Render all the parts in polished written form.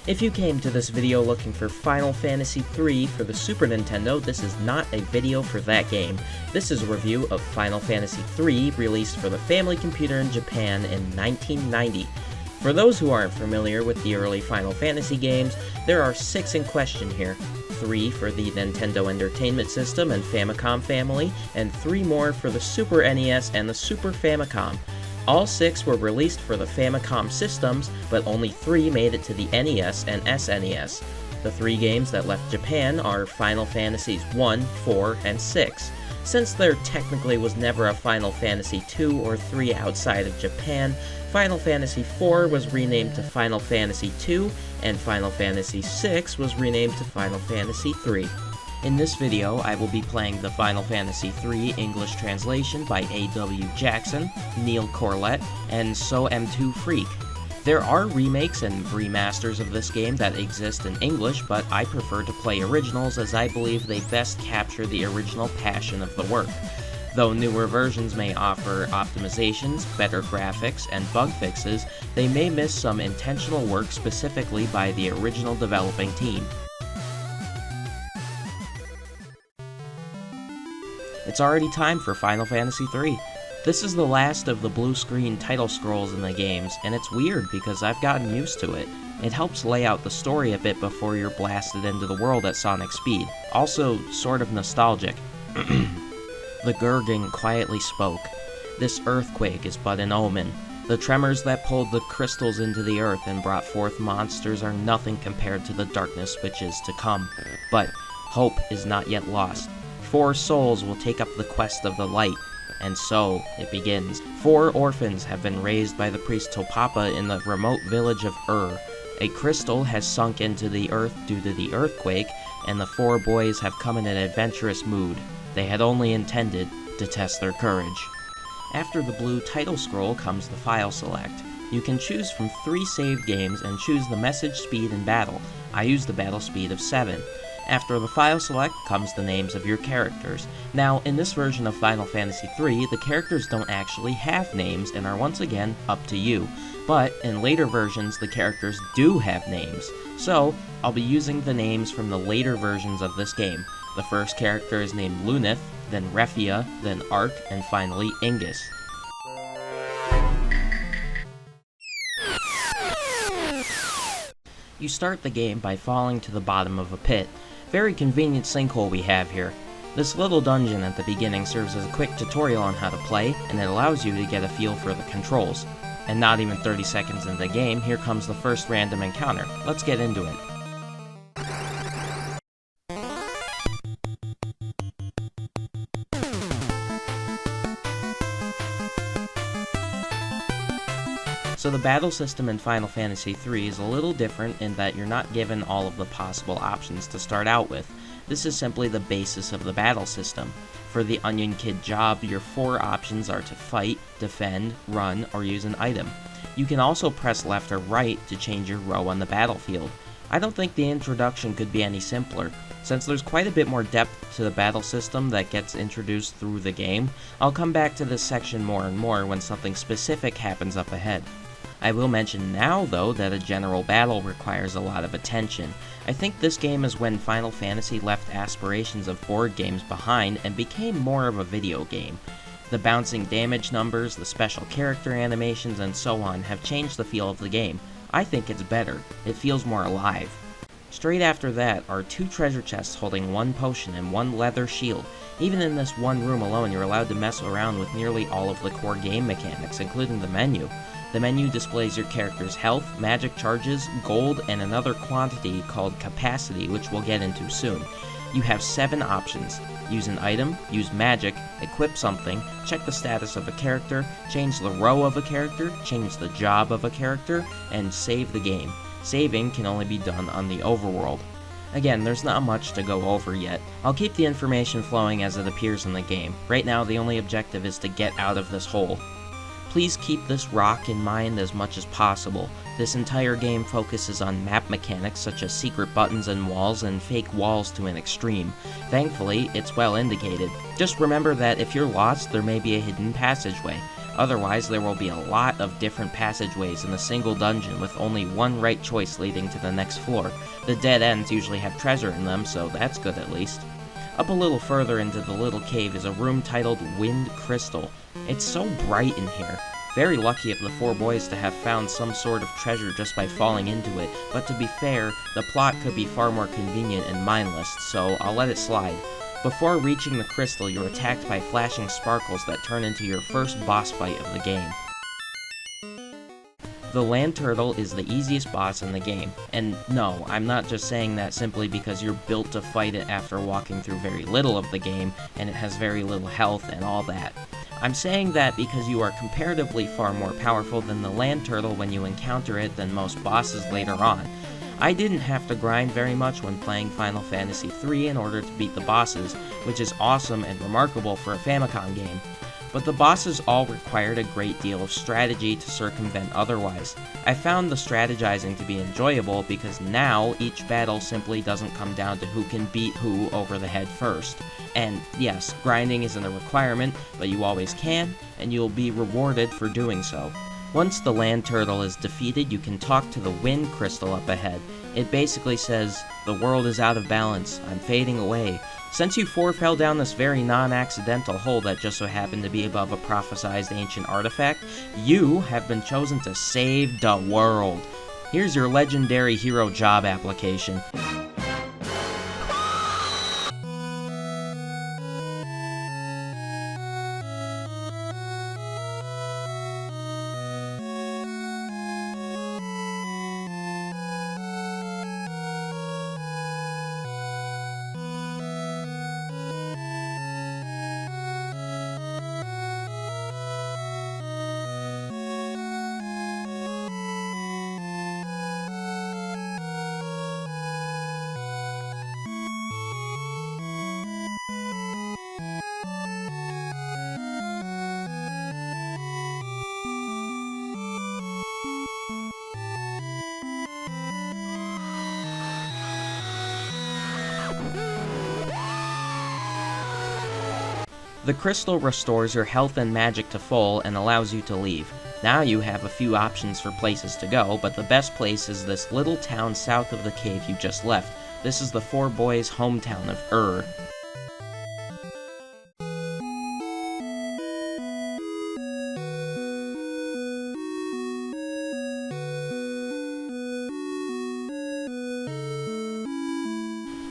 If you came to this video looking for Final Fantasy III for the Super Nintendo, this is not a video for that game. This is a review of Final Fantasy III, released for the family computer in Japan in 1990. For those who aren't familiar with the early Final Fantasy games, there are 6 in question here. 3 for the Nintendo Entertainment System and Famicom family, and 3 more for the Super NES and the Super Famicom. All 6 were released for the Famicom systems, but only 3 made it to the NES and SNES. The 3 games that left Japan are Final Fantasies 1, 4, and 6. Since there technically was never a Final Fantasy 2 or 3 outside of Japan, Final Fantasy 4 was renamed to Final Fantasy 2, and Final Fantasy 6 was renamed to Final Fantasy 3. In this video, I will be playing the Final Fantasy III English translation by A.W. Jackson, Neil Corlett, and So-M2 Freak. There are remakes and remasters of this game that exist in English, but I prefer to play originals as I believe they best capture the original passion of the work. Though newer versions may offer optimizations, better graphics, and bug fixes, they may miss some intentional work specifically by the original developing team. It's already time for Final Fantasy III. This is the last of the blue screen title scrolls in the games, and it's weird because I've gotten used to it. It helps lay out the story a bit before you're blasted into the world at sonic speed. Also, sort of nostalgic. The Gurgan quietly spoke. This earthquake is but an omen. The tremors that pulled the crystals into the earth and brought forth monsters are nothing compared to the darkness which is to come. But hope is not yet lost. 4 souls will take up the quest of the light, and so it begins. 4 orphans have been raised by the priest Topapa in the remote village of A crystal has sunk into the earth due to the earthquake, and the 4 boys have come in an adventurous mood. They had only intended to test their courage. After the blue title scroll comes the file select. You can choose from 3 saved games and choose the message speed in battle. I use the battle speed of 7. After the file select comes the names of your characters. Now, in this version of Final Fantasy III, the characters don't actually have names and are once again up to you. But in later versions, the characters do have names. So, I'll be using the names from the later versions of this game. The first character is named Lunith, then Refia, then Ark, and finally Ingus. You start the game by falling to the bottom of a pit. Very convenient sinkhole we have here. This little dungeon at the beginning serves as a quick tutorial on how to play, and it allows you to get a feel for the controls. And not even 30 seconds into the game, here comes the first random encounter. Let's get into it. So the battle system in Final Fantasy III is a little different in that you're not given all of the possible options to start out with. This is simply the basis of the battle system. For the Onion Kid job, your 4 options are to fight, defend, run, or use an item. You can also press left or right to change your row on the battlefield. I don't think the introduction could be any simpler. Since there's quite a bit more depth to the battle system that gets introduced through the game, I'll come back to this section more and more when something specific happens up ahead. I will mention now, though, that a general battle requires a lot of attention. I think this game is when Final Fantasy left aspirations of board games behind and became more of a video game. The bouncing damage numbers, the special character animations, and so on have changed the feel of the game. I think it's better. It feels more alive. Straight after that are 2 treasure chests holding 1 potion and 1 leather shield. Even in this one room alone, you're allowed to mess around with nearly all of the core game mechanics, including the menu. The menu displays your character's health, magic charges, gold, and another quantity called capacity, which we'll get into soon. You have 7 options. Use an item, use magic, equip something, check the status of a character, change the row of a character, change the job of a character, and save the game. Saving can only be done on the overworld. Again, there's not much to go over yet. I'll keep the information flowing as it appears in the game. Right now, the only objective is to get out of this hole. Please keep this rock in mind as much as possible. This entire game focuses on map mechanics such as secret buttons and walls and fake walls to an extreme. Thankfully, it's well indicated. Just remember that if you're lost, there may be a hidden passageway. Otherwise, there will be a lot of different passageways in a single dungeon with only one right choice leading to the next floor. The dead ends usually have treasure in them, so that's good at least. Up a little further into the little cave is a room titled Wind Crystal. It's so bright in here. Very lucky of the four boys to have found some sort of treasure just by falling into it, but to be fair, the plot could be far more convenient and mindless, so I'll let it slide. Before reaching the crystal, you're attacked by flashing sparkles that turn into your first boss fight of the game. The land turtle is the easiest boss in the game, and no, I'm not just saying that simply because you're built to fight it after walking through very little of the game, and it has very little health and all that. I'm saying that because you are comparatively far more powerful than the land turtle when you encounter it than most bosses later on. I didn't have to grind very much when playing Final Fantasy III in order to beat the bosses, which is awesome and remarkable for a Famicom game. But the bosses all required a great deal of strategy to circumvent otherwise. I found the strategizing to be enjoyable because now each battle simply doesn't come down to who can beat who over the head first. And yes, grinding isn't a requirement, but you always can, and you'll be rewarded for doing so. Once the land turtle is defeated, you can talk to the wind crystal up ahead. It basically says, "The world is out of balance, I'm fading away. Since you four fell down this very non-accidental hole that just so happened to be above a prophesized ancient artifact, you have been chosen to save the world. Here's your legendary hero job application." The crystal restores your health and magic to full and allows you to leave. Now you have a few options for places to go, but the best place is this little town south of the cave you just left. This is the four boys' hometown of Ur.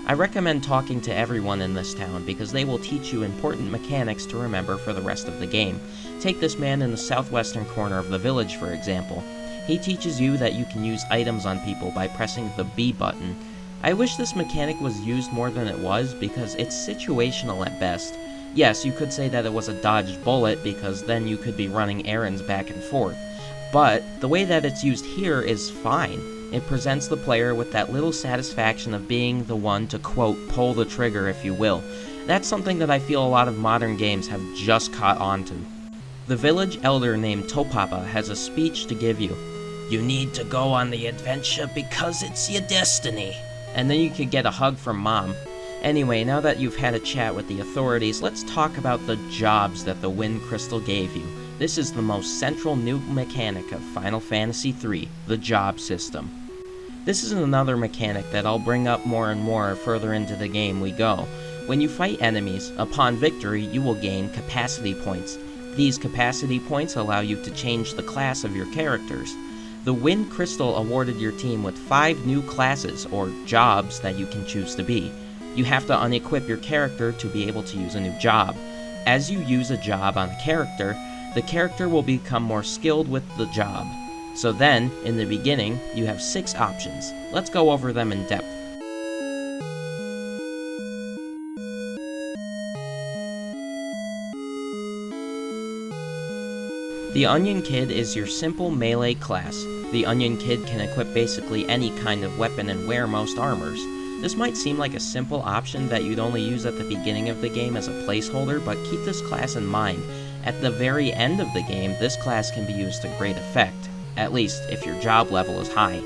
I recommend talking to everyone in this town because they will teach you important mechanics to remember for the rest of the game. Take this man in the southwestern corner of the village for example. He teaches you that you can use items on people by pressing the B button. I wish this mechanic was used more than it was because it's situational at best. Yes, you could say that it was a dodged bullet because then you could be running errands back and forth. But the way that it's used here is fine. It presents the player with that little satisfaction of being the one to, quote, pull the trigger, if you will. That's something that I feel a lot of modern games have just caught on to. The village elder named Topapa has a speech to give you. "You need to go on the adventure because it's your destiny." And then you could get a hug from Mom. Anyway, now that you've had a chat with the authorities, let's talk about the jobs that the Wind Crystal gave you. This is the most central new mechanic of Final Fantasy III, the job system. This is another mechanic that I'll bring up more and more further into the game we go. When you fight enemies, upon victory you will gain capacity points. These capacity points allow you to change the class of your characters. The Wind Crystal awarded your team with 5 new classes, or jobs, that you can choose to be. You have to unequip your character to be able to use a new job. As you use a job on a character, the character will become more skilled with the job. So then, in the beginning, you have 6 options. Let's go over them in depth. The Onion Kid is your simple melee class. The Onion Kid can equip basically any kind of weapon and wear most armors. This might seem like a simple option that you'd only use at the beginning of the game as a placeholder, but keep this class in mind. At the very end of the game, this class can be used to great effect. At least, if your job level is high.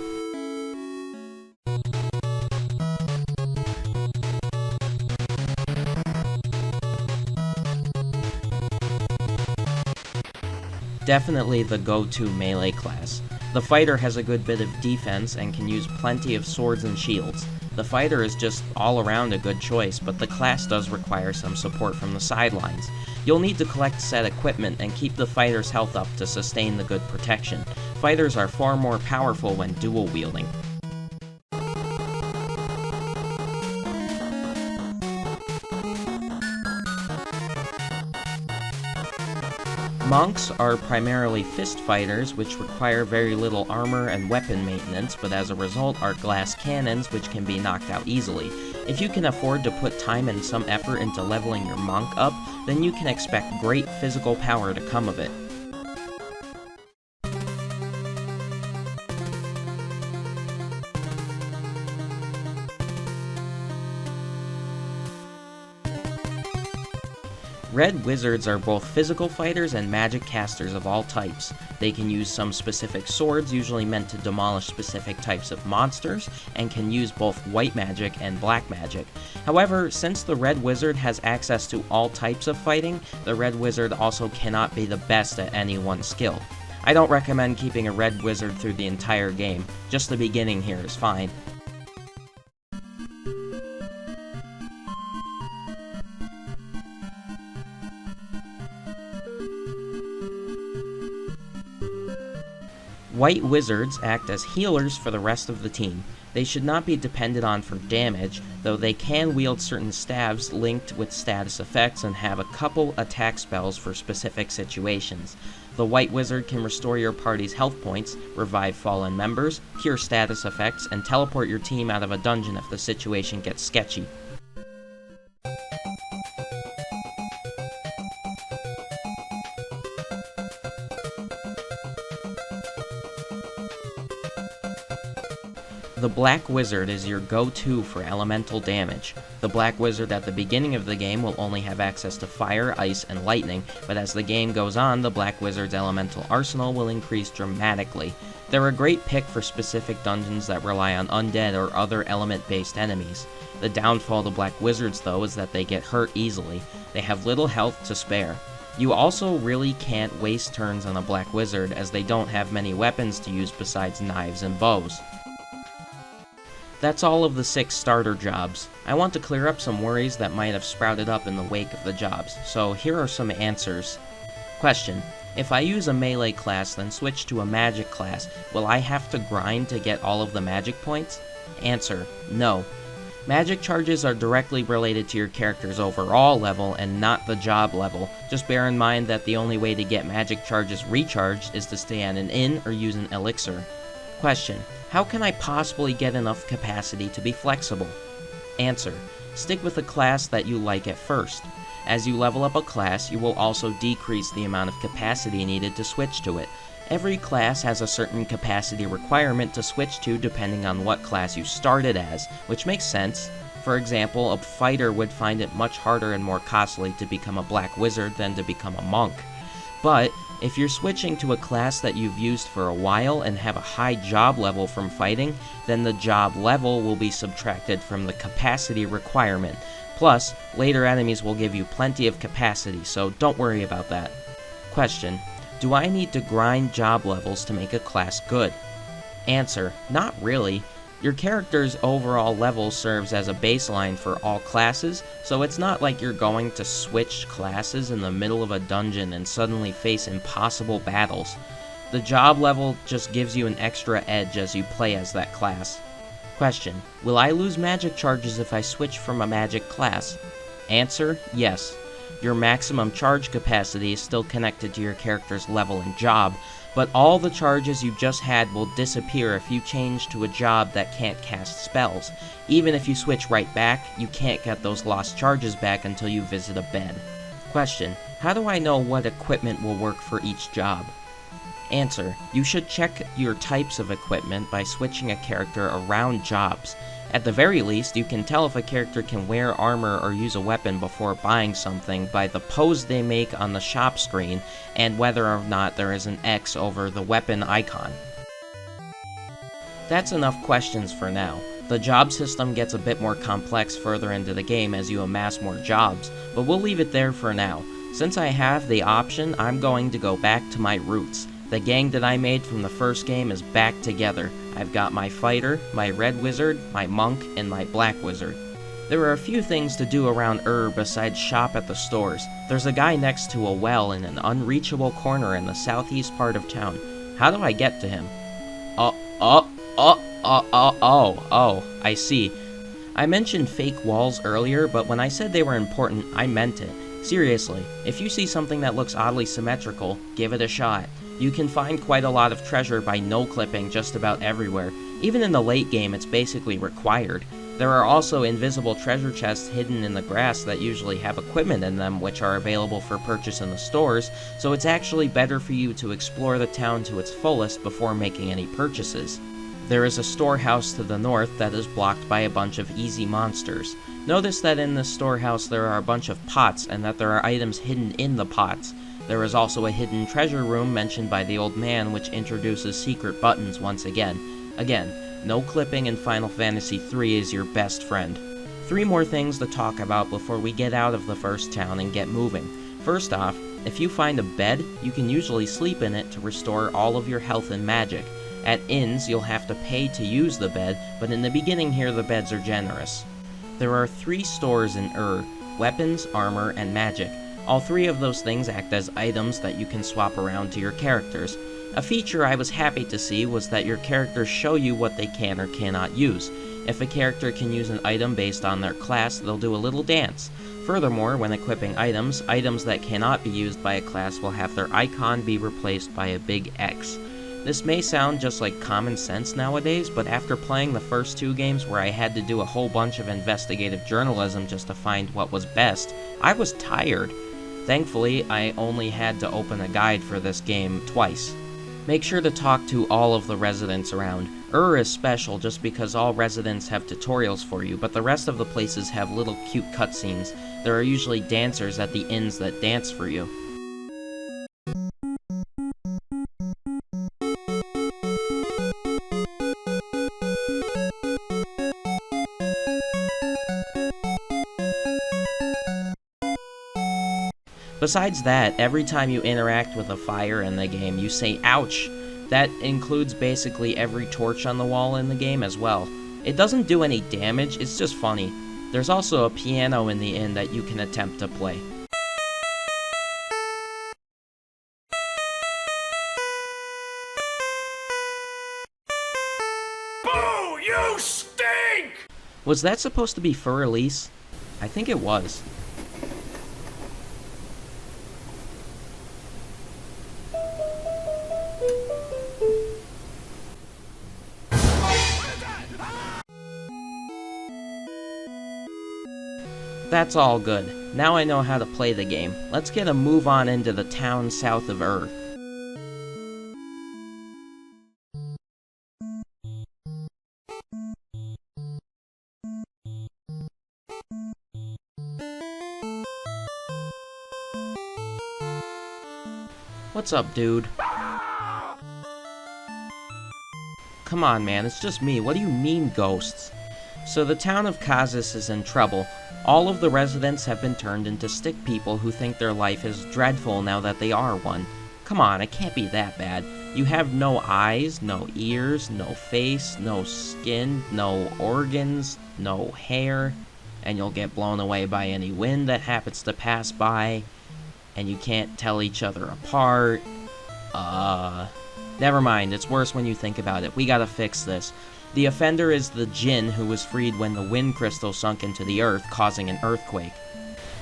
Definitely the go-to melee class. The fighter has a good bit of defense and can use plenty of swords and shields. The fighter is just all around a good choice, but the class does require some support from the sidelines. You'll need to collect set equipment and keep the fighter's health up to sustain the good protection. Fighters are far more powerful when dual wielding. Monks are primarily fist fighters, which require very little armor and weapon maintenance, but as a result are glass cannons, which can be knocked out easily. If you can afford to put time and some effort into leveling your monk up, then you can expect great physical power to come of it. Red wizards are both physical fighters and magic casters of all types. They can use some specific swords, usually meant to demolish specific types of monsters, and can use both white magic and black magic. However, since the red wizard has access to all types of fighting, the red wizard also cannot be the best at any one skill. I don't recommend keeping a red wizard through the entire game, just the beginning here is fine. White wizards act as healers for the rest of the team. They should not be depended on for damage, though they can wield certain staves linked with status effects and have a couple attack spells for specific situations. The white wizard can restore your party's health points, revive fallen members, cure status effects, and teleport your team out of a dungeon if the situation gets sketchy. The Black Wizard is your go-to for elemental damage. The Black Wizard at the beginning of the game will only have access to fire, ice, and lightning, but as the game goes on, the Black Wizard's elemental arsenal will increase dramatically. They're a great pick for specific dungeons that rely on undead or other element-based enemies. The downfall to Black Wizards, though, is that they get hurt easily. They have little health to spare. You also really can't waste turns on a Black Wizard, as they don't have many weapons to use besides knives and bows. That's all of the 6 starter jobs. I want to clear up some worries that might have sprouted up in the wake of the jobs, so here are some answers. Question: if I use a melee class then switch to a magic class, will I have to grind to get all of the magic points? Answer: no. Magic charges are directly related to your character's overall level and not the job level. Just bear in mind that the only way to get magic charges recharged is to stay at an inn or use an elixir. Question: how can I possibly get enough capacity to be flexible? Answer: stick with a class that you like at first. As you level up a class, you will also decrease the amount of capacity needed to switch to it. Every class has a certain capacity requirement to switch to depending on what class you started as, which makes sense. For example, a fighter would find it much harder and more costly to become a black wizard than to become a monk. But if you're switching to a class that you've used for a while and have a high job level from fighting, then the job level will be subtracted from the capacity requirement. Plus, later enemies will give you plenty of capacity, so don't worry about that. Question: do I need to grind job levels to make a class good? Answer: not really. Your character's overall level serves as a baseline for all classes, so it's not like you're going to switch classes in the middle of a dungeon and suddenly face impossible battles. The job level just gives you an extra edge as you play as that class. Question: will I lose magic charges if I switch from a magic class? Answer: yes. Your maximum charge capacity is still connected to your character's level and job, but all the charges you just had will disappear if you change to a job that can't cast spells. Even if you switch right back, you can't get those lost charges back until you visit a bed. Question: how do I know what equipment will work for each job? Answer: you should check your types of equipment by switching a character around jobs. At the very least, you can tell if a character can wear armor or use a weapon before buying something by the pose they make on the shop screen and whether or not there is an X over the weapon icon. That's enough questions for now. The job system gets a bit more complex further into the game as you amass more jobs, but we'll leave it there for now. Since I have the option, I'm going to go back to my roots. The gang that I made from the first game is back together. I've got my fighter, my red wizard, my monk, and my black wizard. There are a few things to do around besides shop at the stores. There's a guy next to a well in an unreachable corner in the southeast part of town. How do I get to him? I see. I mentioned fake walls earlier, but when I said they were important, I meant it. Seriously, if you see something that looks oddly symmetrical, give it a shot. You can find quite a lot of treasure by no-clipping just about everywhere. Even in the late game, it's basically required. There are also invisible treasure chests hidden in the grass that usually have equipment in them which are available for purchase in the stores, so it's actually better for you to explore the town to its fullest before making any purchases. There is a storehouse to the north that is blocked by a bunch of easy monsters. Notice that in this storehouse there are a bunch of pots and that there are items hidden in the pots. There is also a hidden treasure room mentioned by the old man which introduces secret buttons once again. Again, no clipping in Final Fantasy III is your best friend. 3 more things to talk about before we get out of the first town and get moving. First off, if you find a bed, you can usually sleep in it to restore all of your health and magic. At inns, you'll have to pay to use the bed, but in the beginning here the beds are generous. There are 3 stores in weapons, armor, and magic. All 3 of those things act as items that you can swap around to your characters. A feature I was happy to see was that your characters show you what they can or cannot use. If a character can use an item based on their class, they'll do a little dance. Furthermore, when equipping items that cannot be used by a class will have their icon be replaced by a big X. This may sound just like common sense nowadays, but after playing the first 2 games where I had to do a whole bunch of investigative journalism just to find what was best, I was tired. Thankfully, I only had to open a guide for this game twice. Make sure to talk to all of the residents around. Is special just because all residents have tutorials for you, but the rest of the places have little cute cutscenes. There are usually dancers at the inns that dance for you. Besides that, every time you interact with a fire in the game, you say ouch. That includes basically every torch on the wall in the game as well. It doesn't do any damage, it's just funny. There's also a piano in the inn that you can attempt to play. Boo! You stink! Was that supposed to be for release? I think it was. That's all good. Now I know how to play the game. Let's get a move on into the town south of What's up, dude? Come on, man, it's just me. What do you mean, ghosts? So the town of Kazus is in trouble. All of the residents have been turned into stick people who think their life is dreadful now that they are one. Come on, it can't be that bad. You have no eyes, no ears, no face, no skin, no organs, no hair, and you'll get blown away by any wind that happens to pass by, and you can't tell each other apart. Never mind, it's worse when you think about it. We gotta fix this. The offender is the djinn who was freed when the wind crystal sunk into the earth, causing an earthquake.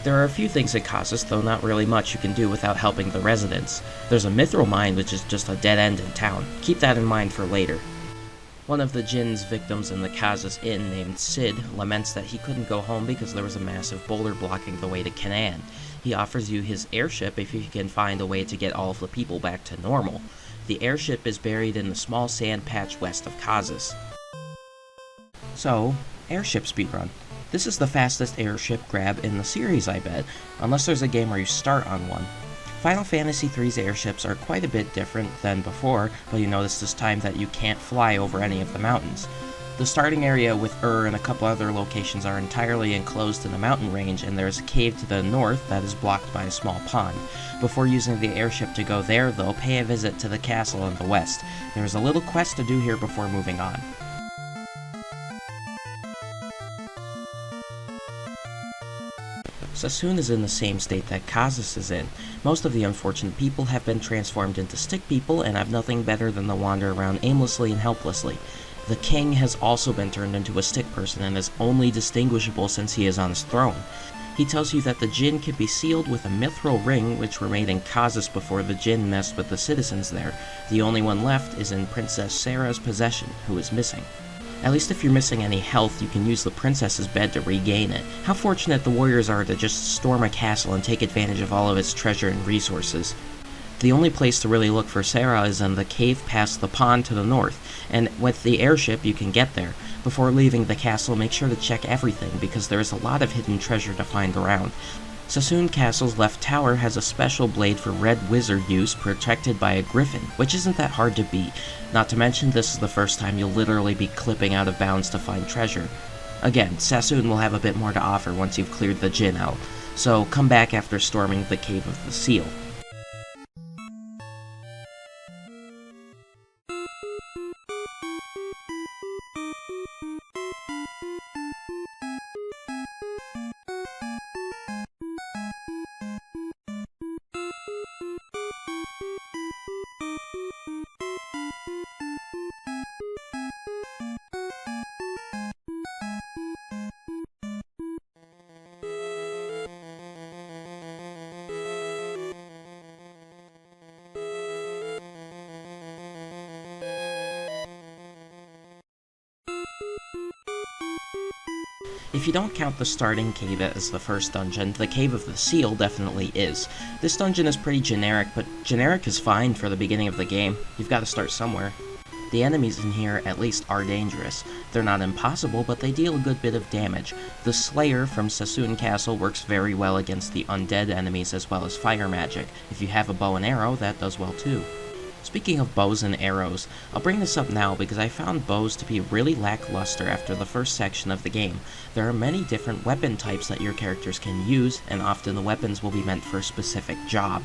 There are a few things in Kazus, though not really much you can do without helping the residents. There's a mithril mine, which is just a dead end in town. Keep that in mind for later. One of the djinn's victims in the Kazus inn, named Sid, laments that he couldn't go home because there was a massive boulder blocking the way to Canaan. He offers you his airship if you can find a way to get all of the people back to normal. The airship is buried in the small sand patch west of Kazus. So, airship speedrun. This is the fastest airship grab in the series, I bet, unless there's a game where you start on one. Final Fantasy III's airships are quite a bit different than before, but you notice this time that you can't fly over any of the mountains. The starting area with and a couple other locations are entirely enclosed in a mountain range, and there's a cave to the north that is blocked by a small pond. Before using the airship to go there, though, pay a visit to the castle in the west. There is a little quest to do here before moving on. Sassoon is in the same state that Kazus is in. Most of the unfortunate people have been transformed into stick people and have nothing better than to wander around aimlessly and helplessly. The king has also been turned into a stick person and is only distinguishable since he is on his throne. He tells you that the djinn can be sealed with a mithril ring which were made in Kazus before the djinn messed with the citizens there. The only one left is in Princess Sarah's possession, who is missing. At least if you're missing any health, you can use the princess's bed to regain it. How fortunate the warriors are to just storm a castle and take advantage of all of its treasure and resources. The only place to really look for Sarah is in the cave past the pond to the north, and with the airship you can get there. Before leaving the castle, make sure to check everything, because there is a lot of hidden treasure to find around. Sassoon Castle's left tower has a special blade for red wizard use protected by a griffin, which isn't that hard to beat. Not to mention, this is the first time you'll literally be clipping out of bounds to find treasure. Again, Sassoon will have a bit more to offer once you've cleared the djinn out, so come back after storming the Cave of the Seal. If you don't count the starting cave as the first dungeon, the Cave of the Seal definitely is. This dungeon is pretty generic, but generic is fine for the beginning of the game. You've got to start somewhere. The enemies in here at least are dangerous. They're not impossible, but they deal a good bit of damage. The Slayer from Sassoon Castle works very well against the undead enemies as well as fire magic. If you have a bow and arrow, that does well too. Speaking of bows and arrows, I'll bring this up now because I found bows to be really lackluster after the first section of the game. There are many different weapon types that your characters can use, and often the weapons will be meant for a specific job.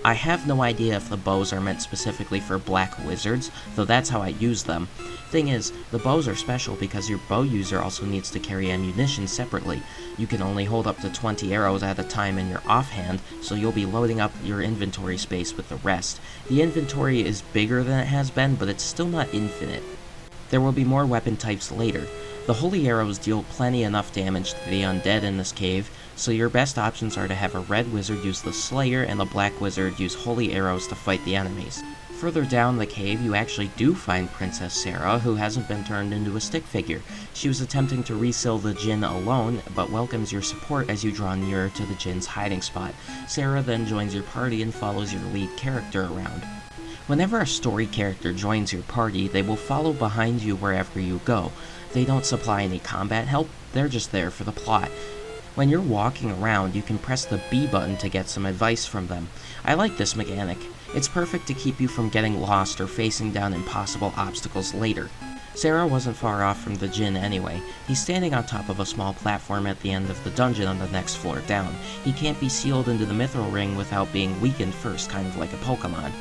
I have no idea if the bows are meant specifically for black wizards, though that's how I use them. Thing is, the bows are special because your bow user also needs to carry ammunition separately. You can only hold up to 20 arrows at a time in your offhand, so you'll be loading up your inventory space with the rest. The inventory is bigger than it has been, but it's still not infinite. There will be more weapon types later. The holy arrows deal plenty enough damage to the undead in this cave, so your best options are to have a red wizard use the Slayer and the black wizard use holy arrows to fight the enemies. Further down the cave, you actually do find Princess Sarah, who hasn't been turned into a stick figure. She was attempting to reseal the djinn alone, but welcomes your support as you draw nearer to the djinn's hiding spot. Sarah then joins your party and follows your lead character around. Whenever a story character joins your party, they will follow behind you wherever you go. They don't supply any combat help, they're just there for the plot. When you're walking around, you can press the B button to get some advice from them. I like this mechanic. It's perfect to keep you from getting lost or facing down impossible obstacles later. Sarah wasn't far off from the djinn anyway. He's standing on top of a small platform at the end of the dungeon on the next floor down. He can't be sealed into the mithril ring without being weakened first, kind of like a Pokemon.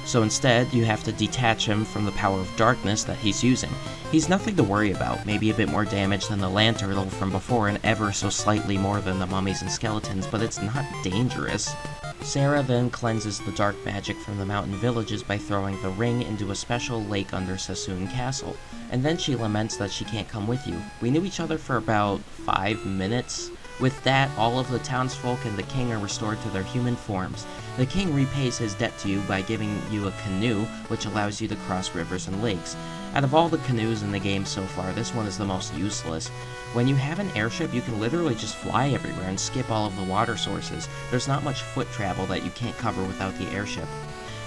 So instead, you have to detach him from the power of darkness that he's using. He's nothing to worry about, maybe a bit more damage than the land turtle from before and ever so slightly more than the mummies and skeletons, but it's not dangerous. Sarah then cleanses the dark magic from the mountain villages by throwing the ring into a special lake under Sassoon Castle, and then she laments that she can't come with you. We knew each other for about 5 minutes. With that, all of the townsfolk and the king are restored to their human forms. The king repays his debt to you by giving you a canoe, which allows you to cross rivers and lakes. Out of all the canoes in the game so far, this one is the most useless. When you have an airship, you can literally just fly everywhere and skip all of the water sources. There's not much foot travel that you can't cover without the airship.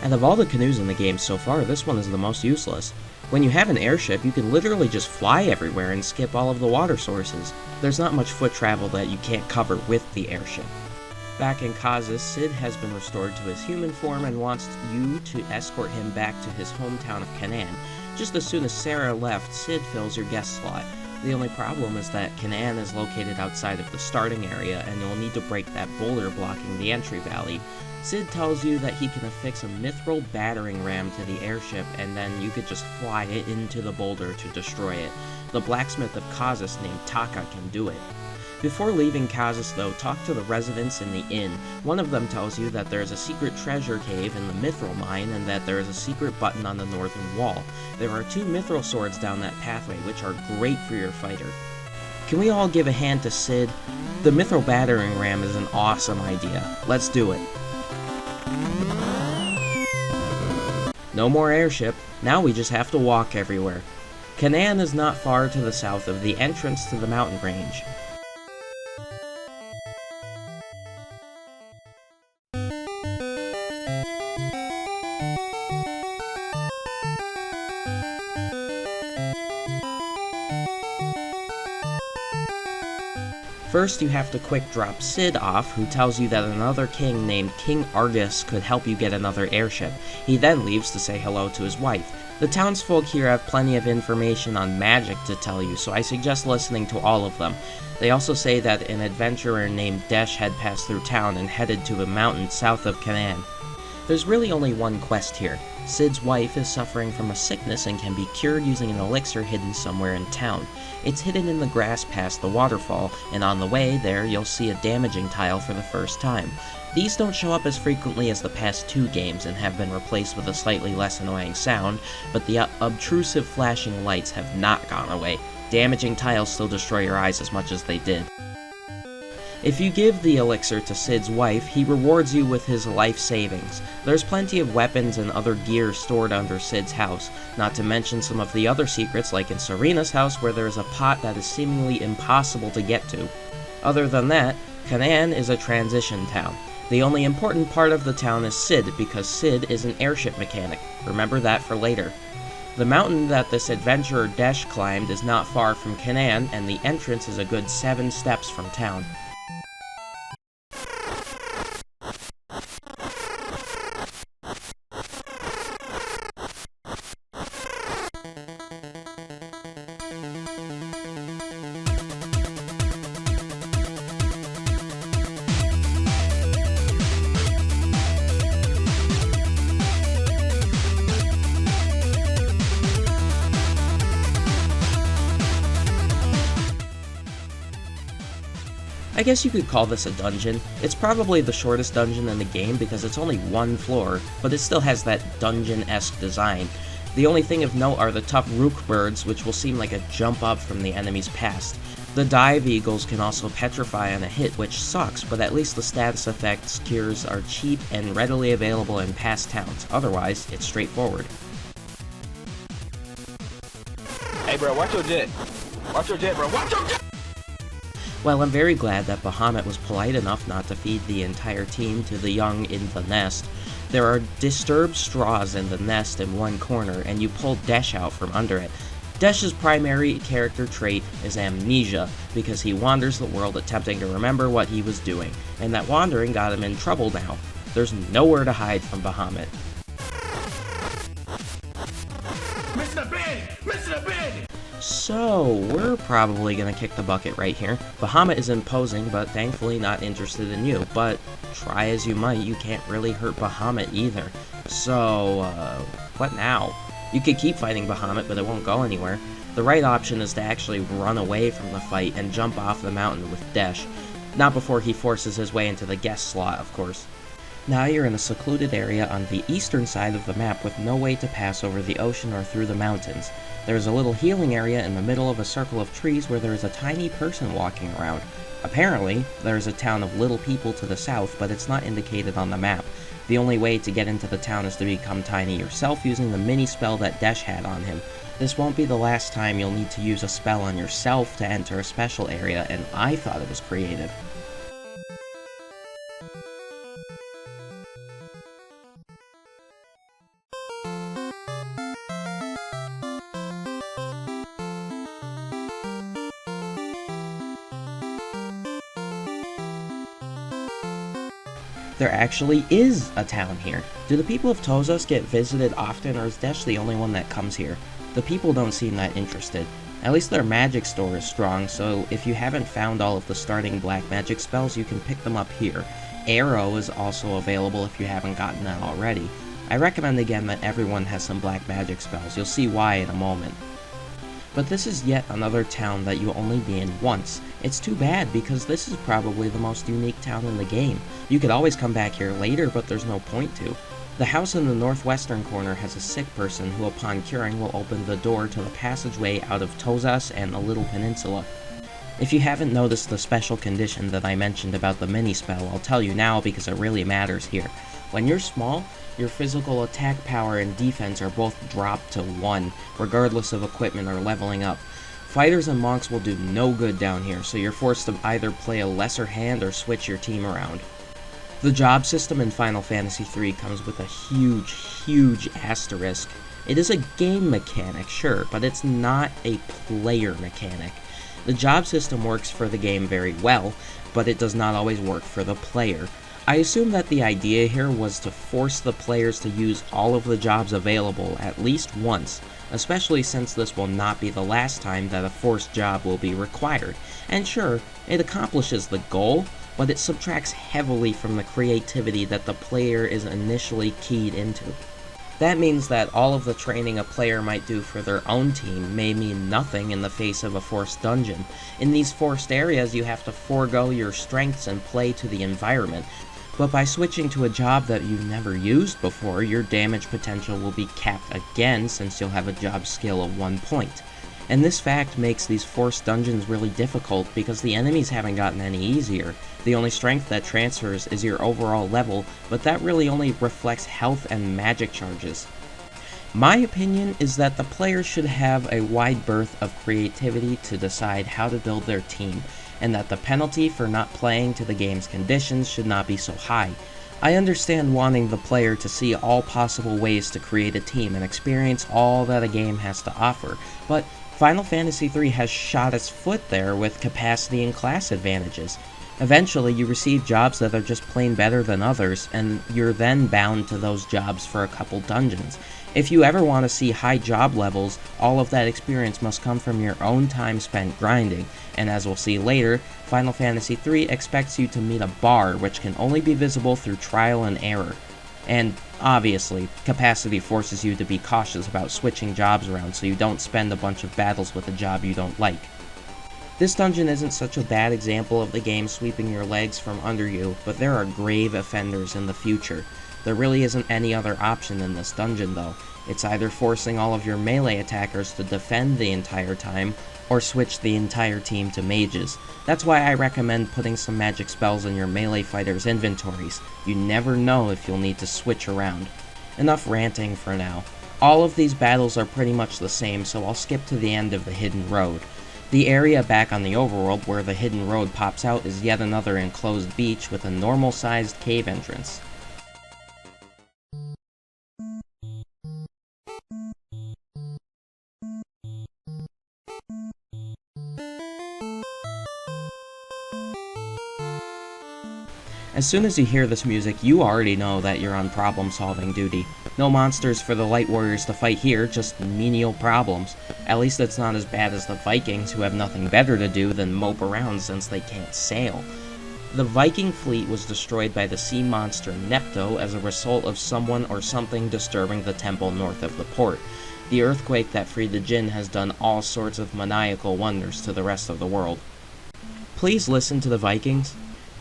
Out of all the canoes in the game so far, this one is the most useless. When you have an airship, you can literally just fly everywhere and skip all of the water sources. There's not much foot travel that you can't cover with the airship. Back in Kazus, Sid has been restored to his human form and wants you to escort him back to his hometown of Canaan. Just as soon as Sarah left, Cid fills your guest slot. The only problem is that Canaan is located outside of the starting area, and you'll need to break that boulder blocking the entry valley. Cid tells you that he can affix a mithril battering ram to the airship, and then you could just fly it into the boulder to destroy it. The blacksmith of Kazus named Tokkle can do it. Before leaving Kazus, though, talk to the residents in the inn. One of them tells you that there is a secret treasure cave in the mithril mine, and that there is a secret button on the northern wall. There are 2 mithril swords down that pathway, which are great for your fighter. Can we all give a hand to Cid? The mithril battering ram is an awesome idea. Let's do it. No more airship, now we just have to walk everywhere. Canaan is not far to the south of the entrance to the mountain range. First, you have to quick drop Cid off, who tells you that another king named King Argass could help you get another airship. He then leaves to say hello to his wife. The townsfolk here have plenty of information on magic to tell you, so I suggest listening to all of them. They also say that an adventurer named Desh had passed through town and headed to a mountain south of Canaan. There's really only one quest here. Cid's wife is suffering from a sickness and can be cured using an elixir hidden somewhere in town. It's hidden in the grass past the waterfall, and on the way there you'll see a damaging tile for the first time. These don't show up as frequently as the past 2 games and have been replaced with a slightly less annoying sound, but the obtrusive flashing lights have not gone away. Damaging tiles still destroy your eyes as much as they did. If you give the elixir to Cid's wife, he rewards you with his life savings. There's plenty of weapons and other gear stored under Cid's house, not to mention some of the other secrets like in Serena's house where there is a pot that is seemingly impossible to get to. Other than that, Canaan is a transition town. The only important part of the town is Cid, because Cid is an airship mechanic. Remember that for later. The mountain that this adventurer Desh climbed is not far from Canaan, and the entrance is a good 7 steps from town. I guess you could call this a dungeon. It's probably the shortest dungeon in the game because it's only 1 floor, but it still has that dungeon-esque design. The only thing of note are the tough rook birds, which will seem like a jump up from the enemy's past. The dive eagles can also petrify on a hit, which sucks, but at least the status effects cures are cheap and readily available in past towns. Otherwise, it's straightforward. Hey bro, watch your jet. Watch your jet, bro. Watch your jet! Well, I'm very glad that Bahamut was polite enough not to feed the entire team to the young in the nest. There are disturbed straws in the nest in one corner, and you pull Desh out from under it. Desh's primary character trait is amnesia, because he wanders the world attempting to remember what he was doing, and that wandering got him in trouble now. There's nowhere to hide from Bahamut. Mr. Ben! Mr. Ben! So, we're probably gonna kick the bucket right here. Bahamut is imposing, but thankfully not interested in you. But try as you might, you can't really hurt Bahamut either. So, what now? You could keep fighting Bahamut, but it won't go anywhere. The right option is to actually run away from the fight and jump off the mountain with Desh. Not before he forces his way into the guest slot, of course. Now you're in a secluded area on the eastern side of the map with no way to pass over the ocean or through the mountains. There is a little healing area in the middle of a circle of trees where there is a tiny person walking around. Apparently, there is a town of little people to the south, but it's not indicated on the map. The only way to get into the town is to become tiny yourself using the mini spell that Desh had on him. This won't be the last time you'll need to use a spell on yourself to enter a special area, and I thought it was creative. There actually is a town here. Do the people of Tozas get visited often, or is Desh the only one that comes here? The people don't seem that interested. At least their magic store is strong, so if you haven't found all of the starting black magic spells, you can pick them up here. Arrow is also available if you haven't gotten that already. I recommend again that everyone has some black magic spells. You'll see why in a moment. But this is yet another town that you'll only be in once. It's too bad, because this is probably the most unique town in the game. You could always come back here later, but there's no point to. The house in the northwestern corner has a sick person who upon curing will open the door to the passageway out of Tozas and the Little Peninsula. If you haven't noticed the special condition that I mentioned about the mini-spell, I'll tell you now because it really matters here. When you're small, your physical attack power and defense are both dropped to 1, regardless of equipment or leveling up. Fighters and monks will do no good down here, so you're forced to either play a lesser hand or switch your team around. The job system in Final Fantasy III comes with a huge asterisk. It is a game mechanic, sure, but it's not a player mechanic. The job system works for the game very well, but it does not always work for the player. I assume that the idea here was to force the players to use all of the jobs available at least once, especially since this will not be the last time that a forced job will be required. And sure, it accomplishes the goal, but it subtracts heavily from the creativity that the player is initially keyed into. That means that all of the training a player might do for their own team may mean nothing in the face of a forced dungeon. In these forced areas, you have to forego your strengths and play to the environment. But by switching to a job that you've never used before, your damage potential will be capped again since you'll have a job skill of 1 point. And this fact makes these forced dungeons really difficult because the enemies haven't gotten any easier. The only strength that transfers is your overall level, but that really only reflects health and magic charges. My opinion is that the players should have a wide berth of creativity to decide how to build their team, and that the penalty for not playing to the game's conditions should not be so high. I understand wanting the player to see all possible ways to create a team and experience all that a game has to offer, but Final Fantasy III has shot its foot there with capacity and class advantages. Eventually, you receive jobs that are just plain better than others, and you're then bound to those jobs for a couple dungeons. If you ever want to see high job levels, all of that experience must come from your own time spent grinding, and as we'll see later, Final Fantasy III expects you to meet a bar which can only be visible through trial and error. And obviously, capacity forces you to be cautious about switching jobs around so you don't spend a bunch of battles with a job you don't like. This dungeon isn't such a bad example of the game sweeping your legs from under you, but there are grave offenders in the future. There really isn't any other option in this dungeon though. It's either forcing all of your melee attackers to defend the entire time, or switch the entire team to mages. That's why I recommend putting some magic spells in your melee fighters' inventories. You never know if you'll need to switch around. Enough ranting for now. All of these battles are pretty much the same, so I'll skip to the end of the Hidden Road. The area back on the overworld where the Hidden Road pops out is yet another enclosed beach with a normal-sized cave entrance. As soon as you hear this music, you already know that you're on problem-solving duty. No monsters for the Light Warriors to fight here, just menial problems. At least it's not as bad as the Vikings, who have nothing better to do than mope around since they can't sail. The Viking fleet was destroyed by the sea monster Nepto as a result of someone or something disturbing the temple north of the port. The earthquake that freed the Jinn has done all sorts of maniacal wonders to the rest of the world. Please listen to the Vikings.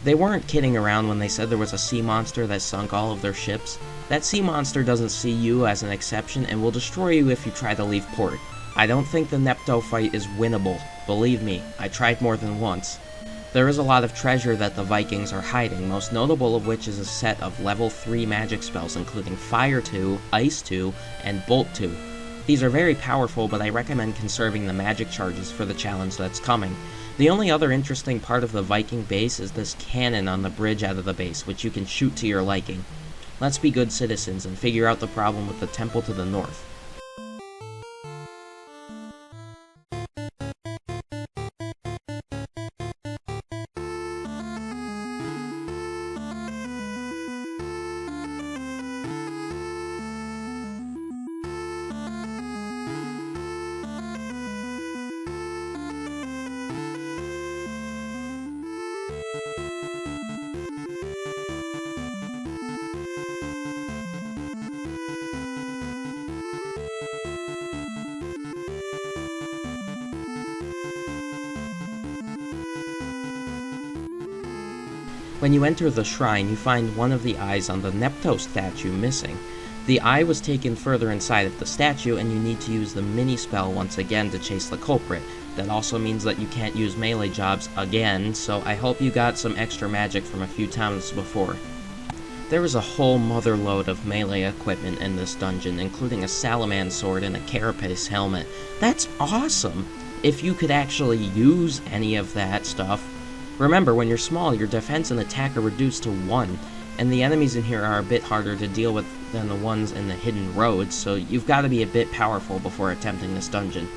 They weren't kidding around when they said there was a sea monster that sunk all of their ships. That sea monster doesn't see you as an exception and will destroy you if you try to leave port. I don't think the Nepto fight is winnable. Believe me, I tried more than once. There is a lot of treasure that the Vikings are hiding, most notable of which is a set of level 3 magic spells including Fire 2, Ice 2, and Bolt 2. These are very powerful, but I recommend conserving the magic charges for the challenge that's coming. The only other interesting part of the Viking base is this cannon on the bridge out of the base, which you can shoot to your liking. Let's be good citizens and figure out the problem with the temple to the north. When you enter the shrine, you find one of the eyes on the Nepto statue missing. The eye was taken further inside of the statue, and you need to use the mini spell once again to chase the culprit. That also means that you can't use melee jobs again, so I hope you got some extra magic from a few times before. There is a whole motherload of melee equipment in this dungeon, including a Salaman sword and a carapace helmet. That's awesome! If you could actually use any of that stuff. Remember, when you're small, your defense and attack are reduced to 1, and the enemies in here are a bit harder to deal with than the ones in the hidden roads, so you've got to be a bit powerful before attempting this dungeon.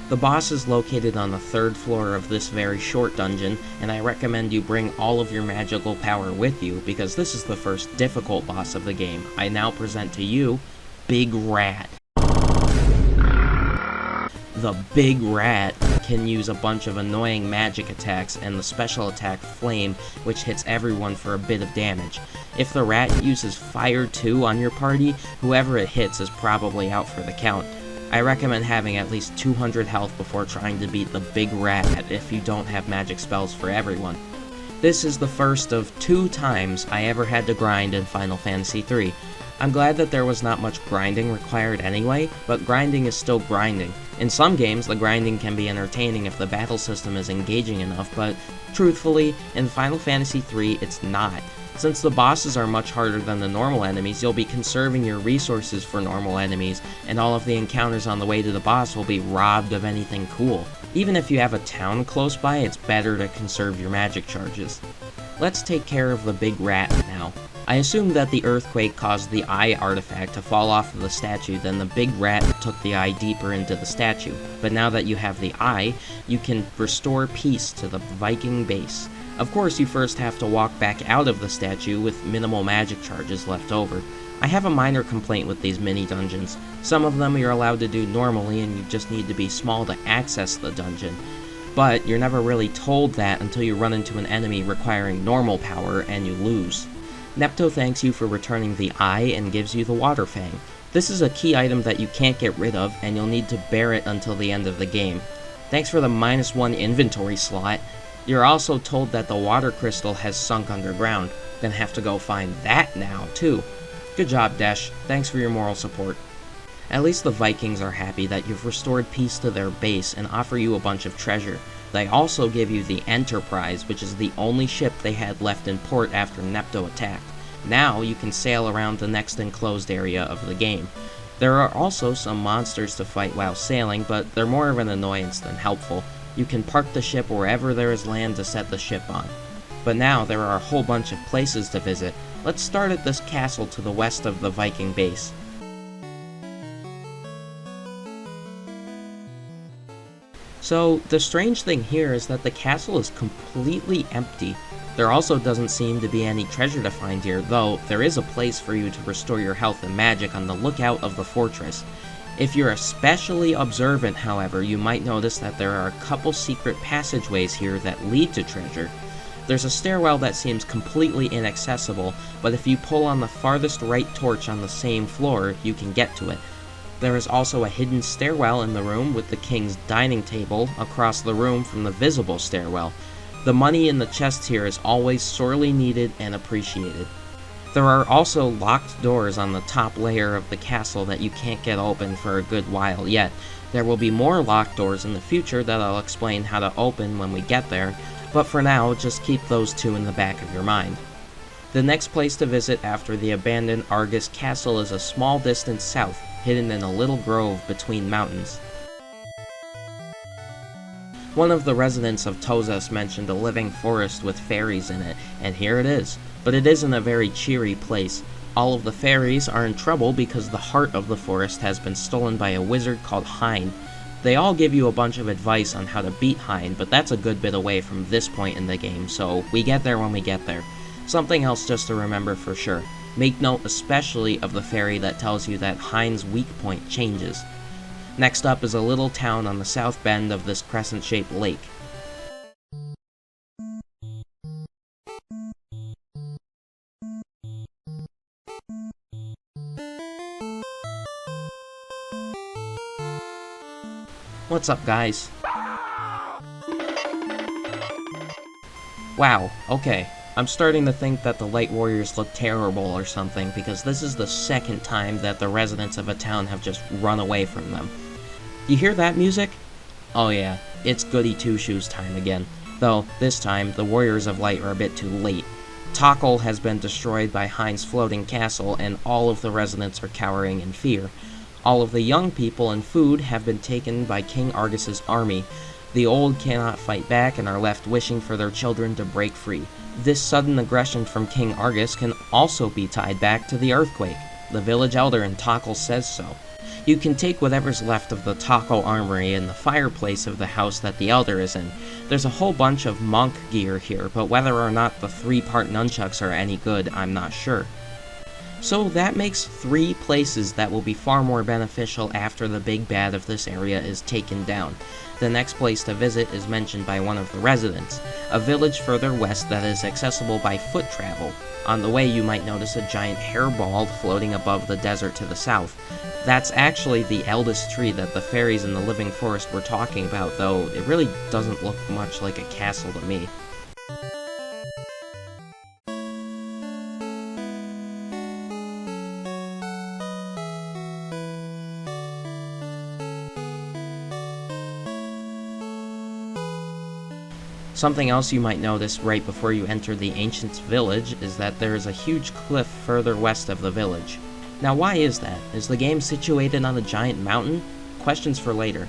The boss is located on the 3rd floor of this very short dungeon, and I recommend you bring all of your magical power with you, because this is the first difficult boss of the game. I now present to you, Big Rat. The Big Rat can use a bunch of annoying magic attacks and the special attack Flame, which hits everyone for a bit of damage. If the rat uses Fire 2 on your party, whoever it hits is probably out for the count. I recommend having at least 200 health before trying to beat the Big Rat if you don't have magic spells for everyone. This is the first of 2 times I ever had to grind in Final Fantasy III. I'm glad that there was not much grinding required anyway, but grinding is still grinding. In some games, the grinding can be entertaining if the battle system is engaging enough, but truthfully, in Final Fantasy III, it's not. Since the bosses are much harder than the normal enemies, you'll be conserving your resources for normal enemies, and all of the encounters on the way to the boss will be robbed of anything cool. Even if you have a town close by, it's better to conserve your magic charges. Let's take care of the Big Rat now. I assumed that the earthquake caused the eye artifact to fall off of the statue, then the Big Rat took the eye deeper into the statue. But now that you have the eye, you can restore peace to the Viking Base. Of course, you first have to walk back out of the statue with minimal magic charges left over. I have a minor complaint with these mini dungeons. Some of them you're allowed to do normally and you just need to be small to access the dungeon. But you're never really told that until you run into an enemy requiring normal power and you lose. Nepto thanks you for returning the eye and gives you the Water Fang. This is a key item that you can't get rid of, and you'll need to bear it until the end of the game. Thanks for the -1 inventory slot. You're also told that the water crystal has sunk underground. Gonna have to go find that now, too. Good job, Desh. Thanks for your moral support. At least the Vikings are happy that you've restored peace to their base and offer you a bunch of treasure. They also give you the Enterprise, which is the only ship they had left in port after Nepto attacked. Now you can sail around the next enclosed area of the game. There are also some monsters to fight while sailing, but they're more of an annoyance than helpful. You can park the ship wherever there is land to set the ship on. But now there are a whole bunch of places to visit. Let's start at this castle to the west of the Viking base. So, the strange thing here is that the castle is completely empty. There also doesn't seem to be any treasure to find here, though there is a place for you to restore your health and magic on the lookout of the fortress. If you're especially observant, however, you might notice that there are a couple secret passageways here that lead to treasure. There's a stairwell that seems completely inaccessible, but if you pull on the farthest right torch on the same floor, you can get to it. There is also a hidden stairwell in the room with the king's dining table across the room from the visible stairwell. The money in the chests here is always sorely needed and appreciated. There are also locked doors on the top layer of the castle that you can't get open for a good while yet. There will be more locked doors in the future that I'll explain how to open when we get there, but for now, just keep those two in the back of your mind. The next place to visit after the abandoned Argass Castle is a small distance south, hidden in a little grove between mountains. One of the residents of Tozas mentioned a living forest with fairies in it, and here it is. But it isn't a very cheery place. All of the fairies are in trouble because the heart of the forest has been stolen by a wizard called Hyne. They all give you a bunch of advice on how to beat Hyne, but that's a good bit away from this point in the game, so we get there when we get there. Something else just to remember for sure. Make note especially of the fairy that tells you that Hyne's weak point changes. Next up is a little town on the south bend of this crescent-shaped lake. What's up, guys? Wow, okay. I'm starting to think that the Light Warriors look terrible or something, because this is the second time that the residents of a town have just run away from them. You hear that music? Oh yeah, it's Goody Two-Shoes time again. Though, this time, the Warriors of Light are a bit too late. Tokkle has been destroyed by Hyne's floating castle, and all of the residents are cowering in fear. All of the young people and food have been taken by King Argass's army. The old cannot fight back and are left wishing for their children to break free. This sudden aggression from King Argass can also be tied back to the earthquake. The village elder in Tokkle says so. You can take whatever's left of the Tokkle armory in the fireplace of the house that the elder is in. There's a whole bunch of monk gear here, but whether or not the 3-part nunchucks are any good, I'm not sure. So that makes 3 places that will be far more beneficial after the big bad of this area is taken down. The next place to visit is mentioned by one of the residents, a village further west that is accessible by foot travel. On the way you might notice a giant hairball floating above the desert to the south. That's actually the eldest tree that the fairies in the living forest were talking about, though it really doesn't look much like a castle to me. Something else you might notice right before you enter the Ancients' village is that there is a huge cliff further west of the village. Now why is that? Is the game situated on a giant mountain? Questions for later.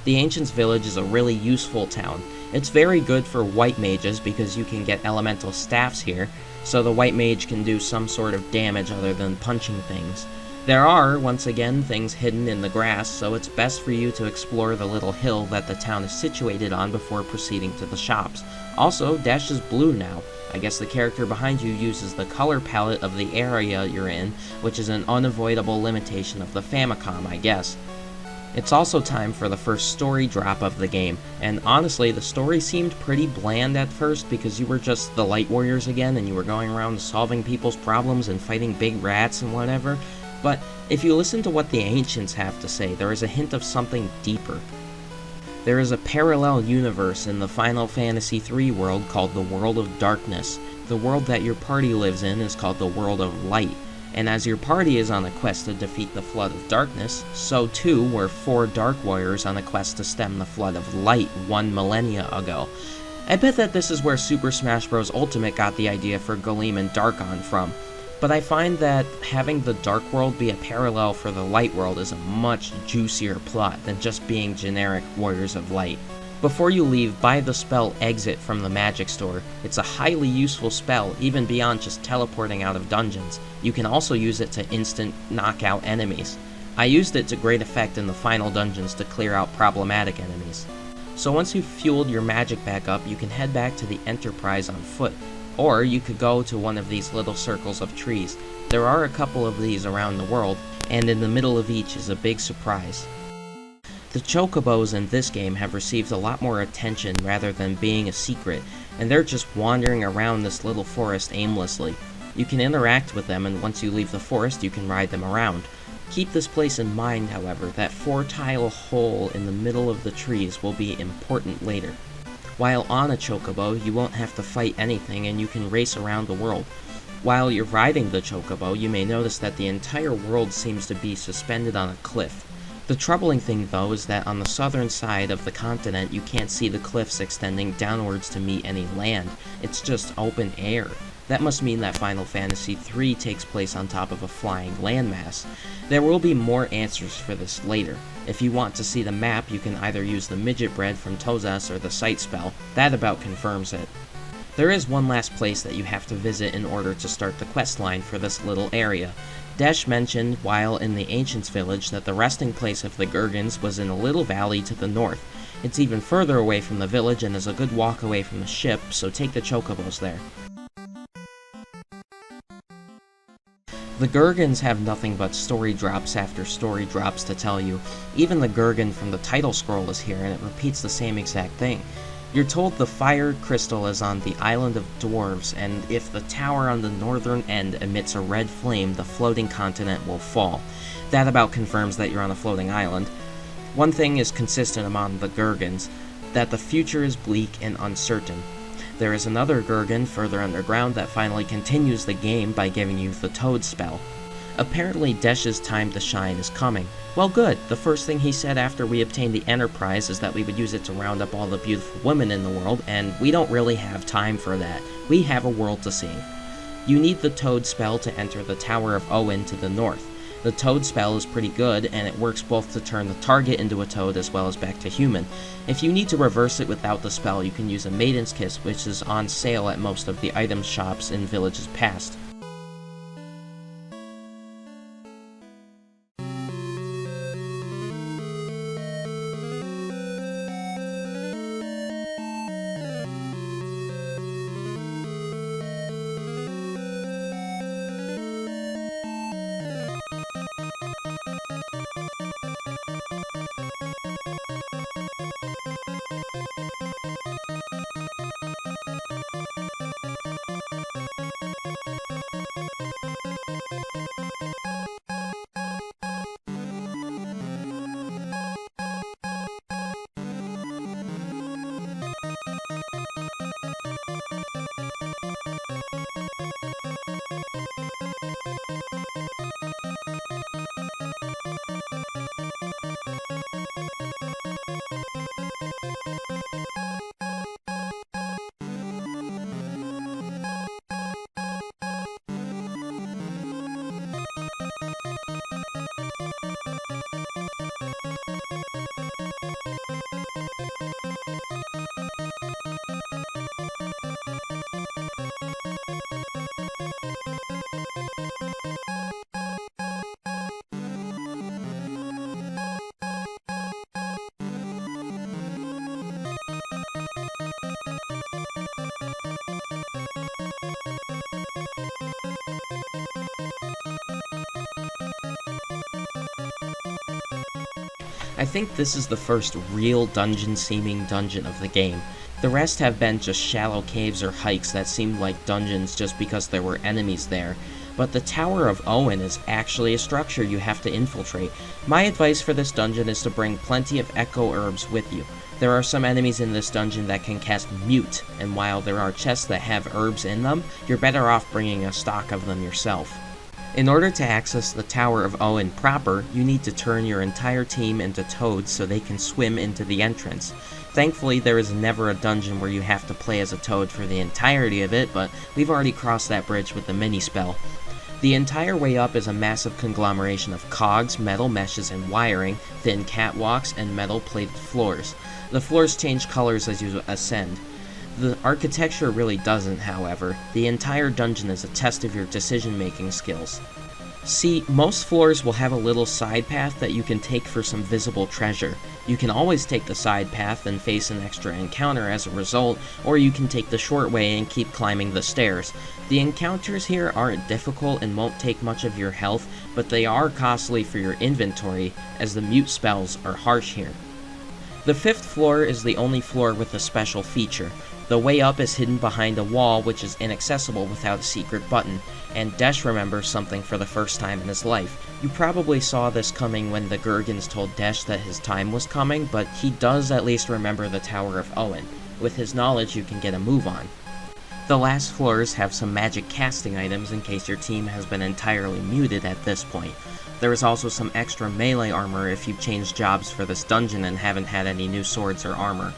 The Ancients' village is a really useful town. It's very good for white mages because you can get elemental staffs here, so the white mage can do some sort of damage other than punching things. There are, once again, things hidden in the grass, so it's best for you to explore the little hill that the town is situated on before proceeding to the shops. Also, Dash is blue now. I guess the character behind you uses the color palette of the area you're in, which is an unavoidable limitation of the Famicom, I guess. It's also time for the first story drop of the game, and honestly, the story seemed pretty bland at first because you were just the Light Warriors again and you were going around solving people's problems and fighting big rats and whatever. But if you listen to what the Ancients have to say, there is a hint of something deeper. There is a parallel universe in the Final Fantasy III world called the World of Darkness. The world that your party lives in is called the World of Light. And as your party is on a quest to defeat the Flood of Darkness, so too were 4 Dark Warriors on a quest to stem the Flood of Light 1 millennia ago. I bet that this is where Super Smash Bros. Ultimate got the idea for Galeem and Darkon from. But I find that having the Dark World be a parallel for the Light World is a much juicier plot than just being generic Warriors of Light. Before you leave, buy the spell Exit from the Magic Store. It's a highly useful spell, even beyond just teleporting out of dungeons. You can also use it to instant knock out enemies. I used it to great effect in the final dungeons to clear out problematic enemies. So once you've fueled your magic back up, you can head back to the Enterprise on foot. Or you could go to one of these little circles of trees. There are a couple of these around the world, and in the middle of each is a big surprise. The chocobos in this game have received a lot more attention rather than being a secret, and they're just wandering around this little forest aimlessly. You can interact with them, and once you leave the forest you can ride them around. Keep this place in mind, however, that 4-tile hole in the middle of the trees will be important later. While on a chocobo, you won't have to fight anything and you can race around the world. While you're riding the chocobo, you may notice that the entire world seems to be suspended on a cliff. The troubling thing though is that on the southern side of the continent you can't see the cliffs extending downwards to meet any land. It's just open air. That must mean that Final Fantasy III takes place on top of a flying landmass. There will be more answers for this later. If you want to see the map, you can either use the midget bread from Tozas or the sight spell. That about confirms it. There is one last place that you have to visit in order to start the questline for this little area. Desh mentioned while in the Ancients' village that the resting place of the Gurgans was in a little valley to the north. It's even further away from the village and is a good walk away from the ship, so take the chocobos there. The Gurgans have nothing but story drops after story drops to tell you. Even the Gurgan from the title scroll is here and it repeats the same exact thing. You're told the fire crystal is on the island of dwarves, and if the tower on the northern end emits a red flame, the floating continent will fall. That about confirms that you're on a floating island. One thing is consistent among the Gurgans, that the future is bleak and uncertain. There is another Gurgan further underground that finally continues the game by giving you the Toad spell. Apparently Desh's time to shine is coming. Well good, the first thing he said after we obtained the Enterprise is that we would use it to round up all the beautiful women in the world, and we don't really have time for that. We have a world to save. You need the Toad spell to enter the Tower of Owen to the north. The Toad spell is pretty good, and it works both to turn the target into a toad as well as back to human. If you need to reverse it without the spell, you can use a Maiden's Kiss, which is on sale at most of the item shops in villages past. I think this is the first real dungeon-seeming dungeon of the game. The rest have been just shallow caves or hikes that seemed like dungeons just because there were enemies there. But the Tower of Owen is actually a structure you have to infiltrate. My advice for this dungeon is to bring plenty of echo herbs with you. There are some enemies in this dungeon that can cast Mute, and while there are chests that have herbs in them, you're better off bringing a stock of them yourself. In order to access the Tower of Owen proper, you need to turn your entire team into toads so they can swim into the entrance. Thankfully, there is never a dungeon where you have to play as a toad for the entirety of it, but we've already crossed that bridge with the mini-spell. The entire way up is a massive conglomeration of cogs, metal meshes and wiring, thin catwalks, and metal-plated floors. The floors change colors as you ascend. The architecture really doesn't, however. The entire dungeon is a test of your decision-making skills. See, most floors will have a little side path that you can take for some visible treasure. You can always take the side path and face an extra encounter as a result, or you can take the short way and keep climbing the stairs. The encounters here aren't difficult and won't take much of your health, but they are costly for your inventory, as the mute spells are harsh here. The 5th floor is the only floor with a special feature. The way up is hidden behind a wall which is inaccessible without a secret button, and Desh remembers something for the first time in his life. You probably saw this coming when the Gurgans told Desh that his time was coming, but he does at least remember the Tower of Owen. With his knowledge, you can get a move on. The last floors have some magic casting items in case your team has been entirely muted at this point. There is also some extra melee armor if you've changed jobs for this dungeon and haven't had any new swords or armor.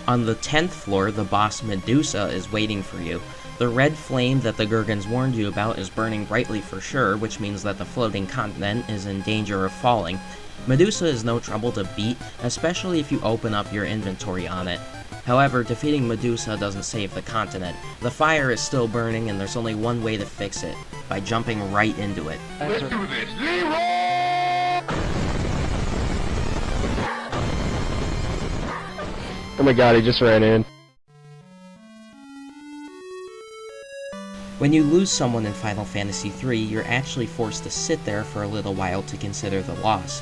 On the 10th floor, the boss Medusa is waiting for you. The red flame that the Gurgans warned you about is burning brightly for sure, which means that the floating continent is in danger of falling. Medusa is no trouble to beat, especially if you open up your inventory on it. However, defeating Medusa doesn't save the continent. The fire is still burning and there's only one way to fix it, by jumping right into it. Let's do this. Leroy! Oh my god, he just ran in. When you lose someone in Final Fantasy III, you're actually forced to sit there for a little while to consider the loss.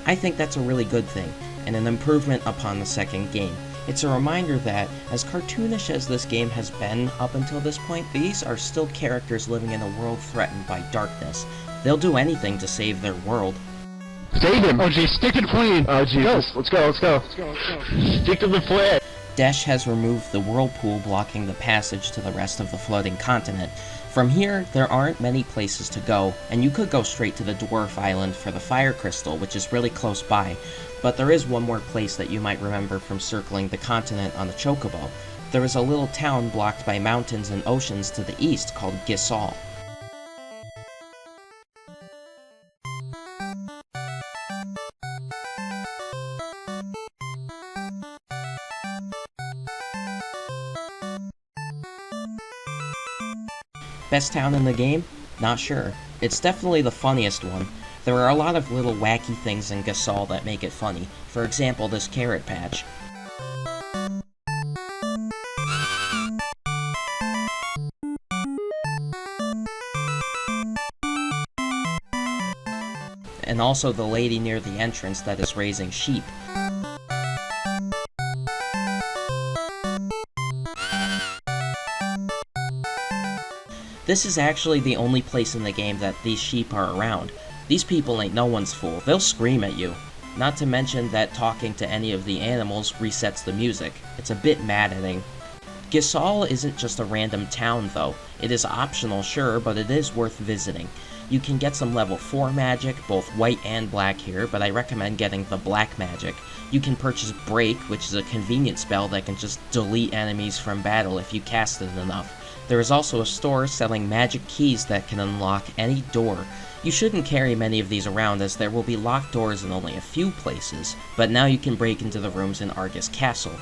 I think that's a really good thing, and an improvement upon the second game. It's a reminder that, as cartoonish as this game has been up until this point, these are still characters living in a world threatened by darkness. They'll do anything to save their world. Save him! Oh geez, stick to the plane! Oh Jesus, let's go. Stick to the plan! Desh has removed the whirlpool blocking the passage to the rest of the floating continent. From here, there aren't many places to go, and you could go straight to the Dwarf Island for the Fire Crystal, which is really close by, but there is one more place that you might remember from circling the continent on the Chocobo. There is a little town blocked by mountains and oceans to the east called Gisahl. Best town in the game? Not sure. It's definitely the funniest one. There are a lot of little wacky things in Gisahl that make it funny. For example, this carrot patch. And also the lady near the entrance that is raising sheep. This is actually the only place in the game that these sheep are around. These people ain't no one's fool, they'll scream at you. Not to mention that talking to any of the animals resets the music. It's a bit maddening. Gisahl isn't just a random town though. It is optional, sure, but it is worth visiting. You can get some level 4 magic, both white and black here, but I recommend getting the black magic. You can purchase Break, which is a convenient spell that can just delete enemies from battle if you cast it enough. There is also a store selling magic keys that can unlock any door. You shouldn't carry many of these around as there will be locked doors in only a few places, but now you can break into the rooms in Argass Castle.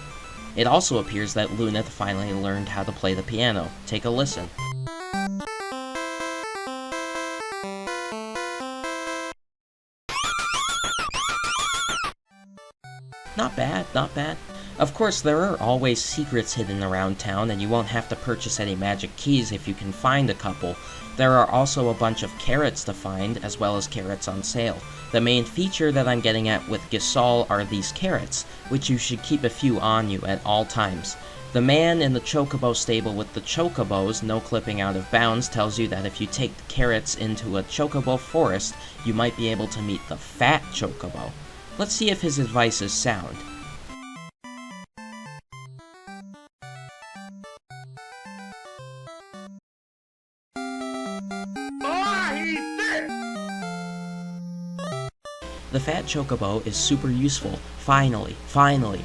It also appears that Luneth finally learned how to play the piano. Take a listen. Not bad, not bad. Of course, there are always secrets hidden around town, and you won't have to purchase any magic keys if you can find a couple. There are also a bunch of carrots to find, as well as carrots on sale. The main feature that I'm getting at with Gisahl are these carrots, which you should keep a few on you at all times. The man in the Chocobo stable with the Chocobos, no clipping out of bounds, tells you that if you take the carrots into a Chocobo forest, you might be able to meet the fat Chocobo. Let's see if his advice is sound. The fat Chocobo is super useful. Finally,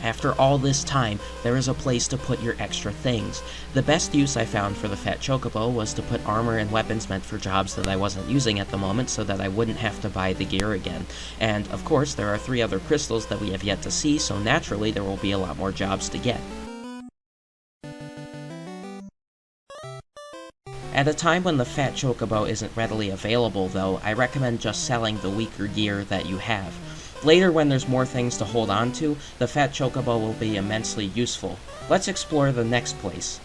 after all this time, there is a place to put your extra things. The best use I found for the fat Chocobo was to put armor and weapons meant for jobs that I wasn't using at the moment so that I wouldn't have to buy the gear again. And, of course, there are 3 other crystals that we have yet to see, so naturally there will be a lot more jobs to get. At a time when the fat Chocobo isn't readily available though, I recommend just selling the weaker gear that you have. Later when there's more things to hold on to, the fat Chocobo will be immensely useful. Let's explore the next place.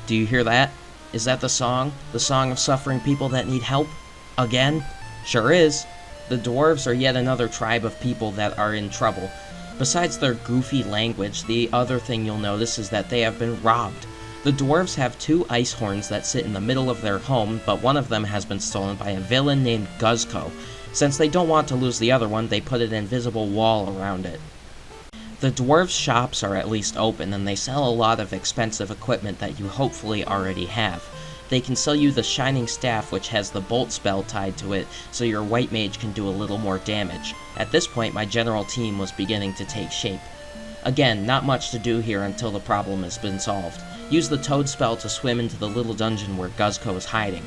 Do you hear that? Is that the song? The song of suffering people that need help? Again? Sure is. The dwarves are yet another tribe of people that are in trouble. Besides their goofy language, the other thing you'll notice is that they have been robbed. The dwarves have 2 ice horns that sit in the middle of their home, but one of them has been stolen by a villain named Guzko. Since they don't want to lose the other one, they put an invisible wall around it. The dwarves' shops are at least open, and they sell a lot of expensive equipment that you hopefully already have. They can sell you the Shining Staff, which has the Bolt spell tied to it, so your White Mage can do a little more damage. At this point, my general team was beginning to take shape. Again, not much to do here until the problem has been solved. Use the Toad spell to swim into the little dungeon where Guzko is hiding.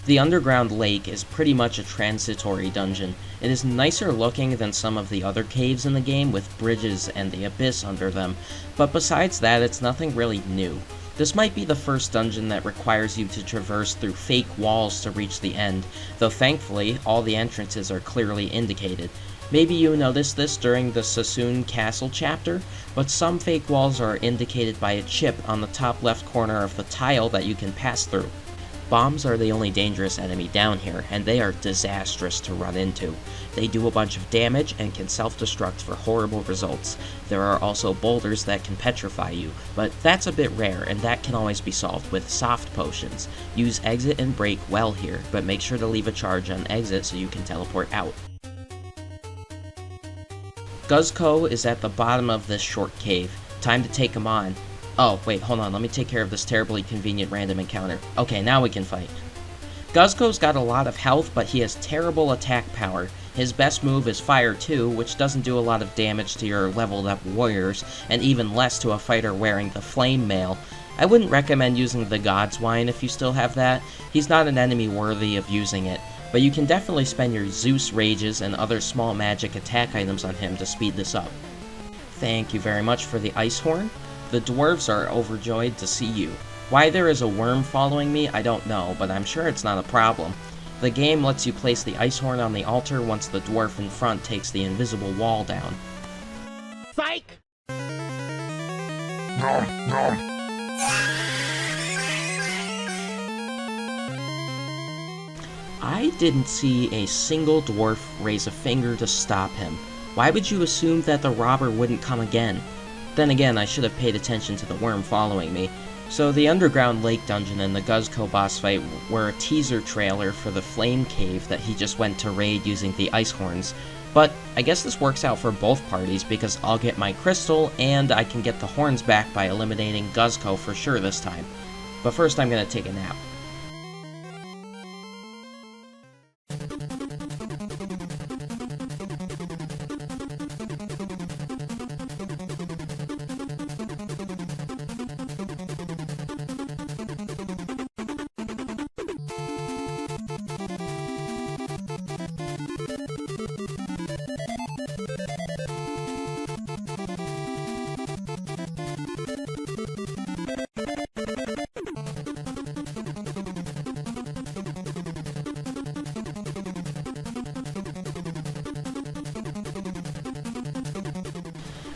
The underground lake is pretty much a transitory dungeon. It is nicer looking than some of the other caves in the game with bridges and the abyss under them, but besides that it's nothing really new. This might be the first dungeon that requires you to traverse through fake walls to reach the end, though thankfully all the entrances are clearly indicated. Maybe you noticed this during the Salonia Castle chapter, but some fake walls are indicated by a chip on the top left corner of the tile that you can pass through. Bombs are the only dangerous enemy down here, and they are disastrous to run into. They do a bunch of damage and can self-destruct for horrible results. There are also boulders that can petrify you, but that's a bit rare, and that can always be solved with soft potions. Use exit and break well here, but make sure to leave a charge on exit so you can teleport out. Gisahl is at the bottom of this short cave. Time to take him on. Oh, wait, hold on, let me take care of this terribly convenient random encounter. Okay, now we can fight. Gisahl's got a lot of health, but he has terrible attack power. His best move is Fire 2, which doesn't do a lot of damage to your leveled up warriors, and even less to a fighter wearing the Flame Mail. I wouldn't recommend using the God's Wine if you still have that. He's not an enemy worthy of using it, but you can definitely spend your Zeus Rages and other small magic attack items on him to speed this up. Thank you very much for the Ice Horn. The dwarves are overjoyed to see you. Why there is a worm following me, I don't know, but I'm sure it's not a problem. The game lets you place the ice horn on the altar once the dwarf in front takes the invisible wall down. Psych! I didn't see a single dwarf raise a finger to stop him. Why would you assume that the robber wouldn't come again? Then again, I should have paid attention to the worm following me. So the underground lake dungeon and the Gisahl boss fight were a teaser trailer for the flame cave that he just went to raid using the ice horns. But I guess this works out for both parties because I'll get my crystal and I can get the horns back by eliminating Gisahl for sure this time. But first I'm gonna take a nap.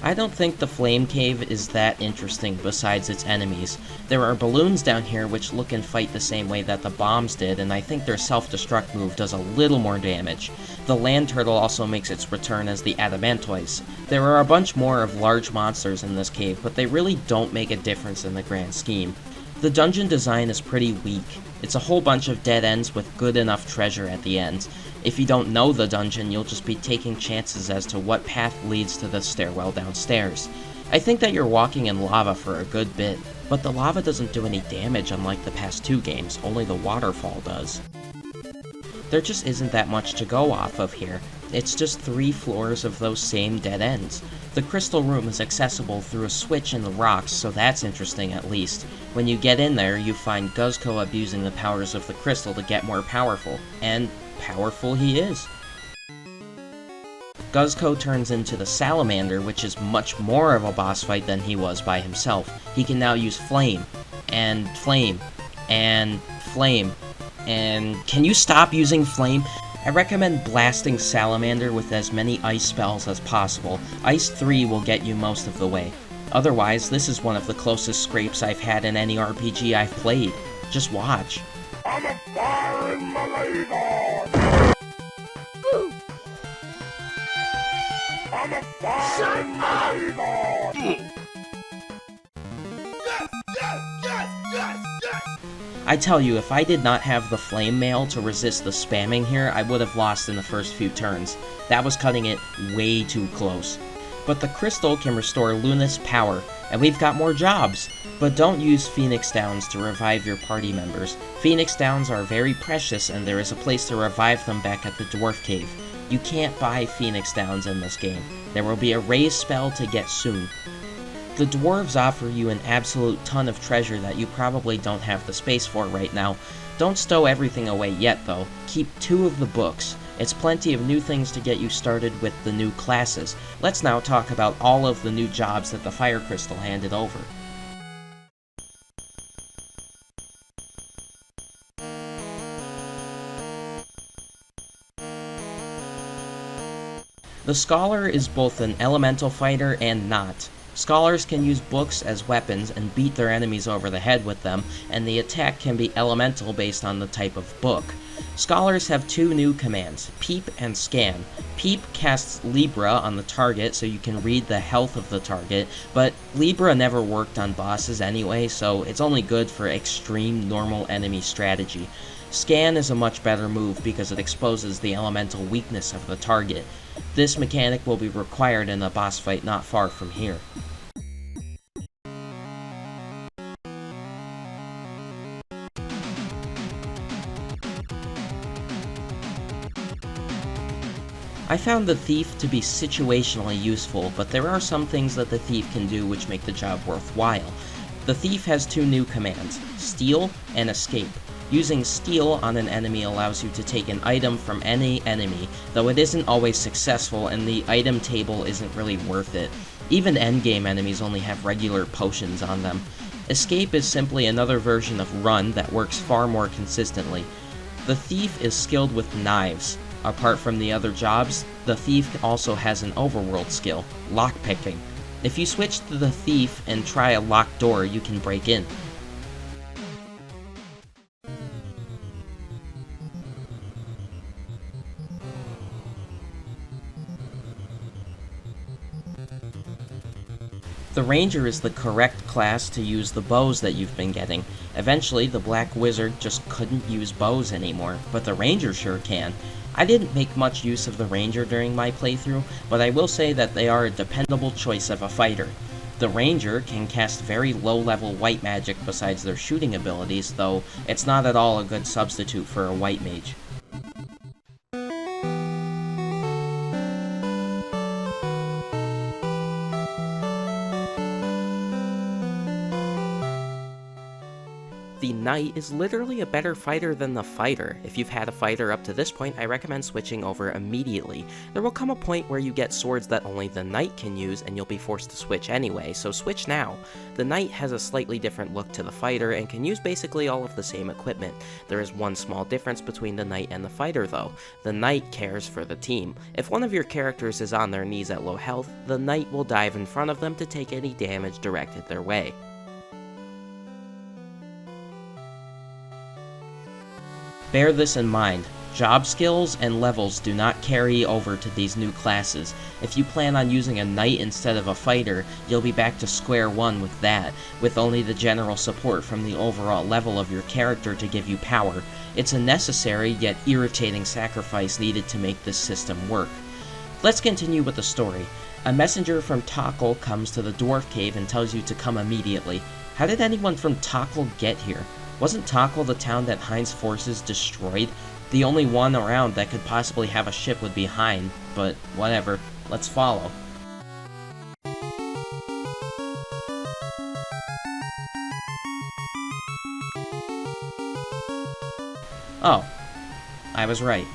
I don't think the Flame Cave is that interesting besides its enemies. There are balloons down here which look and fight the same way that the bombs did, and I think their self-destruct move does a little more damage. The land turtle also makes its return as the Adamantoise. There are a bunch more of large monsters in this cave, but they really don't make a difference in the grand scheme. The dungeon design is pretty weak. It's a whole bunch of dead ends with good enough treasure at the end. If you don't know the dungeon, you'll just be taking chances as to what path leads to the stairwell downstairs. I think that you're walking in lava for a good bit, but the lava doesn't do any damage unlike the past two games, only the waterfall does. There just isn't that much to go off of here. It's just 3 floors of those same dead ends. The crystal room is accessible through a switch in the rocks, so that's interesting at least. When you get in there, you find Gisahl abusing the powers of the crystal to get more powerful, and powerful he is. Gisahl turns into the Salamander, which is much more of a boss fight than he was by himself. He can now use flame, and flame, and flame, and can you stop using flame? I recommend blasting Salamander with as many ice spells as possible. Ice 3 will get you most of the way. Otherwise, this is one of the closest scrapes I've had in any RPG I've played. Just watch. I'm a fire in my ladle! I'm a fire in my ladle! I tell you, if I did not have the flame mail to resist the spamming here, I would have lost in the first few turns. That was cutting it way too close. But the crystal can restore Luna's power, and we've got more jobs. But don't use Phoenix Downs to revive your party members. Phoenix Downs are very precious, and there is a place to revive them back at the Dwarf Cave. You can't buy Phoenix Downs in this game. There will be a raise spell to get soon. The dwarves offer you an absolute ton of treasure that you probably don't have the space for right now. Don't stow everything away yet though, keep 2 of the books. It's plenty of new things to get you started with the new classes. Let's now talk about all of the new jobs that the Fire Crystal handed over. The Scholar is both an elemental fighter and not. Scholars can use books as weapons and beat their enemies over the head with them, and the attack can be elemental based on the type of book. Scholars have 2 new commands, Peep and Scan. Peep casts Libra on the target so you can read the health of the target, but Libra never worked on bosses anyway, so it's only good for extreme normal enemy strategy. Scan is a much better move because it exposes the elemental weakness of the target. This mechanic will be required in a boss fight not far from here. I found the Thief to be situationally useful, but there are some things that the Thief can do which make the job worthwhile. The Thief has 2 new commands, Steal and Escape. Using Steal on an enemy allows you to take an item from any enemy, though it isn't always successful and the item table isn't really worth it. Even endgame enemies only have regular potions on them. Escape is simply another version of Run that works far more consistently. The Thief is skilled with knives. Apart from the other jobs, the Thief also has an overworld skill, lockpicking. If you switch to the Thief and try a locked door, you can break in. The Ranger is the correct class to use the bows that you've been getting. Eventually, the Black Wizard just couldn't use bows anymore, but the Ranger sure can. I didn't make much use of the Ranger during my playthrough, but I will say that they are a dependable choice of a fighter. The Ranger can cast very low-level white magic besides their shooting abilities, though it's not at all a good substitute for a white mage. The Knight is literally a better fighter than the Fighter. If you've had a fighter up to this point, I recommend switching over immediately. There will come a point where you get swords that only the Knight can use and you'll be forced to switch anyway, so switch now. The Knight has a slightly different look to the Fighter and can use basically all of the same equipment. There is one small difference between the Knight and the Fighter though. The Knight cares for the team. If one of your characters is on their knees at low health, the Knight will dive in front of them to take any damage directed their way. Bear this in mind, job skills and levels do not carry over to these new classes. If you plan on using a knight instead of a fighter, you'll be back to square one with that, with only the general support from the overall level of your character to give you power. It's a necessary yet irritating sacrifice needed to make this system work. Let's continue with the story. A messenger from Tokkle comes to the Dwarf Cave and tells you to come immediately. How did anyone from Tokkle get here? Wasn't Tokkle the town that Hyne's forces destroyed? The only one around that could possibly have a ship would be Hyne, but whatever, let's follow. Oh, I was right.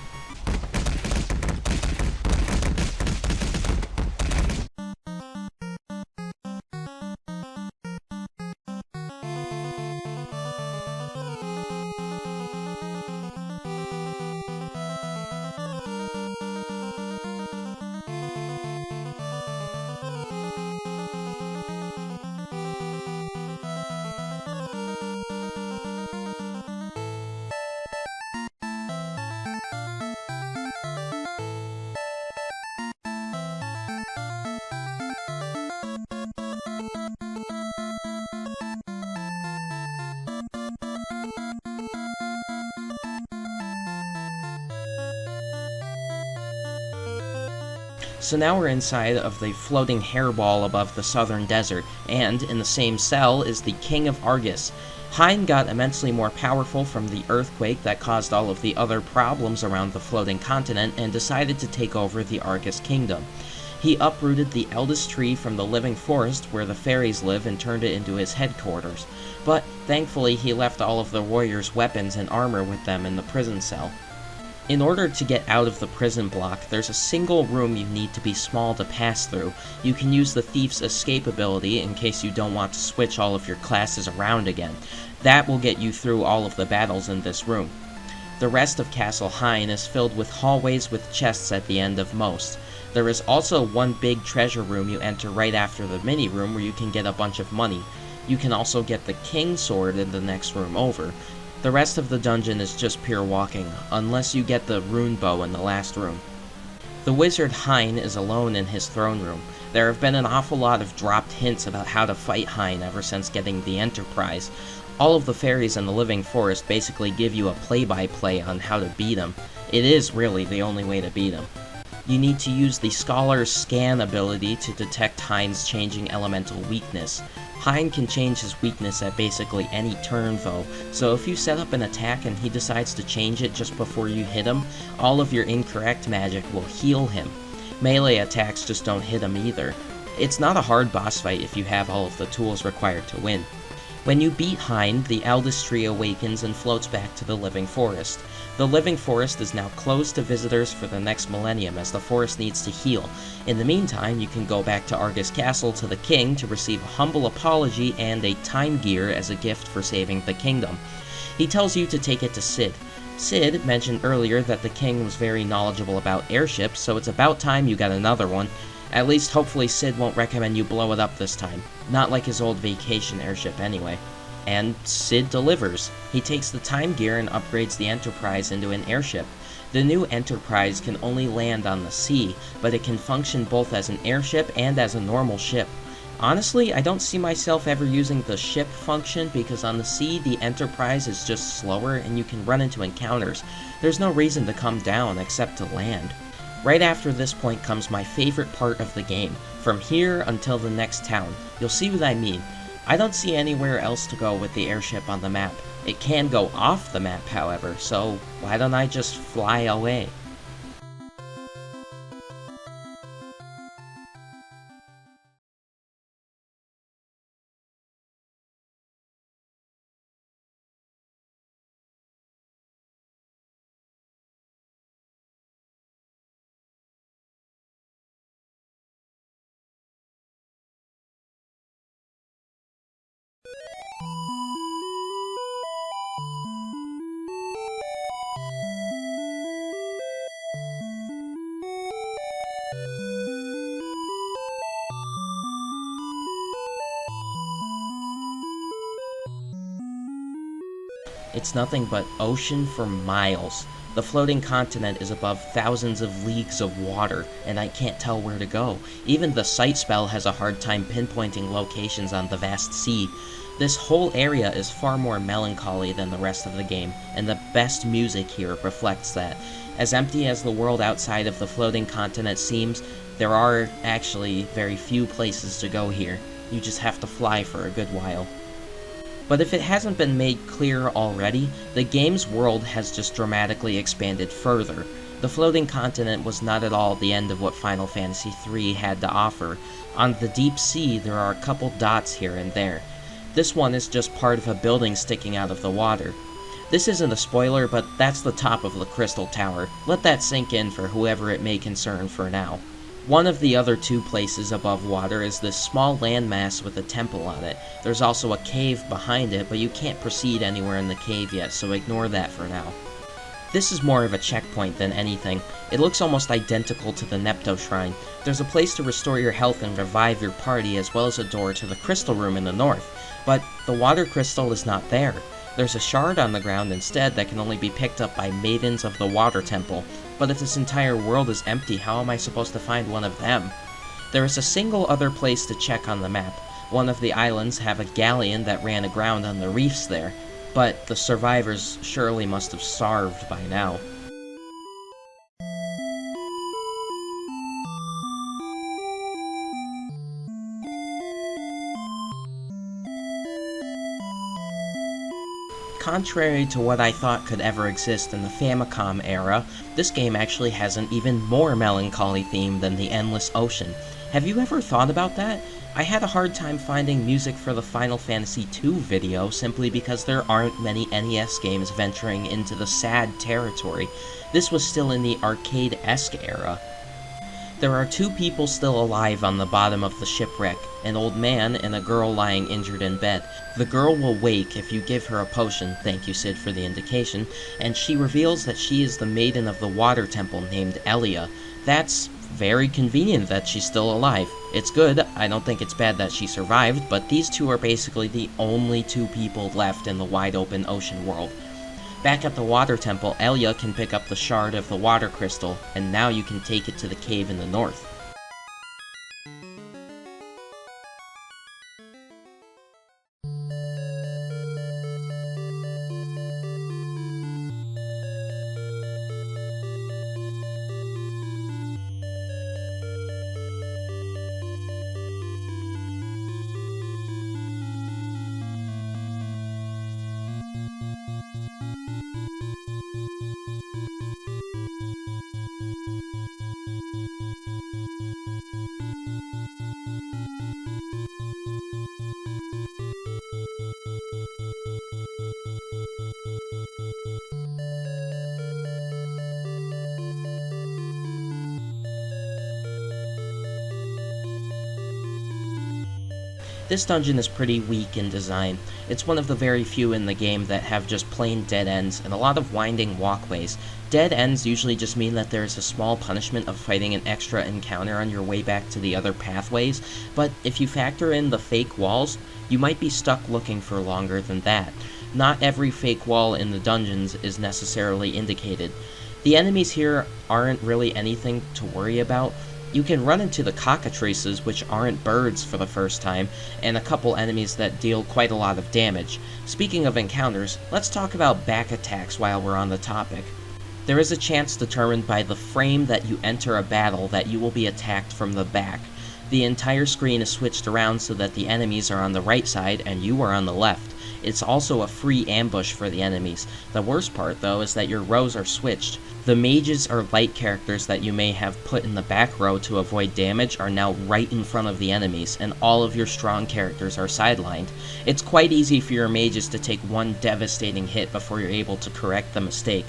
So now we're inside of the floating hairball above the southern desert, and in the same cell is the King of Argass. Hyne got immensely more powerful from the earthquake that caused all of the other problems around the floating continent and decided to take over the Argass kingdom. He uprooted the eldest tree from the living forest where the fairies live and turned it into his headquarters, but thankfully he left all of the warriors' weapons and armor with them in the prison cell. In order to get out of the prison block, there's a single room you need to be small to pass through. You can use the Thief's Escape ability in case you don't want to switch all of your classes around again. That will get you through all of the battles in this room. The rest of Castle Hyne is filled with hallways with chests at the end of most. There is also one big treasure room you enter right after the mini room where you can get a bunch of money. You can also get the King Sword in the next room over. The rest of the dungeon is just pure walking, unless you get the rune bow in the last room. The wizard Hyne is alone in his throne room. There have been an awful lot of dropped hints about how to fight Hyne ever since getting the Enterprise. All of the fairies in the living forest basically give you a play-by-play on how to beat him. It is really the only way to beat him. You need to use the Scholar's Scan ability to detect Hyne's changing elemental weakness. Hyne can change his weakness at basically any turn though, so if you set up an attack and he decides to change it just before you hit him, all of your incorrect magic will heal him. Melee attacks just don't hit him either. It's not a hard boss fight if you have all of the tools required to win. When you beat Hyne, the eldest tree awakens and floats back to the living forest. The living forest is now closed to visitors for the next millennium as the forest needs to heal. In the meantime, you can go back to Argass Castle to the king to receive a humble apology and a time gear as a gift for saving the kingdom. He tells you to take it to Sid. Sid mentioned earlier that the king was very knowledgeable about airships, so it's about time you got another one. At least hopefully Sid won't recommend you blow it up this time. Not like his old vacation airship anyway. And Sid delivers. He takes the time gear and upgrades the Enterprise into an airship. The new Enterprise can only land on the sea, but it can function both as an airship and as a normal ship. Honestly, I don't see myself ever using the ship function because on the sea the Enterprise is just slower and you can run into encounters. There's no reason to come down except to land. Right after this point comes my favorite part of the game. From here until the next town. You'll see what I mean. I don't see anywhere else to go with the airship on the map. It can go off the map, however, so why don't I just fly away? It's nothing but ocean for miles. The floating continent is above thousands of leagues of water, and I can't tell where to go. Even the sight spell has a hard time pinpointing locations on the vast sea. This whole area is far more melancholy than the rest of the game, and the best music here reflects that. As empty as the world outside of the floating continent seems, there are actually very few places to go here. You just have to fly for a good while. But if it hasn't been made clear already, the game's world has just dramatically expanded further. The floating continent was not at all the end of what Final Fantasy III had to offer. On the deep sea, there are a couple dots here and there. This one is just part of a building sticking out of the water. This isn't a spoiler, but that's the top of the Crystal Tower. Let that sink in for whoever it may concern for now. One of the other two places above water is this small landmass with a temple on it. There's also a cave behind it, but you can't proceed anywhere in the cave yet, so ignore that for now. This is more of a checkpoint than anything. It looks almost identical to the Nepto Shrine. There's a place to restore your health and revive your party, as well as a door to the crystal room in the north. But the water crystal is not there. There's a shard on the ground instead that can only be picked up by maidens of the water temple. But if this entire world is empty, how am I supposed to find one of them? There is a single other place to check on the map. One of the islands have a galleon that ran aground on the reefs there, but the survivors surely must have starved by now. Contrary to what I thought could ever exist in the Famicom era, this game actually has an even more melancholy theme than the Endless Ocean. Have you ever thought about that? I had a hard time finding music for the Final Fantasy II video simply because there aren't many NES games venturing into the sad territory. This was still in the arcade-esque era. There are two people still alive on the bottom of the shipwreck, an old man and a girl lying injured in bed. The girl will wake if you give her a potion, thank you Sid for the indication, and she reveals that she is the maiden of the water temple named Elia. That's very convenient that she's still alive. It's good, I don't think it's bad that she survived, but these two are basically the only two people left in the wide open ocean world. Back at the water temple, Elia can pick up the shard of the water crystal, and now you can take it to the cave in the north. This dungeon is pretty weak in design. It's one of the very few in the game that have just plain dead ends and a lot of winding walkways. Dead ends usually just mean that there's a small punishment of fighting an extra encounter on your way back to the other pathways, but if you factor in the fake walls, you might be stuck looking for longer than that. Not every fake wall in the dungeons is necessarily indicated. The enemies here aren't really anything to worry about. You can run into the cockatrices, which aren't birds for the first time, and a couple enemies that deal quite a lot of damage. Speaking of encounters, let's talk about back attacks while we're on the topic. There is a chance determined by the frame that you enter a battle that you will be attacked from the back. The entire screen is switched around so that the enemies are on the right side and you are on the left. It's also a free ambush for the enemies. The worst part, though, is that your rows are switched. The mages or light characters that you may have put in the back row to avoid damage are now right in front of the enemies, and all of your strong characters are sidelined. It's quite easy for your mages to take one devastating hit before you're able to correct the mistake.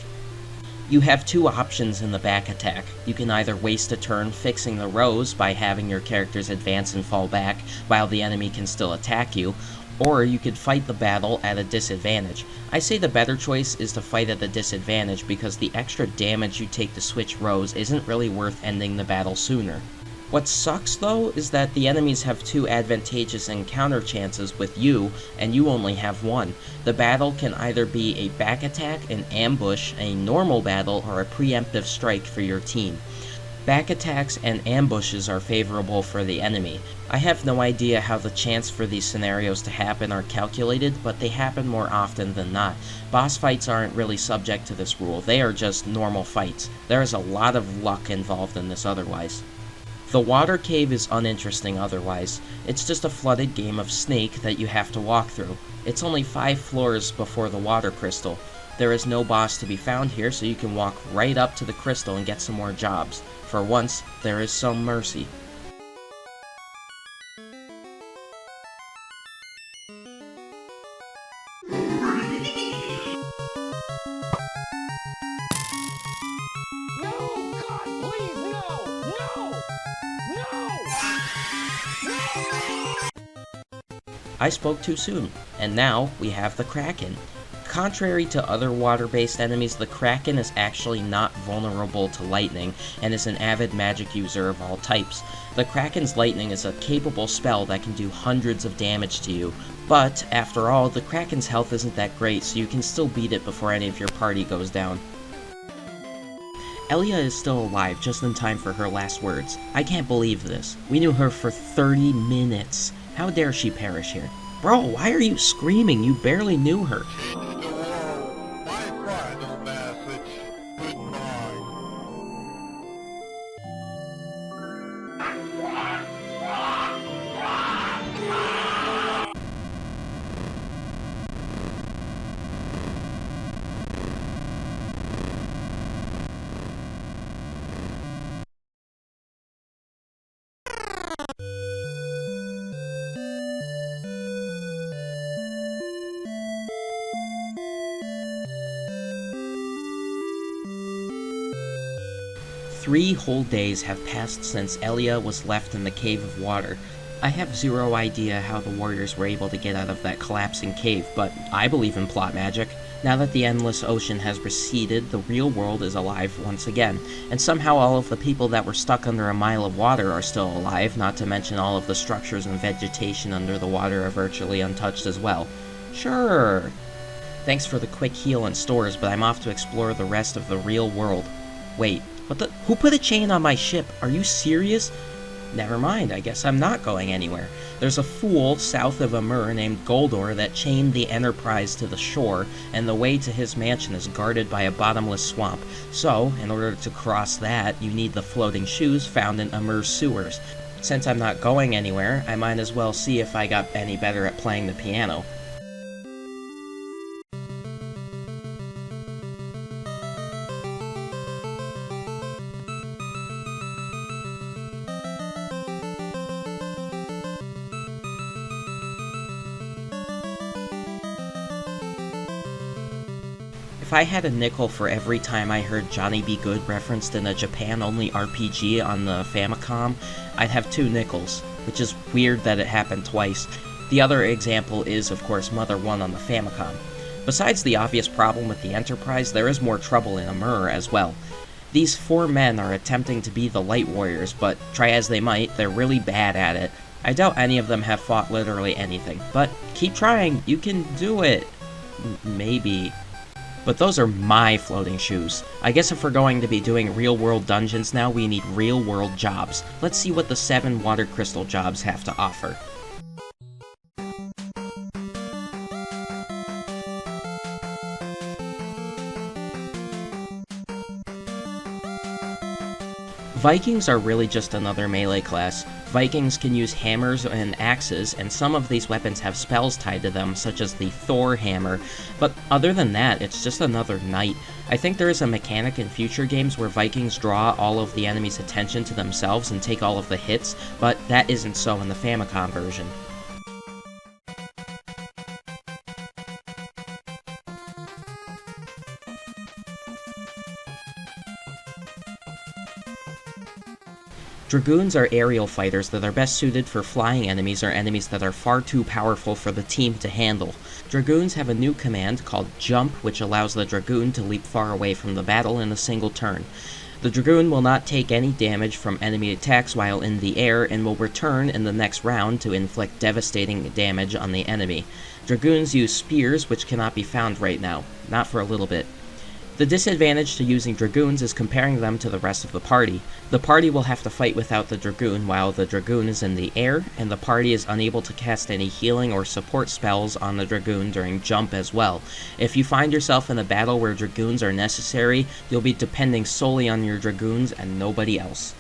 You have two options in the back attack. You can either waste a turn fixing the rows by having your characters advance and fall back while the enemy can still attack you, or you could fight the battle at a disadvantage. I say the better choice is to fight at a disadvantage because the extra damage you take to switch rows isn't really worth ending the battle sooner. What sucks though is that the enemies have two advantageous encounter chances with you, and you only have one. The battle can either be a back attack, an ambush, a normal battle, or a preemptive strike for your team. Back attacks and ambushes are favorable for the enemy. I have no idea how the chance for these scenarios to happen are calculated, but they happen more often than not. Boss fights aren't really subject to this rule, they are just normal fights. There is a lot of luck involved in this otherwise. The water cave is uninteresting otherwise. It's just a flooded game of Snake that you have to walk through. It's only 5 floors before the water crystal. There is no boss to be found here, so you can walk right up to the crystal and get some more jobs. For once, there is some mercy. I spoke too soon, and now we have the Kraken. Contrary to other water-based enemies, the Kraken is actually not vulnerable to lightning, and is an avid magic user of all types. The Kraken's lightning is a capable spell that can do hundreds of damage to you, but, after all, the Kraken's health isn't that great, so you can still beat it before any of your party goes down. Elia is still alive, just in time for her last words. I can't believe this. We knew her for 30 minutes. How dare she perish here? Bro, why are you screaming? You barely knew her. Three whole days have passed since Elia was left in the Cave of Water. I have zero idea how the warriors were able to get out of that collapsing cave, but I believe in plot magic. Now that the endless ocean has receded, the real world is alive once again, and somehow all of the people that were stuck under a mile of water are still alive, not to mention all of the structures and vegetation under the water are virtually untouched as well. Sure. Thanks for the quick heal and stores, but I'm off to explore the rest of the real world. Wait, what the? Who put a chain on my ship? Are you serious? Never mind, I guess I'm not going anywhere. There's a fool south of Amur named Goldor that chained the Enterprise to the shore, and the way to his mansion is guarded by a bottomless swamp. So, in order to cross that, you need the floating shoes found in Amur Sewers. Since I'm not going anywhere, I might as well see if I got any better at playing the piano. If I had a nickel for every time I heard Johnny Be Good referenced in a Japan-only RPG on the Famicom, I'd have 2 nickels, which is weird that it happened twice. The other example is, of course, Mother 1 on the Famicom. Besides the obvious problem with the Enterprise, there is more trouble in Amur as well. These 4 men are attempting to be the Light Warriors, but try as they might, they're really bad at it. I doubt any of them have fought literally anything, but keep trying, you can do it. Maybe. But those are my floating shoes. I guess if we're going to be doing real-world dungeons now, we need real-world jobs. Let's see what the 7 water crystal jobs have to offer. Vikings are really just another melee class. Vikings can use hammers and axes, and some of these weapons have spells tied to them, such as the Thor hammer, but other than that, it's just another knight. I think there is a mechanic in future games where Vikings draw all of the enemy's attention to themselves and take all of the hits, but that isn't so in the Famicom version. Dragoons are aerial fighters that are best suited for flying enemies or enemies that are far too powerful for the team to handle. Dragoons have a new command called Jump, which allows the Dragoon to leap far away from the battle in a single turn. The Dragoon will not take any damage from enemy attacks while in the air and will return in the next round to inflict devastating damage on the enemy. Dragoons use spears, which cannot be found right now, not for a little bit. The disadvantage to using Dragoons is comparing them to the rest of the party. The party will have to fight without the Dragoon while the Dragoon is in the air, and the party is unable to cast any healing or support spells on the Dragoon during Jump as well. If you find yourself in a battle where Dragoons are necessary, you'll be depending solely on your Dragoons and nobody else.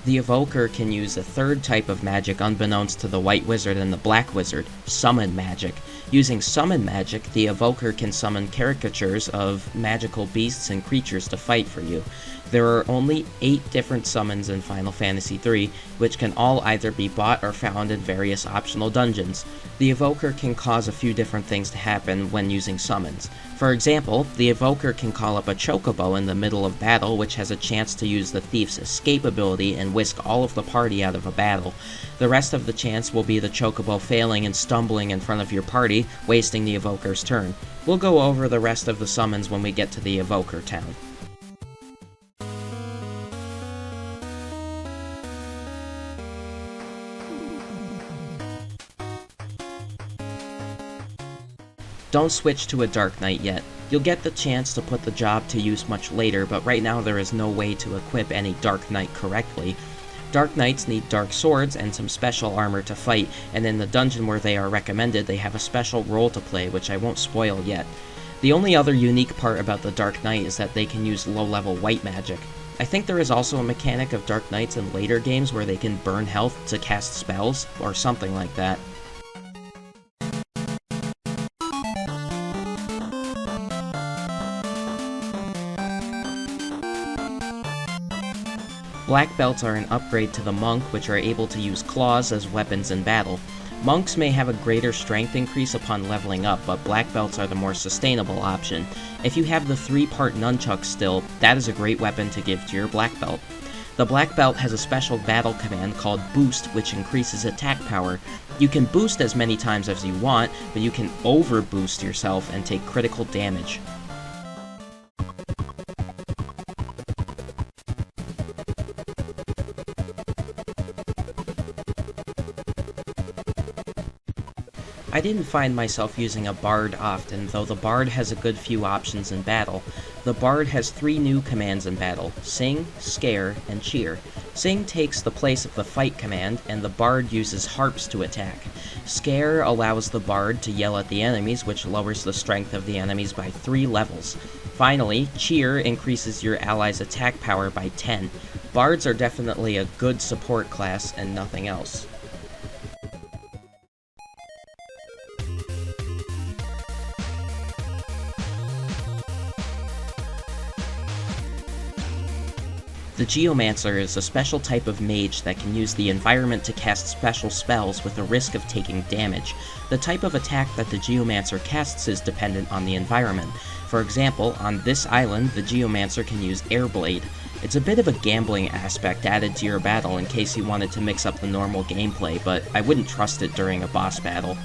The Evoker can use a third type of magic unbeknownst to the White Wizard and the Black Wizard, Summon Magic. Using Summon Magic, the Evoker can summon caricatures of magical beasts and creatures to fight for you. There are only 8 different summons in Final Fantasy III, which can all either be bought or found in various optional dungeons. The Evoker can cause a few different things to happen when using summons. For example, the Evoker can call up a Chocobo in the middle of battle, which has a chance to use the Thief's escape ability and whisk all of the party out of a battle. The rest of the chance will be the Chocobo failing and stumbling in front of your party, wasting the Evoker's turn. We'll go over the rest of the summons when we get to the Evoker town. Don't switch to a Dark Knight yet. You'll get the chance to put the job to use much later, but right now there is no way to equip any Dark Knight correctly. Dark Knights need dark swords and some special armor to fight, and in the dungeon where they are recommended they have a special role to play, which I won't spoil yet. The only other unique part about the Dark Knight is that they can use low-level white magic. I think there is also a mechanic of Dark Knights in later games where they can burn health to cast spells, or something like that. Black belts are an upgrade to the monk, which are able to use claws as weapons in battle. Monks may have a greater strength increase upon leveling up, but black belts are the more sustainable option. If you have the 3-part nunchuck still, that is a great weapon to give to your black belt. The black belt has a special battle command called Boost, which increases attack power. You can boost as many times as you want, but you can over-boost yourself and take critical damage. I didn't find myself using a bard often, though the bard has a good few options in battle. The bard has 3 new commands in battle: Sing, Scare, and Cheer. Sing takes the place of the fight command, and the bard uses harps to attack. Scare allows the bard to yell at the enemies, which lowers the strength of the enemies by 3 levels. Finally, Cheer increases your allies' attack power by 10. Bards are definitely a good support class and nothing else. The Geomancer is a special type of mage that can use the environment to cast special spells with a risk of taking damage. The type of attack that the Geomancer casts is dependent on the environment. For example, on this island, the Geomancer can use Airblade. It's a bit of a gambling aspect added to your battle in case you wanted to mix up the normal gameplay, but I wouldn't trust it during a boss battle.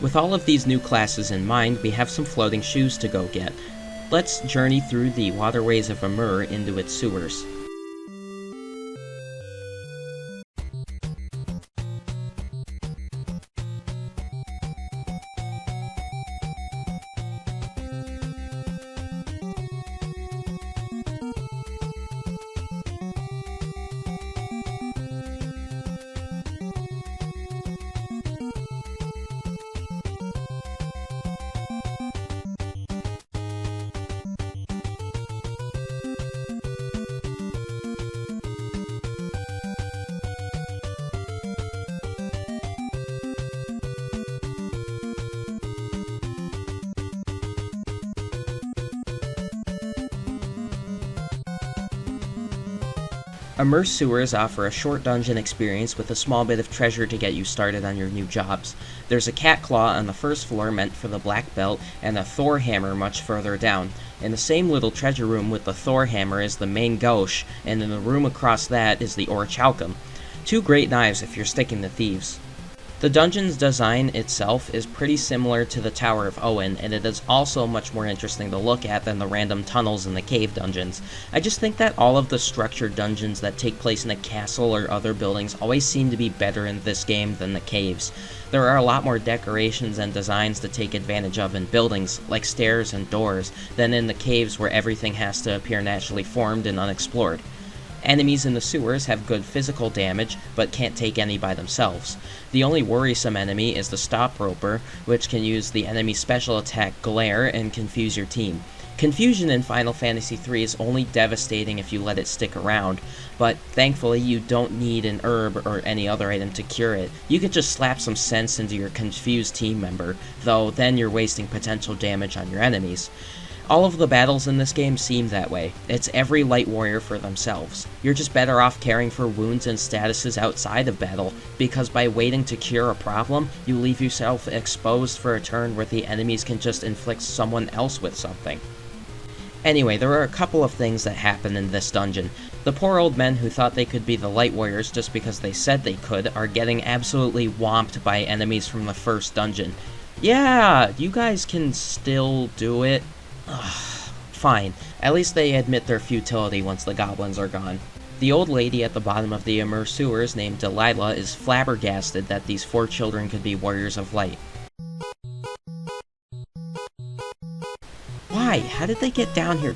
With all of these new classes in mind, we have some floating shoes to go get. Let's journey through the waterways of Amur into its sewers. Amur Sewers offer a short dungeon experience with a small bit of treasure to get you started on your new jobs. There's a cat claw on the first floor meant for the black belt, and a Thor hammer much further down. In the same little treasure room with the Thor hammer is the main gauche, and in the room across that is the orichalcum. 2 great knives if you're sticking to thieves. The dungeon's design itself is pretty similar to the Tower of Owen, and it is also much more interesting to look at than the random tunnels in the cave dungeons. I just think that all of the structured dungeons that take place in a castle or other buildings always seem to be better in this game than the caves. There are a lot more decorations and designs to take advantage of in buildings, like stairs and doors, than in the caves where everything has to appear naturally formed and unexplored. Enemies in the sewers have good physical damage, but can't take any by themselves. The only worrisome enemy is the Stop Roper, which can use the enemy's special attack Glare and confuse your team. Confusion in Final Fantasy III is only devastating if you let it stick around, but thankfully you don't need an herb or any other item to cure it. You could just slap some sense into your confused team member, though then you're wasting potential damage on your enemies. All of the battles in this game seem that way. It's every light warrior for themselves. You're just better off caring for wounds and statuses outside of battle, because by waiting to cure a problem, you leave yourself exposed for a turn where the enemies can just inflict someone else with something. Anyway, there are a couple of things that happen in this dungeon. The poor old men who thought they could be the light warriors just because they said they could are getting absolutely whomped by enemies from the first dungeon. Yeah, you guys can still do it. Ugh, fine. At least they admit their futility once the goblins are gone. The old lady at the bottom of the Amur Sewers named Delilah is flabbergasted that these 4 children could be warriors of light. Why? How did they get down here?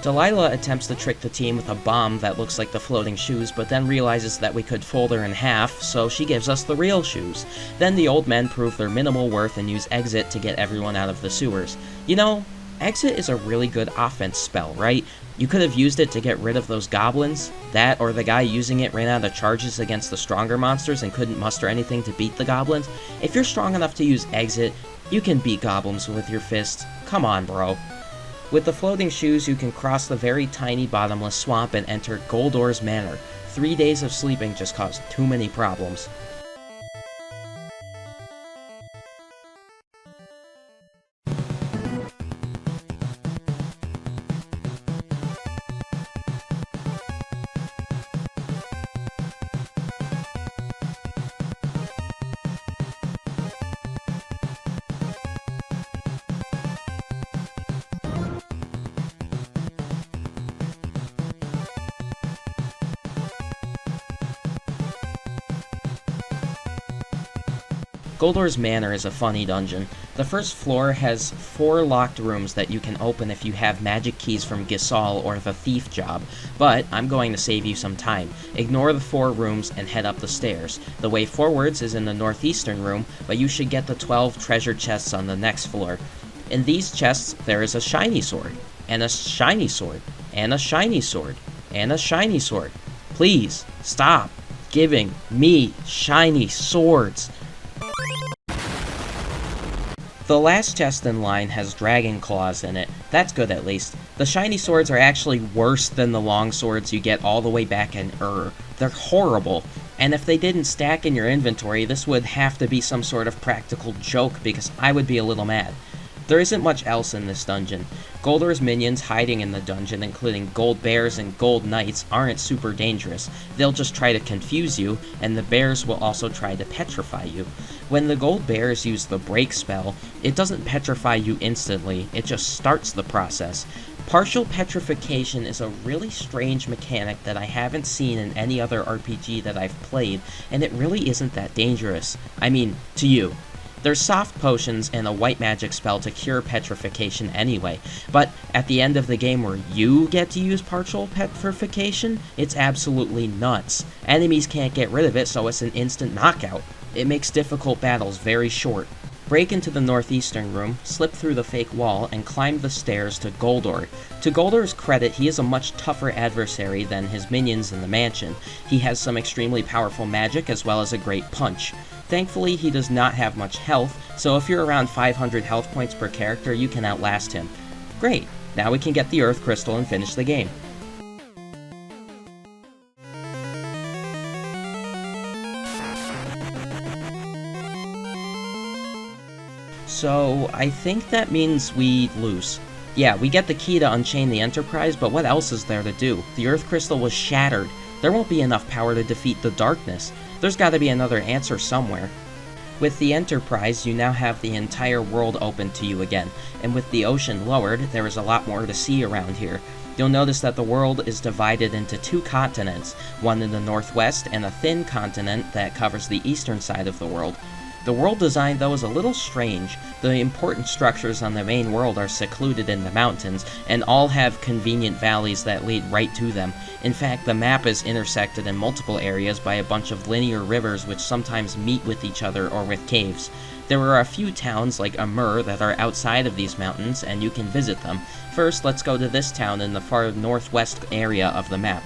Delilah attempts to trick the team with a bomb that looks like the floating shoes, but then realizes that we could fold her in half, so she gives us the real shoes. Then the old men prove their minimal worth and use Exit to get everyone out of the sewers. You know, Exit is a really good offense spell, right? You could have used it to get rid of those goblins. That, or the guy using it ran out of charges against the stronger monsters and couldn't muster anything to beat the goblins. If you're strong enough to use Exit, you can beat goblins with your fists. Come on, bro. With the floating shoes, you can cross the very tiny bottomless swamp and enter Goldor's Manor. 3 days of sleeping just caused too many problems. Goldor's Manor is a funny dungeon. The first floor has 4 locked rooms that you can open if you have magic keys from Gisahl or the thief job, but I'm going to save you some time. Ignore the 4 rooms and head up the stairs. The way forwards is in the northeastern room, but you should get the 12 treasure chests on the next floor. In these chests, there is a shiny sword, and a shiny sword, and a shiny sword, and a shiny sword. Please, stop giving me shiny swords. The last chest in line has dragon claws in it. That's good at least. The shiny swords are actually worse than the long swords you get all the way back in They're horrible. And if they didn't stack in your inventory, this would have to be some sort of practical joke because I would be a little mad. There isn't much else in this dungeon. Goldor's minions hiding in the dungeon, including gold bears and gold knights, aren't super dangerous. They'll just try to confuse you, and the bears will also try to petrify you. When the gold bears use the break spell, it doesn't petrify you instantly, it just starts the process. Partial petrification is a really strange mechanic that I haven't seen in any other RPG that I've played, and it really isn't that dangerous. I mean, to you. There's soft potions and a white magic spell to cure petrification anyway, but at the end of the game where you get to use partial petrification, it's absolutely nuts. Enemies can't get rid of it, so it's an instant knockout. It makes difficult battles very short. Break into the northeastern room, slip through the fake wall, and climb the stairs to Goldor. To Goldor's credit, he is a much tougher adversary than his minions in the mansion. He has some extremely powerful magic as well as a great punch. Thankfully, he does not have much health, so if you're around 500 health points per character, you can outlast him. Great, now we can get the Earth Crystal and finish the game. So, I think that means we lose. Yeah, we get the key to unchain the Enterprise, but what else is there to do? The Earth Crystal was shattered. There won't be enough power to defeat the darkness. There's gotta be another answer somewhere. With the Enterprise, you now have the entire world open to you again, and with the ocean lowered, there is a lot more to see around here. You'll notice that the world is divided into 2 continents, one in the northwest and a thin continent that covers the eastern side of the world. The world design, though, is a little strange. The important structures on the main world are secluded in the mountains, and all have convenient valleys that lead right to them. In fact, the map is intersected in multiple areas by a bunch of linear rivers which sometimes meet with each other or with caves. There are a few towns like Amur that are outside of these mountains, and you can visit them. First, let's go to this town in the far northwest area of the map.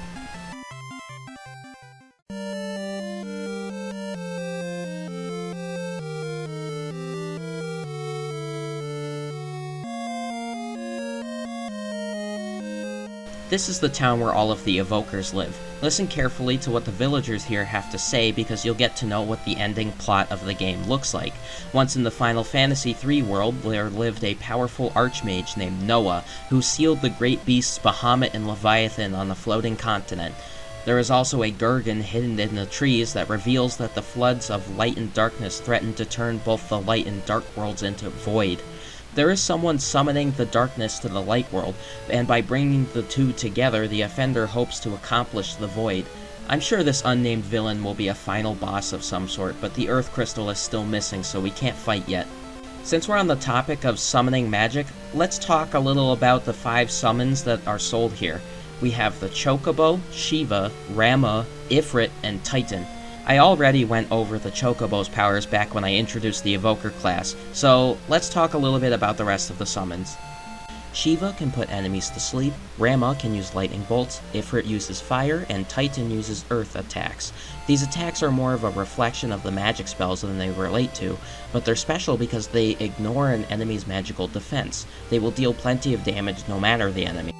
This is the town where all of the evokers live. Listen carefully to what the villagers here have to say because you'll get to know what the ending plot of the game looks like. Once in the Final Fantasy III world, there lived a powerful archmage named Noah, who sealed the great beasts Bahamut and Leviathan on the floating continent. There is also a Gurgan hidden in the trees that reveals that the floods of light and darkness threaten to turn both the light and dark worlds into void. There is someone summoning the darkness to the light world, and by bringing the two together, the offender hopes to accomplish the void. I'm sure this unnamed villain will be a final boss of some sort, but the Earth Crystal is still missing, so we can't fight yet. Since we're on the topic of summoning magic, let's talk a little about the 5 summons that are sold here. We have the Chocobo, Shiva, Rama, Ifrit, and Titan. I already went over the Chocobo's powers back when I introduced the Evoker class, so let's talk a little bit about the rest of the summons. Shiva can put enemies to sleep, Rama can use lightning bolts, Ifrit uses fire, and Titan uses earth attacks. These attacks are more of a reflection of the magic spells than they relate to, but they're special because they ignore an enemy's magical defense. They will deal plenty of damage no matter the enemy.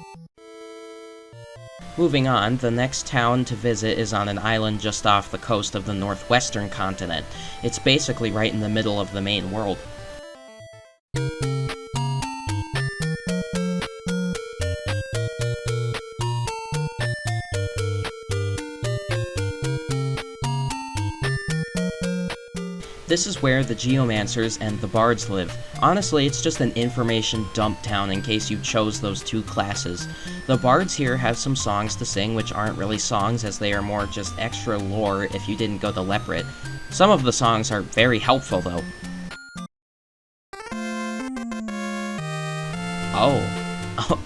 Moving on, the next town to visit is on an island just off the coast of the northwestern continent. It's basically right in the middle of the main world. This is where the Geomancers and the Bards live. Honestly, it's just an information dump town in case you chose those two classes. The Bards here have some songs to sing which aren't really songs, as they are more just extra lore if you didn't go to Leprit. Some of the songs are very helpful though.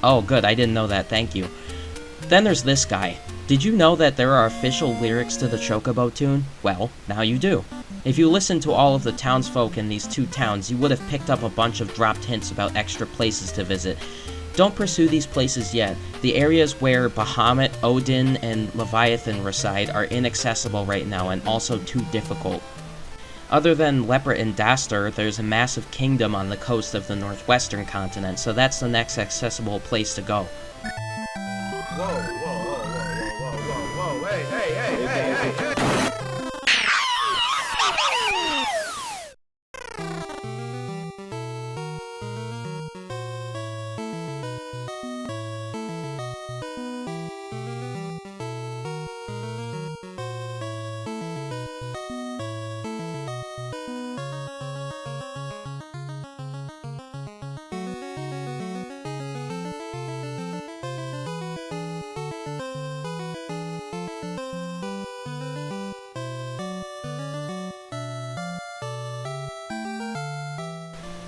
Oh good, I didn't know that, thank you. Then there's this guy. Did you know that there are official lyrics to the Chocobo tune? Well, now you do. If you listened to all of the townsfolk in these two towns, you would have picked up a bunch of dropped hints about extra places to visit. Don't pursue these places yet. The areas where Bahamut, Odin, and Leviathan reside are inaccessible right now and also too difficult. Other than Leprit and Dastar, there's a massive kingdom on the coast of the northwestern continent, so that's the next accessible place to go. Whoa, hey.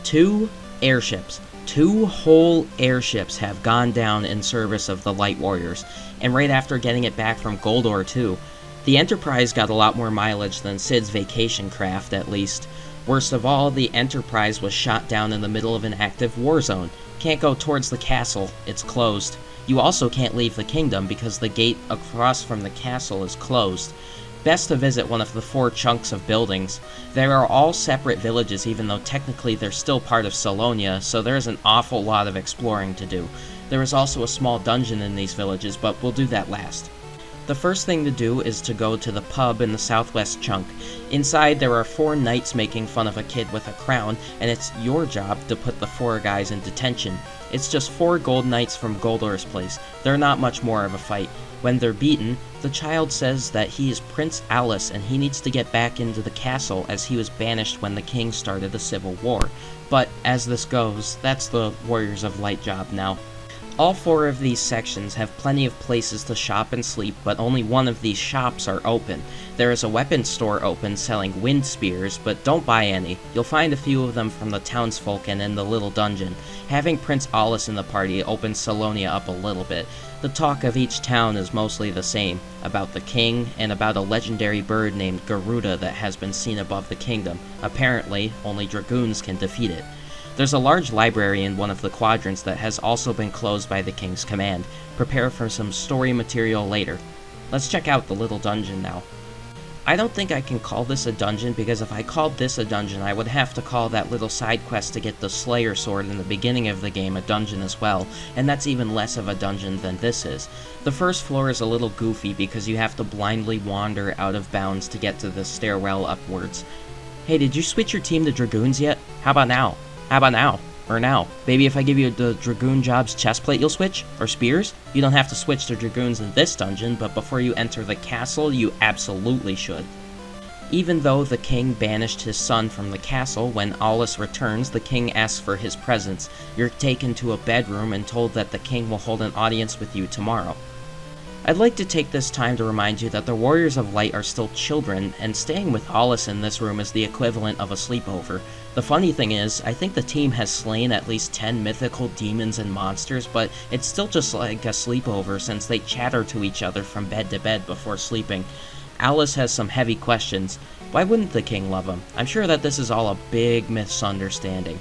Two airships. Two whole airships have gone down in service of the Light Warriors, and right after getting it back from Goldor too. The Enterprise got a lot more mileage than Cid's vacation craft, at least. Worst of all, the Enterprise was shot down in the middle of an active war zone. Can't go towards the castle, it's closed. You also can't leave the kingdom because the gate across from the castle is closed. Best to visit one of the 4 chunks of buildings. They are all separate villages, even though technically they're still part of Salonia, so there is an awful lot of exploring to do. There is also a small dungeon in these villages, but we'll do that last. The first thing to do is to go to the pub in the southwest chunk. Inside there are 4 knights making fun of a kid with a crown, and it's your job to put the 4 guys in detention. It's just 4 gold knights from Goldor's place. They're not much more of a fight. When they're beaten, the child says that he is Prince Alice and he needs to get back into the castle as he was banished when the king started the civil war. But as this goes, that's the Warriors of Light job now. All 4 of these sections have plenty of places to shop and sleep, but only one of these shops are open. There is a weapons store open selling wind spears, but don't buy any. You'll find a few of them from the townsfolk and in the little dungeon. Having Prince Alice in the party opens Salonia up a little bit. The talk of each town is mostly the same, about the king, and about a legendary bird named Garuda that has been seen above the kingdom. Apparently, only dragoons can defeat it. There's a large library in one of the quadrants that has also been closed by the king's command. Prepare for some story material later. Let's check out the little dungeon now. I don't think I can call this a dungeon, because if I called this a dungeon, I would have to call that little side quest to get the Slayer sword in the beginning of the game a dungeon as well, and that's even less of a dungeon than this is. The first floor is a little goofy because you have to blindly wander out of bounds to get to the stairwell upwards. Hey, did you switch your team to Dragoons yet? How about now? How about now? Or now? Maybe if I give you the Dragoon Jobs chestplate you'll switch? Or spears? You don't have to switch to Dragoons in this dungeon, but before you enter the castle, you absolutely should. Even though the king banished his son from the castle, when Alice returns, the king asks for his presence. You're taken to a bedroom and told that the king will hold an audience with you tomorrow. I'd like to take this time to remind you that the Warriors of Light are still children, and staying with Alice in this room is the equivalent of a sleepover. The funny thing is, I think the team has slain at least 10 mythical demons and monsters, but it's still just like a sleepover since they chatter to each other from bed to bed before sleeping. Alice has some heavy questions. Why wouldn't the king love him? I'm sure that this is all a big misunderstanding.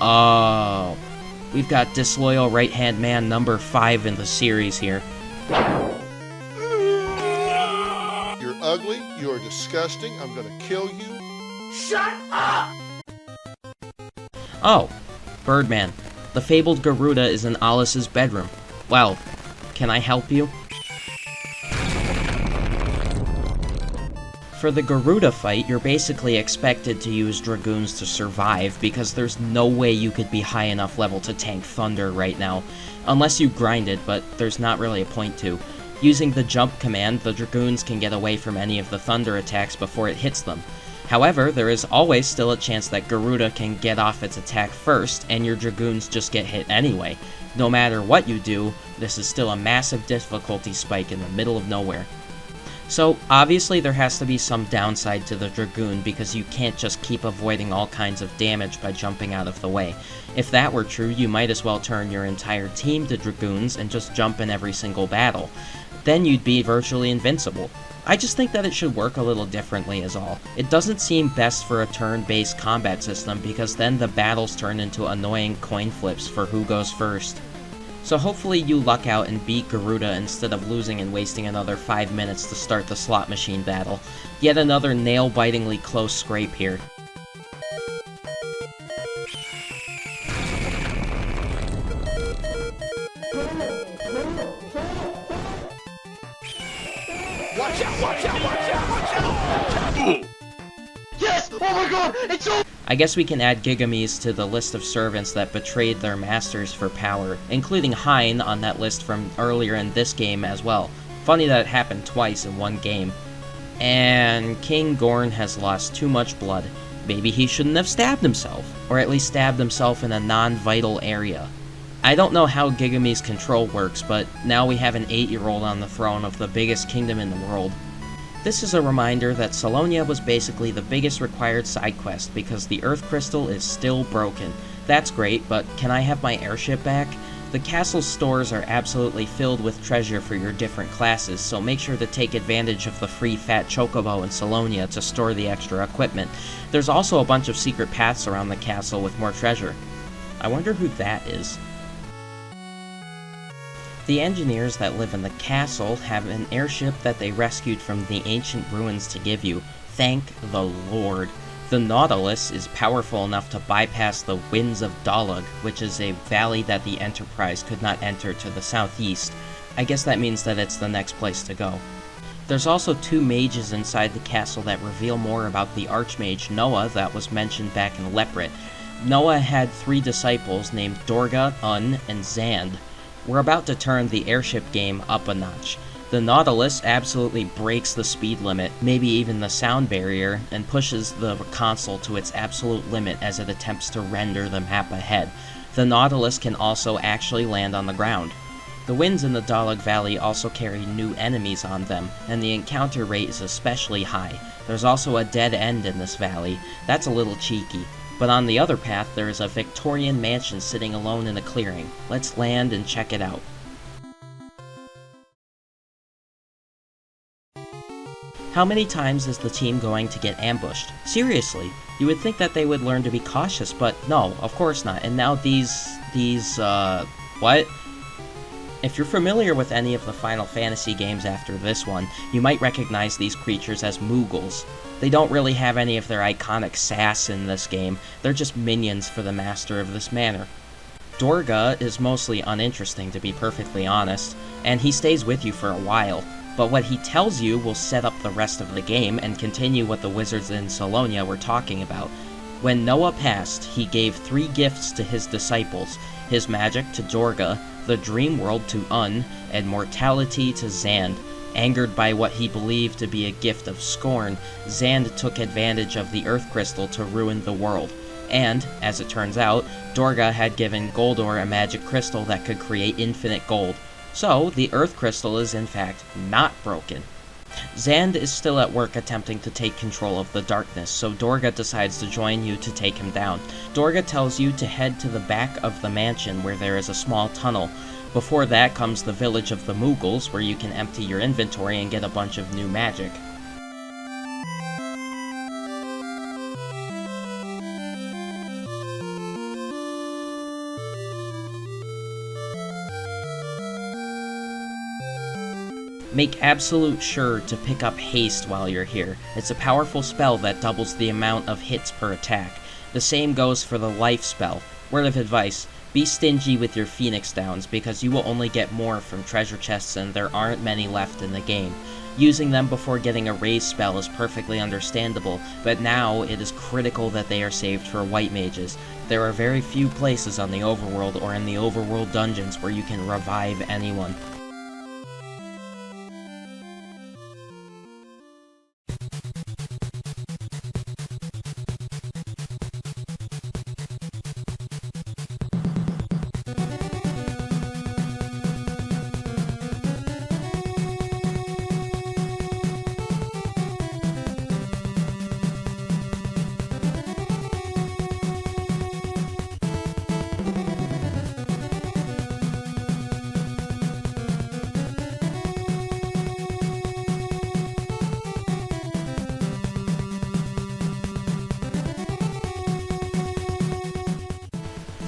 Oh. We've got disloyal right-hand man number 5 in the series here. You're ugly, you're disgusting, I'm gonna kill you. Shut up! Oh, Birdman. The fabled Garuda is in Alice's bedroom. Well, can I help you? For the Garuda fight, you're basically expected to use Dragoons to survive, because there's no way you could be high enough level to tank Thunder right now. Unless you grind it, but there's not really a point to. Using the jump command, the Dragoons can get away from any of the Thunder attacks before it hits them. However, there is always still a chance that Garuda can get off its attack first, and your Dragoons just get hit anyway. No matter what you do, this is still a massive difficulty spike in the middle of nowhere. So, obviously there has to be some downside to the Dragoon, because you can't just keep avoiding all kinds of damage by jumping out of the way. If that were true, you might as well turn your entire team to Dragoons and just jump in every single battle. Then you'd be virtually invincible. I just think that it should work a little differently is all. It doesn't seem best for a turn-based combat system, because then the battles turn into annoying coin flips for who goes first. So hopefully you luck out and beat Garuda instead of losing and wasting another 5 minutes to start the slot machine battle. Yet another nail-bitingly close scrape here. Watch out, watch out, watch out, watch out! Yes! Oh my god! It's over! I guess we can add Gigamees to the list of servants that betrayed their masters for power, including Hyne on that list from earlier in this game as well. Funny that it happened twice in one game. And King Gorn has lost too much blood. Maybe he shouldn't have stabbed himself, or at least stabbed himself in a non-vital area. I don't know how Gigamee's control works, but now we have an 8-year-old on the throne of the biggest kingdom in the world. This is a reminder that Salonia was basically the biggest required side quest because the Earth Crystal is still broken. That's great, but can I have my airship back? The castle's stores are absolutely filled with treasure for your different classes, so make sure to take advantage of the free fat chocobo in Salonia to store the extra equipment. There's also a bunch of secret paths around the castle with more treasure. I wonder who that is. The engineers that live in the castle have an airship that they rescued from the ancient ruins to give you. Thank the Lord. The Nautilus is powerful enough to bypass the Winds of Dalag, which is a valley that the Enterprise could not enter to the southeast. I guess that means that it's the next place to go. There's also 2 mages inside the castle that reveal more about the Archmage Noah that was mentioned back in Leprit. Noah had 3 disciples named Dorga, Un, and Zand. We're about to turn the airship game up a notch. The Nautilus absolutely breaks the speed limit, maybe even the sound barrier, and pushes the console to its absolute limit as it attempts to render the map ahead. The Nautilus can also actually land on the ground. The winds in the Dalag Valley also carry new enemies on them, and the encounter rate is especially high. There's also a dead end in this valley. That's a little cheeky. But on the other path, there is a Victorian mansion sitting alone in a clearing. Let's land and check it out. How many times is the team going to get ambushed? Seriously, you would think that they would learn to be cautious, but no, of course not. And now what? If you're familiar with any of the Final Fantasy games after this one, you might recognize these creatures as Moogles. They don't really have any of their iconic sass in this game, they're just minions for the master of this manor. Dorga is mostly uninteresting, to be perfectly honest, and he stays with you for a while, but what he tells you will set up the rest of the game and continue what the wizards in Salonia were talking about. When Noah passed, he gave 3 gifts to his disciples, his magic to Dorga, the dream world to Un, and mortality to Zand. Angered by what he believed to be a gift of scorn, Zand took advantage of the Earth Crystal to ruin the world. And, as it turns out, Dorga had given Goldor a magic crystal that could create infinite gold. So, the Earth Crystal is in fact not broken. Zand is still at work attempting to take control of the darkness, so Dorga decides to join you to take him down. Dorga tells you to head to the back of the mansion where there is a small tunnel. Before that comes the village of the Moogles, where you can empty your inventory and get a bunch of new magic. Make absolute sure to pick up Haste while you're here. It's a powerful spell that doubles the amount of hits per attack. The same goes for the Life spell. Word of advice, be stingy with your Phoenix Downs because you will only get more from treasure chests and there aren't many left in the game. Using them before getting a raise spell is perfectly understandable, but now it is critical that they are saved for white mages. There are very few places on the overworld or in the overworld dungeons where you can revive anyone.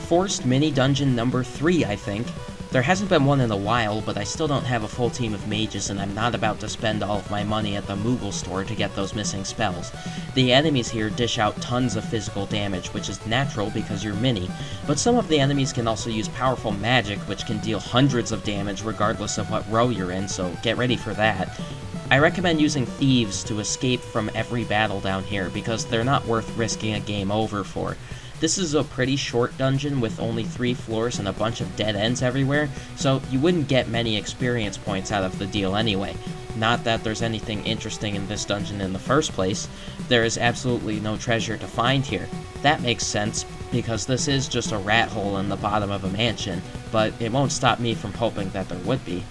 Forced mini-dungeon number 3, I think. There hasn't been one in a while, but I still don't have a full team of mages and I'm not about to spend all of my money at the Moogle store to get those missing spells. The enemies here dish out tons of physical damage, which is natural because you're mini, but some of the enemies can also use powerful magic which can deal hundreds of damage regardless of what row you're in, so get ready for that. I recommend using thieves to escape from every battle down here because they're not worth risking a game over for. This is a pretty short dungeon with only 3 floors and a bunch of dead ends everywhere, so you wouldn't get many experience points out of the deal anyway. Not that there's anything interesting in this dungeon in the first place. There is absolutely no treasure to find here. That makes sense, because this is just a rat hole in the bottom of a mansion, but it won't stop me from hoping that there would be.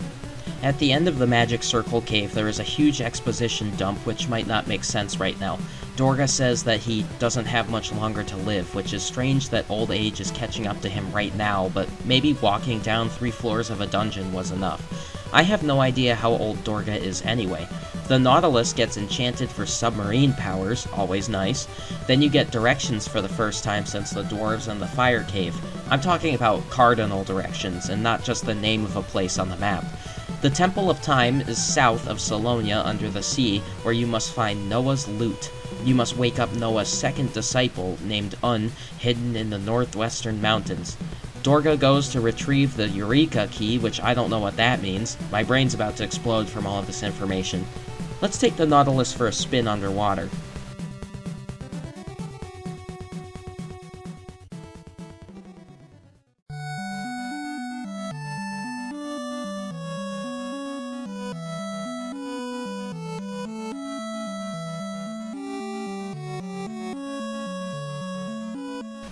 At the end of the Magic Circle Cave, there is a huge exposition dump which might not make sense right now. Dorga says that he doesn't have much longer to live, which is strange that old age is catching up to him right now, but maybe walking down 3 floors of a dungeon was enough. I have no idea how old Dorga is anyway. The Nautilus gets enchanted for submarine powers, always nice. Then you get directions for the first time since the dwarves and the fire cave. I'm talking about cardinal directions, and not just the name of a place on the map. The Temple of Time is south of Salonia under the sea, where you must find Noah's lute. You must wake up Noah's second disciple, named Un, hidden in the northwestern mountains. Dorga goes to retrieve the Eureka key, which I don't know what that means. My brain's about to explode from all of this information. Let's take the Nautilus for a spin underwater.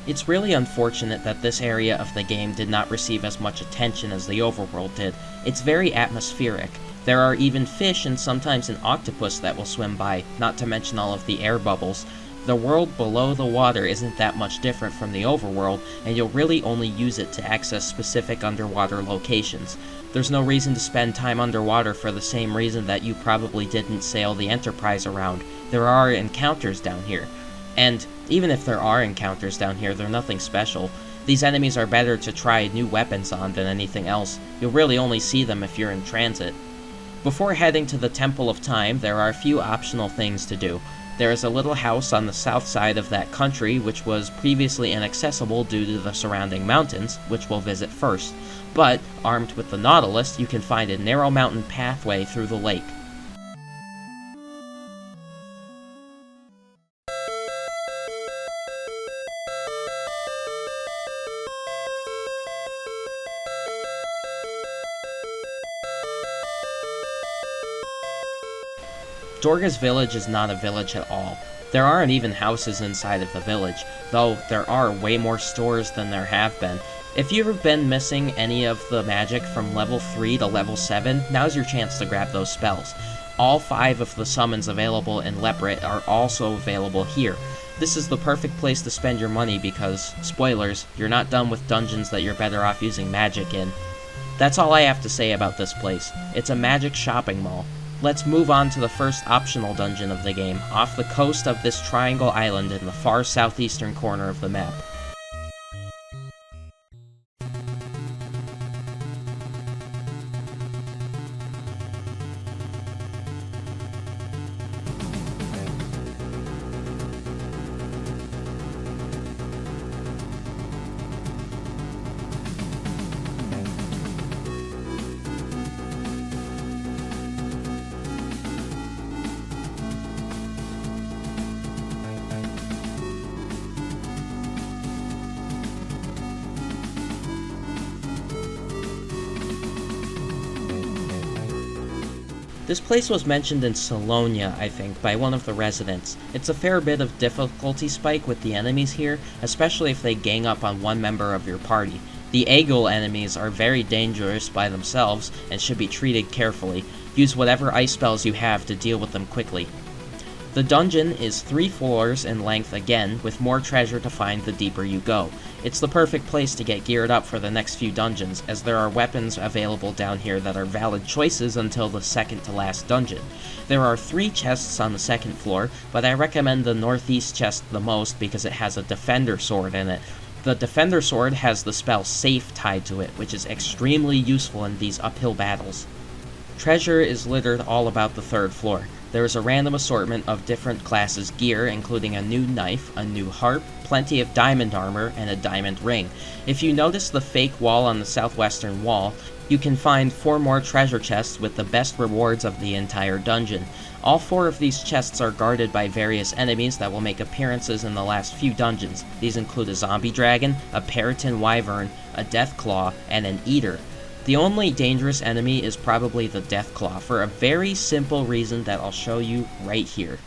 It's really unfortunate that this area of the game did not receive as much attention as the overworld did. It's very atmospheric. There are even fish and sometimes an octopus that will swim by, not to mention all of the air bubbles. The world below the water isn't that much different from the overworld, and you'll really only use it to access specific underwater locations. There's no reason to spend time underwater for the same reason that you probably didn't sail the Enterprise around. There are encounters down here. And even if there are encounters down here, they're nothing special. These enemies are better to try new weapons on than anything else. You'll really only see them if you're in transit. Before heading to the Temple of Time, there are a few optional things to do. There is a little house on the south side of that country which was previously inaccessible due to the surrounding mountains, which we'll visit first. But, armed with the Nautilus, you can find a narrow mountain pathway through the lake. Dorga's village is not a village at all. There aren't even houses inside of the village, though there are way more stores than there have been. If you've been missing any of the magic from level 3 to level 7, now's your chance to grab those spells. All 5 of the summons available in Leprit are also available here. This is the perfect place to spend your money because, spoilers, you're not done with dungeons that you're better off using magic in. That's all I have to say about this place. It's a magic shopping mall. Let's move on to the first optional dungeon of the game, off the coast of this triangle island in the far southeastern corner of the map. This place was mentioned in Salonia, I think, by one of the residents. It's a fair bit of difficulty spike with the enemies here, especially if they gang up on one member of your party. The Aegul enemies are very dangerous by themselves and should be treated carefully. Use whatever ice spells you have to deal with them quickly. The dungeon is 3 floors in length again, with more treasure to find the deeper you go. It's the perfect place to get geared up for the next few dungeons, as there are weapons available down here that are valid choices until the second to last dungeon. There are 3 chests on the second floor, but I recommend the northeast chest the most because it has a defender sword in it. The defender sword has the spell Safe tied to it, which is extremely useful in these uphill battles. Treasure is littered all about the 3rd floor. There is a random assortment of different classes gear, including a new knife, a new harp, plenty of diamond armor, and a diamond ring. If you notice the fake wall on the southwestern wall, you can find 4 more treasure chests with the best rewards of the entire dungeon. All 4 of these chests are guarded by various enemies that will make appearances in the last few dungeons. These include a zombie dragon, a Periton wyvern, a deathclaw, and an eater. The only dangerous enemy is probably the Deathclaw, for a very simple reason that I'll show you right here.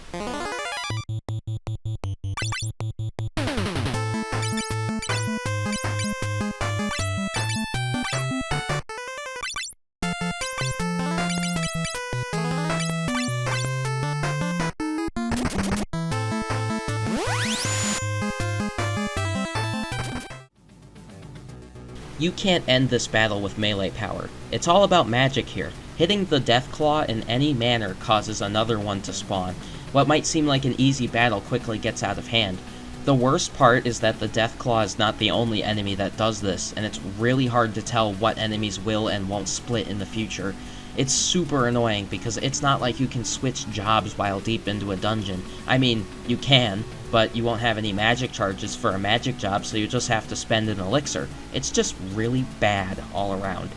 You can't end this battle with melee power. It's all about magic here. Hitting the Deathclaw in any manner causes another one to spawn. What might seem like an easy battle quickly gets out of hand. The worst part is that the Deathclaw is not the only enemy that does this, and it's really hard to tell what enemies will and won't split in the future. It's super annoying because it's not like you can switch jobs while deep into a dungeon. I mean, you can, but you won't have any magic charges for a magic job, so you just have to spend an elixir. It's just really bad all around.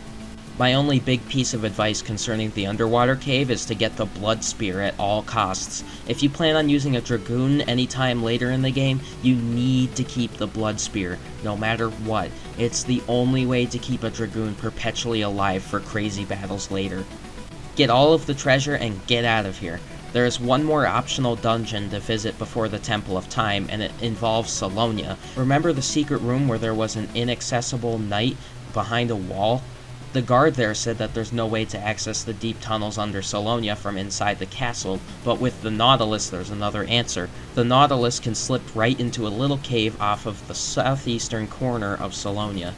My only big piece of advice concerning the underwater cave is to get the blood spear at all costs. If you plan on using a dragoon anytime later in the game, you need to keep the blood spear, no matter what. It's the only way to keep a dragoon perpetually alive for crazy battles later. Get all of the treasure and get out of here. There is one more optional dungeon to visit before the Temple of Time, and it involves Salonia. Remember the secret room where there was an inaccessible knight behind a wall? The guard there said that there's no way to access the deep tunnels under Salonia from inside the castle, but with the Nautilus there's another answer. The Nautilus can slip right into a little cave off of the southeastern corner of Salonia.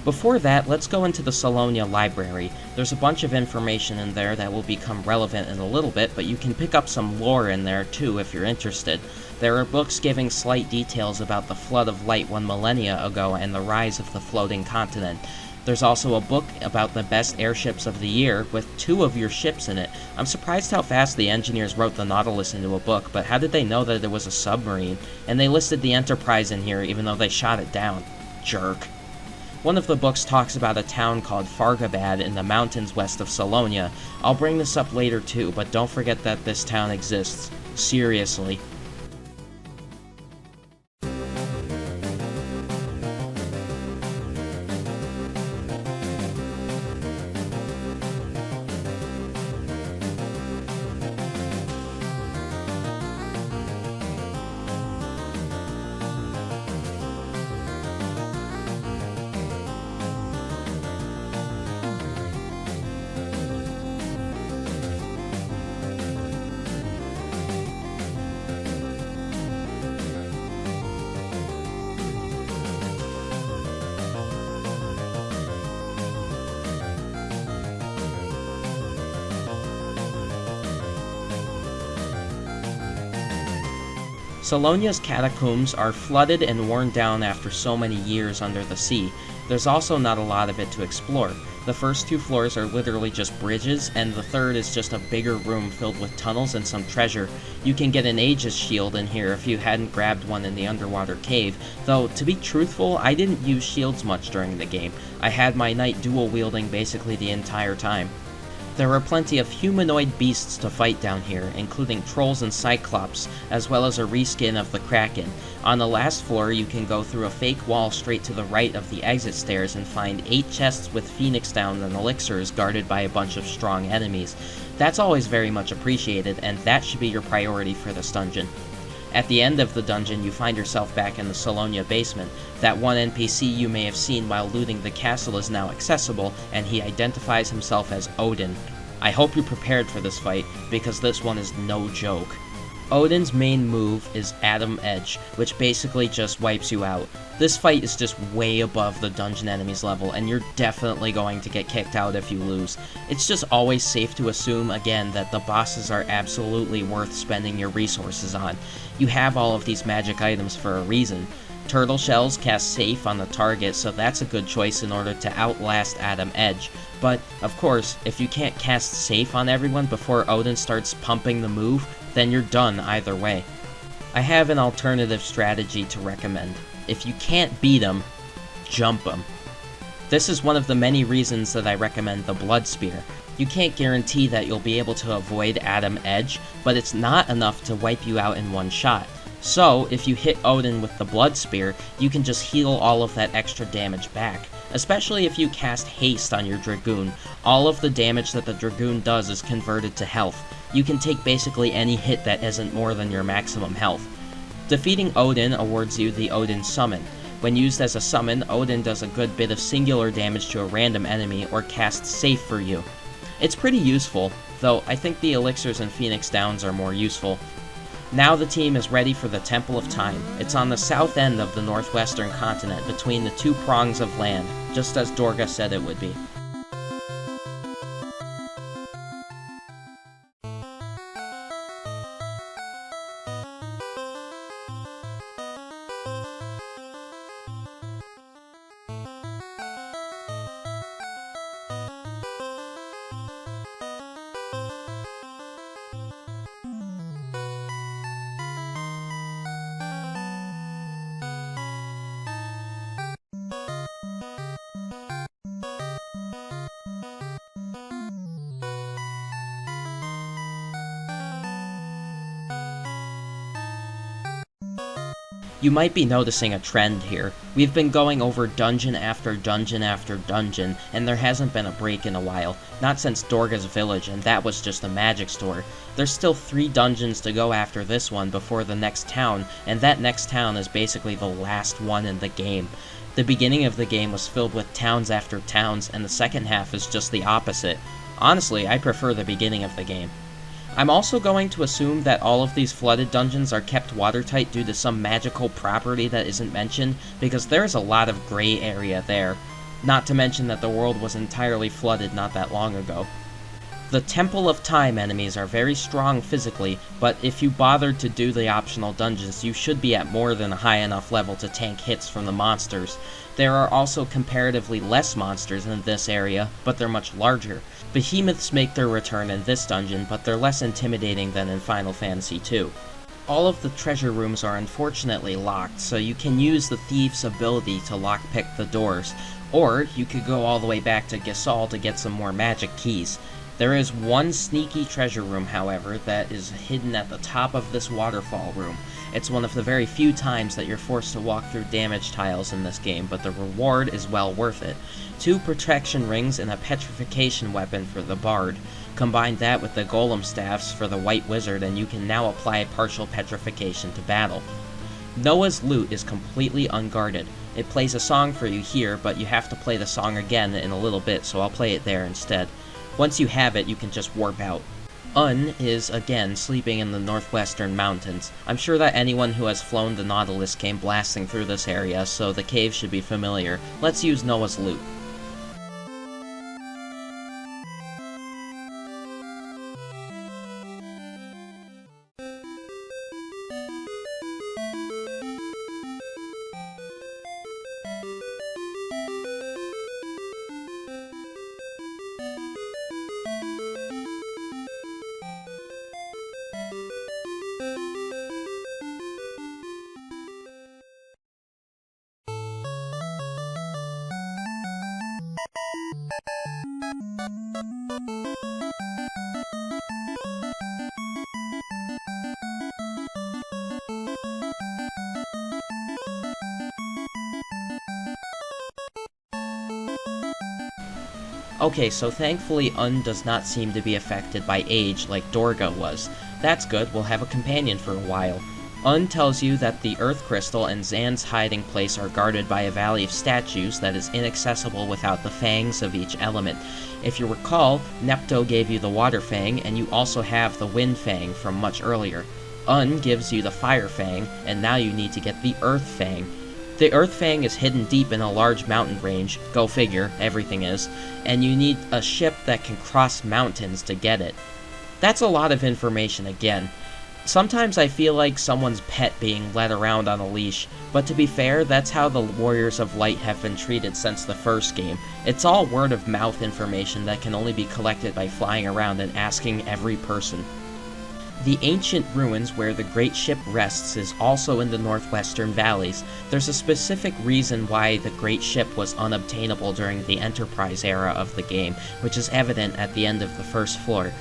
Before that, let's go into the Salonia library. There's a bunch of information in there that will become relevant in a little bit, but you can pick up some lore in there too if you're interested. There are books giving slight details about the flood of light 1 millennia ago and the rise of the floating continent. There's also a book about the best airships of the year, with 2 of your ships in it. I'm surprised how fast the engineers wrote the Nautilus into a book, but how did they know that it was a submarine? And they listed the Enterprise in here even though they shot it down. Jerk. One of the books talks about a town called Fargabaad in the mountains west of Salonia. I'll bring this up later too, but don't forget that this town exists. Seriously. Salonia's catacombs are flooded and worn down after so many years under the sea. There's also not a lot of it to explore. The first 2 floors are literally just bridges, and the third is just a bigger room filled with tunnels and some treasure. You can get an Aegis shield in here if you hadn't grabbed one in the underwater cave, though to be truthful, I didn't use shields much during the game. I had my knight dual wielding basically the entire time. There are plenty of humanoid beasts to fight down here, including trolls and cyclops, as well as a reskin of the Kraken. On the last floor, you can go through a fake wall straight to the right of the exit stairs and find 8 chests with phoenix down and elixirs guarded by a bunch of strong enemies. That's always very much appreciated, and that should be your priority for this dungeon. At the end of the dungeon, you find yourself back in the Salonia basement. That one NPC you may have seen while looting the castle is now accessible, and he identifies himself as Odin. I hope you're prepared for this fight, because this one is no joke. Odin's main move is Atom Edge, which basically just wipes you out. This fight is just way above the dungeon enemy's level, and you're definitely going to get kicked out if you lose. It's just always safe to assume, again, that the bosses are absolutely worth spending your resources on. You have all of these magic items for a reason. Turtle shells cast safe on the target, so that's a good choice in order to outlast Atom Edge. But, of course, if you can't cast safe on everyone before Odin starts pumping the move, then you're done either way. I have an alternative strategy to recommend. If you can't beat him, jump him. This is one of the many reasons that I recommend the Blood Spear. You can't guarantee that you'll be able to avoid Atom Edge, but it's not enough to wipe you out in one shot. So, if you hit Odin with the Blood Spear, you can just heal all of that extra damage back. Especially if you cast Haste on your Dragoon. All of the damage that the Dragoon does is converted to health. You can take basically any hit that isn't more than your maximum health. Defeating Odin awards you the Odin Summon. When used as a summon, Odin does a good bit of singular damage to a random enemy or casts safe for you. It's pretty useful, though I think the elixirs and Phoenix Downs are more useful. Now the team is ready for the Temple of Time. It's on the south end of the northwestern continent, between the 2 prongs of land, just as Dorga said it would be. You might be noticing a trend here. We've been going over dungeon after dungeon after dungeon, and there hasn't been a break in a while. Not since Dorga's village, and that was just a magic store. There's still 3 dungeons to go after this one before the next town, and that next town is basically the last one in the game. The beginning of the game was filled with towns after towns, and the second half is just the opposite. Honestly, I prefer the beginning of the game. I'm also going to assume that all of these flooded dungeons are kept watertight due to some magical property that isn't mentioned, because there's a lot of gray area there. Not to mention that the world was entirely flooded not that long ago. The Temple of Time enemies are very strong physically, but if you bothered to do the optional dungeons, you should be at more than a high enough level to tank hits from the monsters. There are also comparatively less monsters in this area, but they're much larger. Behemoths make their return in this dungeon, but they're less intimidating than in Final Fantasy II. All of the treasure rooms are unfortunately locked, so you can use the thief's ability to lockpick the doors, or you could go all the way back to Gisahl to get some more magic keys. There is one sneaky treasure room, however, that is hidden at the top of this waterfall room. It's one of the very few times that you're forced to walk through damage tiles in this game, but the reward is well worth it. 2 protection rings and a petrification weapon for the bard. Combine that with the golem staffs for the white wizard and you can now apply partial petrification to battle. Noah's lute is completely unguarded. It plays a song for you here, but you have to play the song again in a little bit, so I'll play it there instead. Once you have it, you can just warp out. Is, again, sleeping in the northwestern mountains. I'm sure that anyone who has flown the Nautilus came blasting through this area, so the cave should be familiar. Let's use Noah's lute. Okay, so thankfully Un does not seem to be affected by age like Dorga was. That's good, we'll have a companion for a while. Un tells you that the Earth Crystal and Zan's hiding place are guarded by a valley of statues that is inaccessible without the fangs of each element. If you recall, Nepto gave you the Water Fang, and you also have the Wind Fang from much earlier. Un gives you the Fire Fang, and now you need to get the Earth Fang. The Earth Fang is hidden deep in a large mountain range, go figure, everything is, and you need a ship that can cross mountains to get it. That's a lot of information again. Sometimes I feel like someone's pet being led around on a leash, but to be fair, that's how the Warriors of Light have been treated since the first game. It's all word of mouth information that can only be collected by flying around and asking every person. The ancient ruins where the Great Ship rests is also in the northwestern valleys. There's a specific reason why the Great Ship was unobtainable during the Enterprise era of the game, which is evident at the end of the first floor.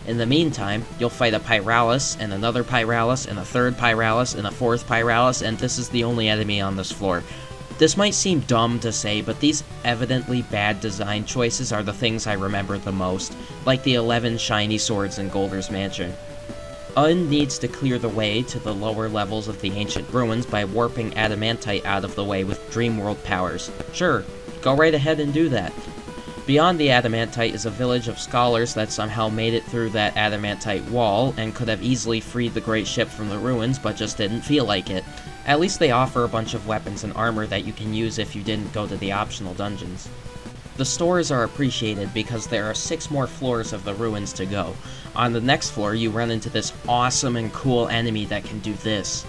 In the meantime, you'll fight a Pyralis, and another Pyralis, and a third Pyralis, and a fourth Pyralis, and this is the only enemy on this floor. This might seem dumb to say, but these evidently bad design choices are the things I remember the most, like the 11 shiny swords in Goldor's mansion. Un needs to clear the way to the lower levels of the ancient ruins by warping adamantite out of the way with Dreamworld powers. Sure, go right ahead and do that. Beyond the adamantite is a village of scholars that somehow made it through that adamantite wall and could have easily freed the great ship from the ruins, but just didn't feel like it. At least they offer a bunch of weapons and armor that you can use if you didn't go to the optional dungeons. The stores are appreciated because there are 6 more floors of the ruins to go. On the next floor, you run into this awesome and cool enemy that can do this.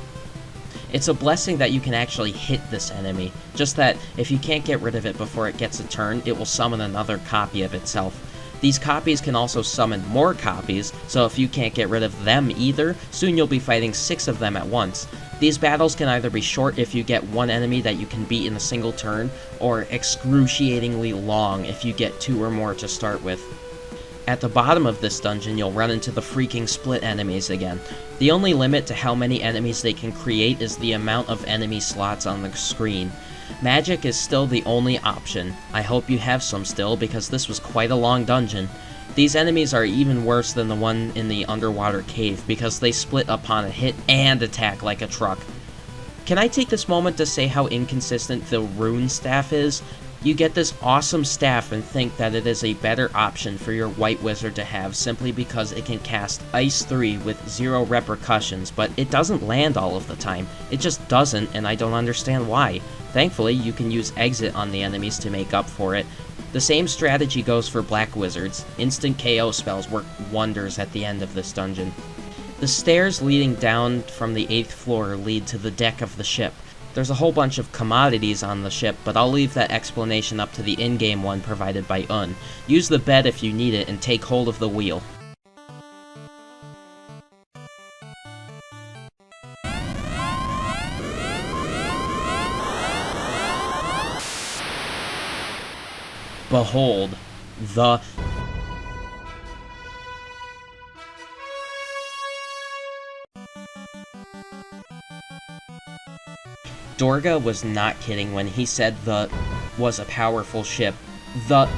It's a blessing that you can actually hit this enemy, just that if you can't get rid of it before it gets a turn, it will summon another copy of itself. These copies can also summon more copies, so if you can't get rid of them either, soon you'll be fighting 6 of them at once. These battles can either be short if you get one enemy that you can beat in a single turn, or excruciatingly long if you get 2 or more to start with. At the bottom of this dungeon, you'll run into the freaking split enemies again. The only limit to how many enemies they can create is the amount of enemy slots on the screen. Magic is still the only option. I hope you have some still, because this was quite a long dungeon. These enemies are even worse than the one in the underwater cave, because they split upon a hit and attack like a truck. Can I take this moment to say how inconsistent the rune staff is? You get this awesome staff and think that it is a better option for your white wizard to have simply because it can cast Ice 3 with 0 repercussions, but it doesn't land all of the time. It just doesn't, and I don't understand why. Thankfully, you can use Exit on the enemies to make up for it. The same strategy goes for black wizards. Instant KO spells work wonders at the end of this dungeon. The stairs leading down from the 8th floor lead to the deck of the ship. There's a whole bunch of commodities on the ship, but I'll leave that explanation up to the in-game one provided by Un. Use the bed if you need it, and take hold of the wheel. Behold, the... Dorga was not kidding when he said the was a powerful ship. The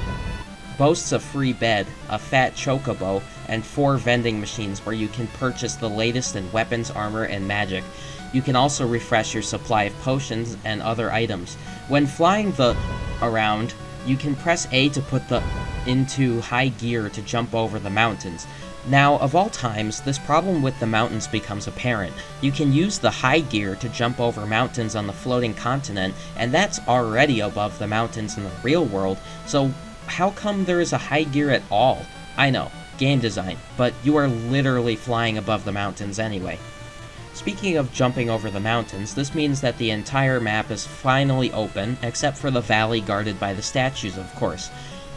boasts a free bed, a fat chocobo, and 4 vending machines where you can purchase the latest in weapons, armor, and magic. You can also refresh your supply of potions and other items. When flying around, you can press A to put into high gear to jump over the mountains. Now, of all times, this problem with the mountains becomes apparent. You can use the high gear to jump over mountains on the floating continent, and that's already above the mountains in the real world, so how come there is a high gear at all? I know, game design, but you are literally flying above the mountains anyway. Speaking of jumping over the mountains, this means that the entire map is finally open, except for the valley guarded by the statues, of course.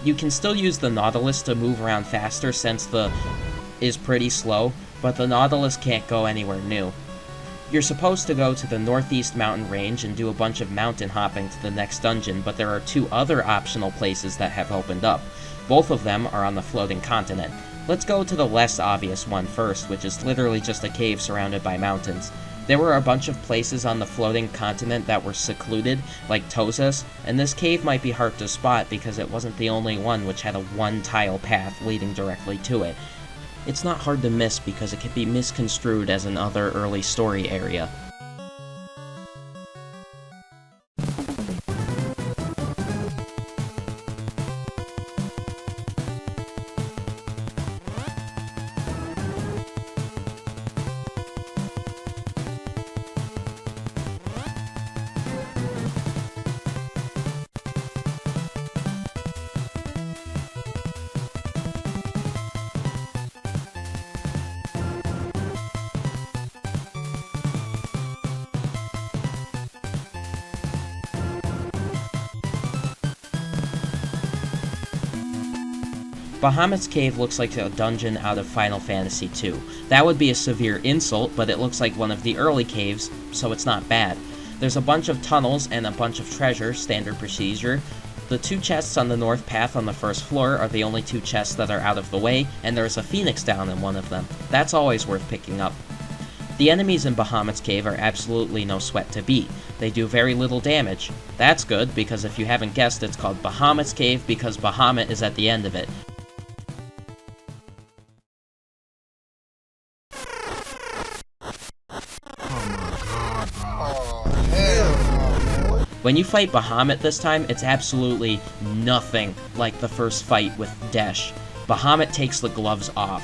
You can still use the Nautilus to move around faster since is pretty slow, but the Nautilus can't go anywhere new. You're supposed to go to the northeast mountain range and do a bunch of mountain hopping to the next dungeon, but there are 2 other optional places that have opened up. Both of them are on the floating continent. Let's go to the less obvious one first, which is literally just a cave surrounded by mountains. There were a bunch of places on the floating continent that were secluded, like Tozas, and this cave might be hard to spot because it wasn't the only one which had a 1-tile path leading directly to it. It's not hard to miss because it can be misconstrued as another early story area. Bahamut's Cave looks like a dungeon out of Final Fantasy II. That would be a severe insult, but it looks like one of the early caves, so it's not bad. There's a bunch of tunnels and a bunch of treasure, standard procedure. The 2 chests on the north path on the first floor are the only 2 chests that are out of the way, and there's a phoenix down in one of them. That's always worth picking up. The enemies in Bahamut's Cave are absolutely no sweat to beat. They do very little damage. That's good, because if you haven't guessed, it's called Bahamut's Cave because Bahamut is at the end of it. When you fight Bahamut this time, it's absolutely nothing like the first fight with Desh. Bahamut takes the gloves off.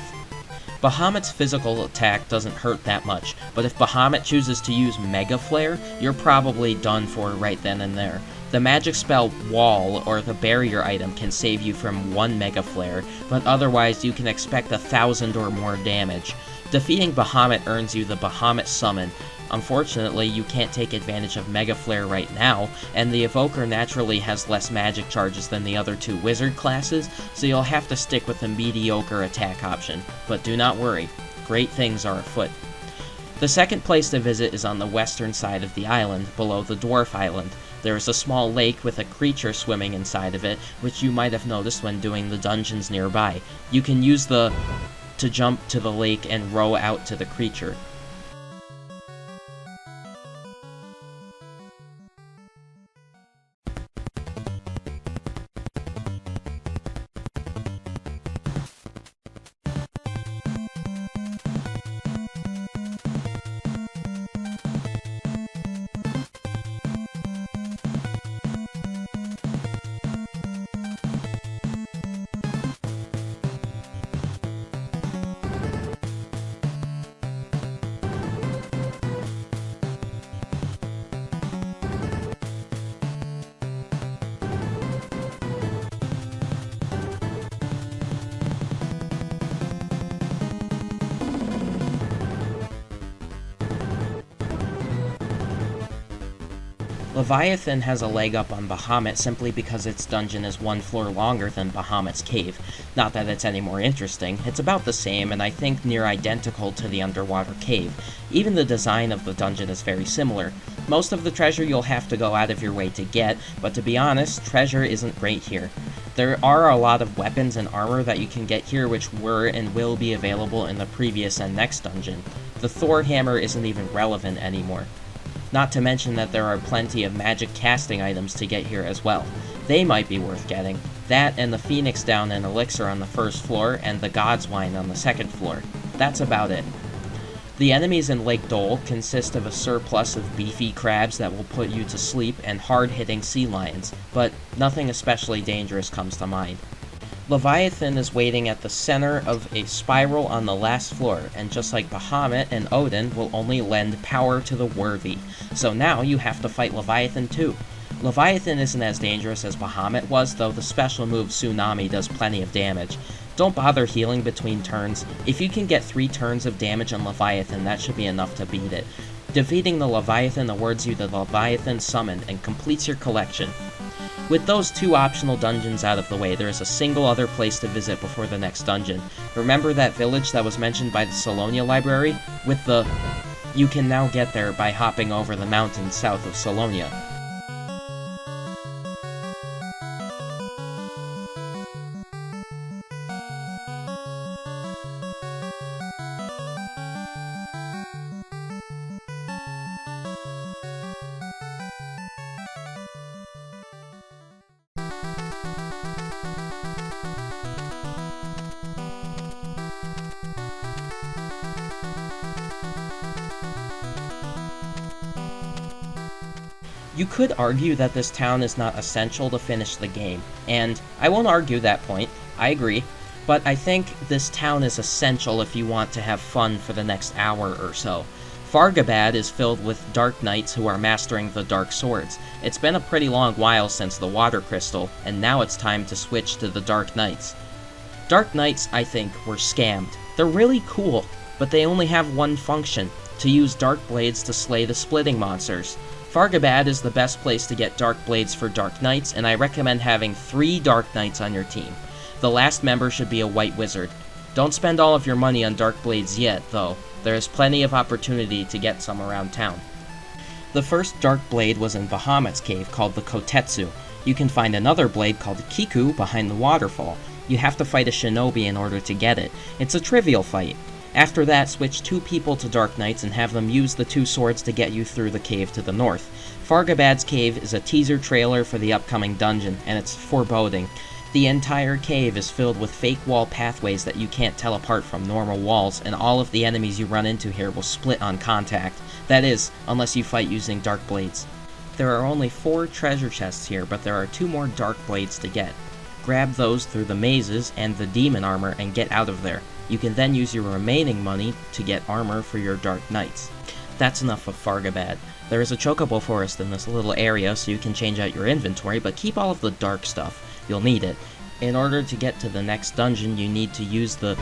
Bahamut's physical attack doesn't hurt that much, but if Bahamut chooses to use Mega Flare, you're probably done for right then and there. The magic spell Wall, or the barrier item, can save you from 1 Mega Flare, but otherwise you can expect 1,000 or more damage. Defeating Bahamut earns you the Bahamut Summon. Unfortunately, you can't take advantage of Mega Flare right now, and the Evoker naturally has less magic charges than the other 2 wizard classes, so you'll have to stick with the mediocre attack option. But do not worry, great things are afoot. The second place to visit is on the western side of the island, below the Dwarf Island. There is a small lake with a creature swimming inside of it, which you might have noticed when doing the dungeons nearby. You can use to jump to the lake and row out to the creature. Leviathan has a leg up on Bahamut simply because its dungeon is 1 floor longer than Bahamut's Cave. Not that it's any more interesting, it's about the same and I think near identical to the underwater cave. Even the design of the dungeon is very similar. Most of the treasure you'll have to go out of your way to get, but to be honest, treasure isn't great here. There are a lot of weapons and armor that you can get here which were and will be available in the previous and next dungeon. The Thor hammer isn't even relevant anymore. Not to mention that there are plenty of magic casting items to get here as well. They might be worth getting. That and the Phoenix Down and Elixir on the first floor, and the God's Wine on the second floor. That's about it. The enemies in Lake Dole consist of a surplus of beefy crabs that will put you to sleep and hard-hitting sea lions, but nothing especially dangerous comes to mind. Leviathan is waiting at the center of a spiral on the last floor, and just like Bahamut and Odin, will only lend power to the worthy. So now you have to fight Leviathan too. Leviathan isn't as dangerous as Bahamut was, though the special move Tsunami does plenty of damage. Don't bother healing between turns. If you can get 3 turns of damage on Leviathan, that should be enough to beat it. Defeating the Leviathan awards you the Leviathan Summon and completes your collection. With those 2 optional dungeons out of the way, there is a single other place to visit before the next dungeon. Remember that village that was mentioned by the Salonia library? You can now get there by hopping over the mountains south of Salonia. You could argue that this town is not essential to finish the game, and I won't argue that point, I agree, but I think this town is essential if you want to have fun for the next hour or so. Fargabaad is filled with Dark Knights who are mastering the Dark Swords. It's been a pretty long while since the Water Crystal, and now it's time to switch to the Dark Knights. Dark Knights, I think, were scammed. They're really cool, but they only have one function, to use Dark Blades to slay the Splitting Monsters. Fargabaad is the best place to get Dark Blades for Dark Knights, and I recommend having 3 Dark Knights on your team. The last member should be a White Wizard. Don't spend all of your money on Dark Blades yet, though. There is plenty of opportunity to get some around town. The first Dark Blade was in Bahamut's cave called the Kotetsu. You can find another blade called Kiku behind the waterfall. You have to fight a shinobi in order to get it. It's a trivial fight. After that, switch 2 people to Dark Knights and have them use the 2 swords to get you through the cave to the north. Fargabaad's cave is a teaser trailer for the upcoming dungeon, and it's foreboding. The entire cave is filled with fake wall pathways that you can't tell apart from normal walls, and all of the enemies you run into here will split on contact. That is, unless you fight using Dark Blades. There are only 4 treasure chests here, but there are 2 more Dark Blades to get. Grab those through the mazes and the demon armor and get out of there. You can then use your remaining money to get armor for your Dark Knights. That's enough of Fargabaad. There is a chocobo forest in this little area, so you can change out your inventory, but keep all of the dark stuff. You'll need it. In order to get to the next dungeon, you need to use to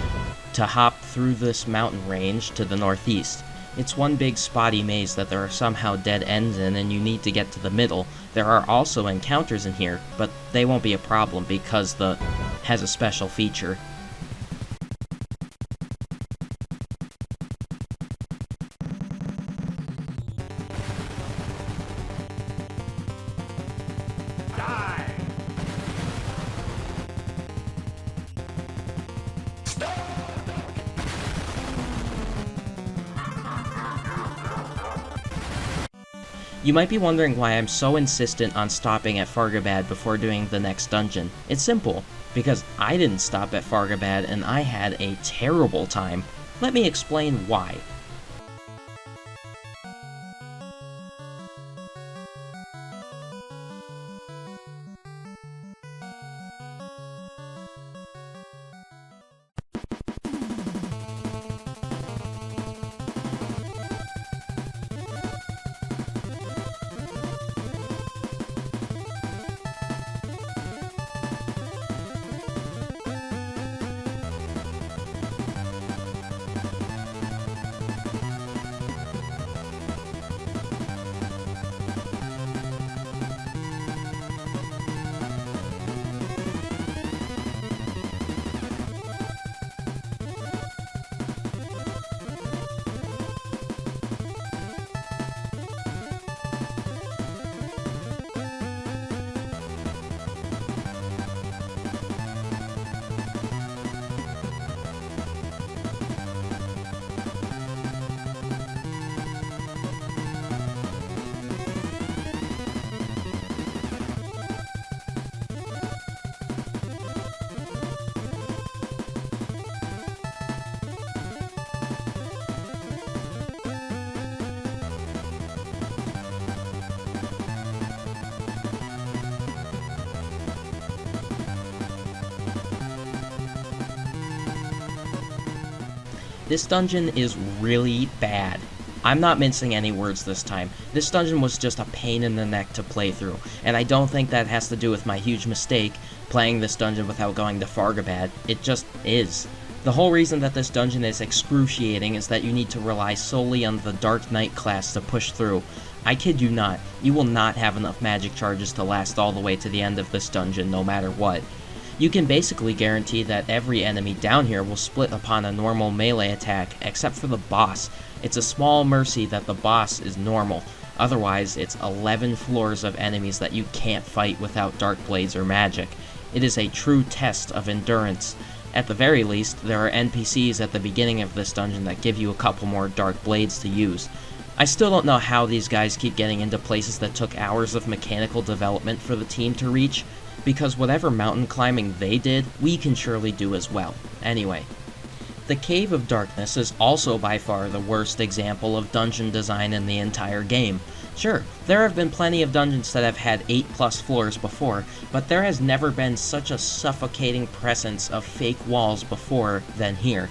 hop through this mountain range to the northeast. It's one big spotty maze that there are somehow dead ends in, and you need to get to the middle. There are also encounters in here, but they won't be a problem because the has a special feature. You might be wondering why I'm so insistent on stopping at Fargabaad before doing the next dungeon. It's simple, because I didn't stop at Fargabaad and I had a terrible time. Let me explain why. This dungeon is really bad. I'm not mincing any words this time. This dungeon was just a pain in the neck to play through, and I don't think that has to do with my huge mistake playing this dungeon without going to Fargabaad. It just is. The whole reason that this dungeon is excruciating is that you need to rely solely on the Dark Knight class to push through. I kid you not, you will not have enough magic charges to last all the way to the end of this dungeon no matter what. You can basically guarantee that every enemy down here will split upon a normal melee attack, except for the boss. It's a small mercy that the boss is normal. Otherwise, it's 11 floors of enemies that you can't fight without dark blades or magic. It is a true test of endurance. At the very least, there are NPCs at the beginning of this dungeon that give you a couple more dark blades to use. I still don't know how these guys keep getting into places that took hours of mechanical development for the team to reach, because whatever mountain climbing they did, we can surely do as well. Anyway, the Cave of Darkness is also by far the worst example of dungeon design in the entire game. Sure, there have been plenty of dungeons that have had 8+ floors before, but there has never been such a suffocating presence of fake walls before than here.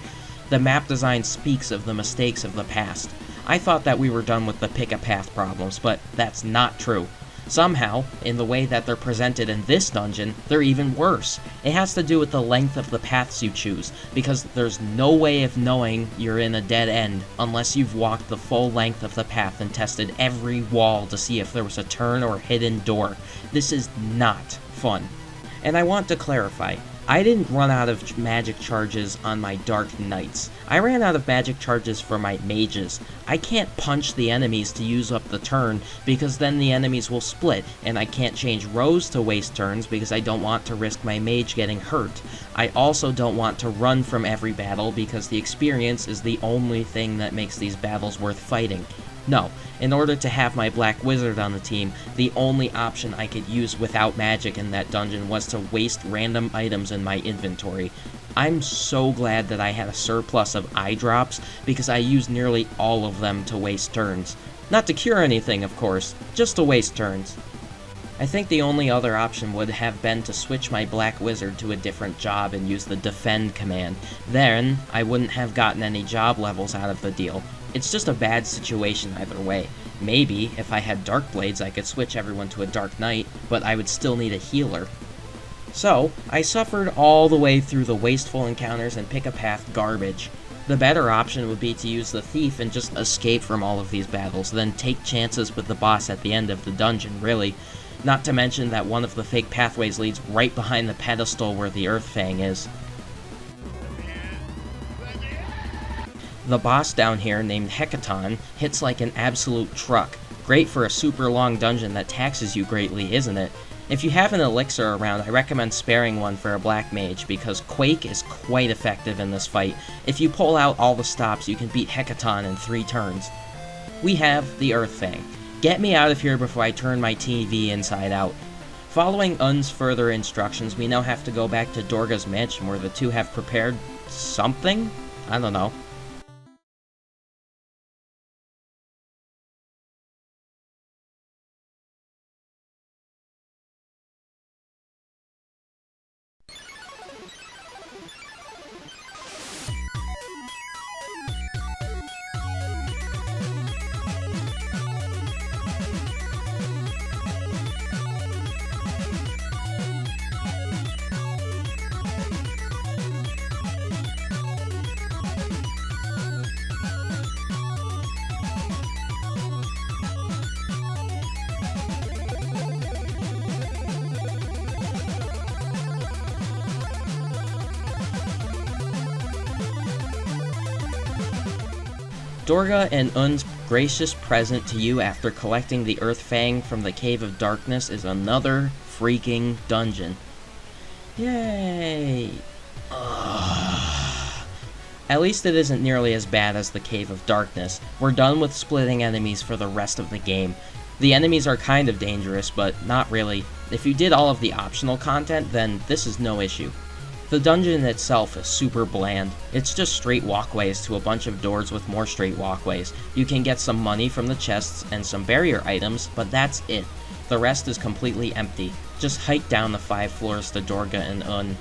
The map design speaks of the mistakes of the past. I thought that we were done with the pick-a-path problems, but that's not true. Somehow, in the way that they're presented in this dungeon, they're even worse. It has to do with the length of the paths you choose, because there's no way of knowing you're in a dead end unless you've walked the full length of the path and tested every wall to see if there was a turn or hidden door. This is not fun. And I want to clarify, I didn't run out of magic charges on my Dark Knights. I ran out of magic charges for my mages. I can't punch the enemies to use up the turn because then the enemies will split, and I can't change rows to waste turns because I don't want to risk my mage getting hurt. I also don't want to run from every battle because the experience is the only thing that makes these battles worth fighting. No, in order to have my Black Wizard on the team, the only option I could use without magic in that dungeon was to waste random items in my inventory. I'm so glad that I had a surplus of eye drops, because I used nearly all of them to waste turns. Not to cure anything, of course, just to waste turns. I think the only other option would have been to switch my Black Wizard to a different job and use the Defend command. Then, I wouldn't have gotten any job levels out of the deal. It's just a bad situation either way. Maybe, if I had Dark Blades, I could switch everyone to a Dark Knight, but I would still need a healer. So, I suffered all the way through the wasteful encounters and pick-a-path garbage. The better option would be to use the Thief and just escape from all of these battles, then take chances with the boss at the end of the dungeon, really. Not to mention that one of the fake pathways leads right behind the pedestal where the Earth Fang is. The boss down here, named Hecaton, hits like an absolute truck. Great for a super long dungeon that taxes you greatly, isn't it? If you have an elixir around, I recommend sparing one for a black mage, because Quake is quite effective in this fight. If you pull out all the stops, you can beat Hecaton in 3 turns. We have the Earth Fang. Get me out of here before I turn my TV inside out. Following Un's further instructions, we now have to go back to Dorga's mansion where the two have prepared something? I don't know. Dorga and Un's gracious present to you after collecting the Earth Fang from the Cave of Darkness is another freaking dungeon. Yay! Ugh. At least it isn't nearly as bad as the Cave of Darkness. We're done with splitting enemies for the rest of the game. The enemies are kind of dangerous, but not really. If you did all of the optional content, then this is no issue. The dungeon itself is super bland. It's just straight walkways to a bunch of doors with more straight walkways. You can get some money from the chests and some barrier items, but that's it. The rest is completely empty. Just hike down the 5 floors to Dorga and Un.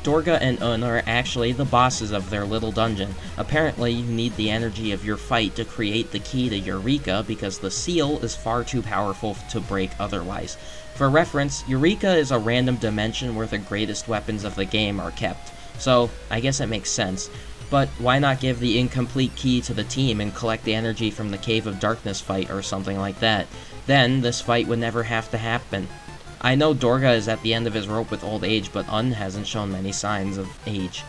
Dorga and Un are actually the bosses of their little dungeon. Apparently, you need the energy of your fight to create the key to Eureka because the seal is far too powerful to break otherwise. For reference, Eureka is a random dimension where the greatest weapons of the game are kept, so I guess it makes sense. But why not give the incomplete key to the team and collect the energy from the Cave of Darkness fight or something like that? Then this fight would never have to happen. I know Dorga is at the end of his rope with old age, but Un hasn't shown many signs of age.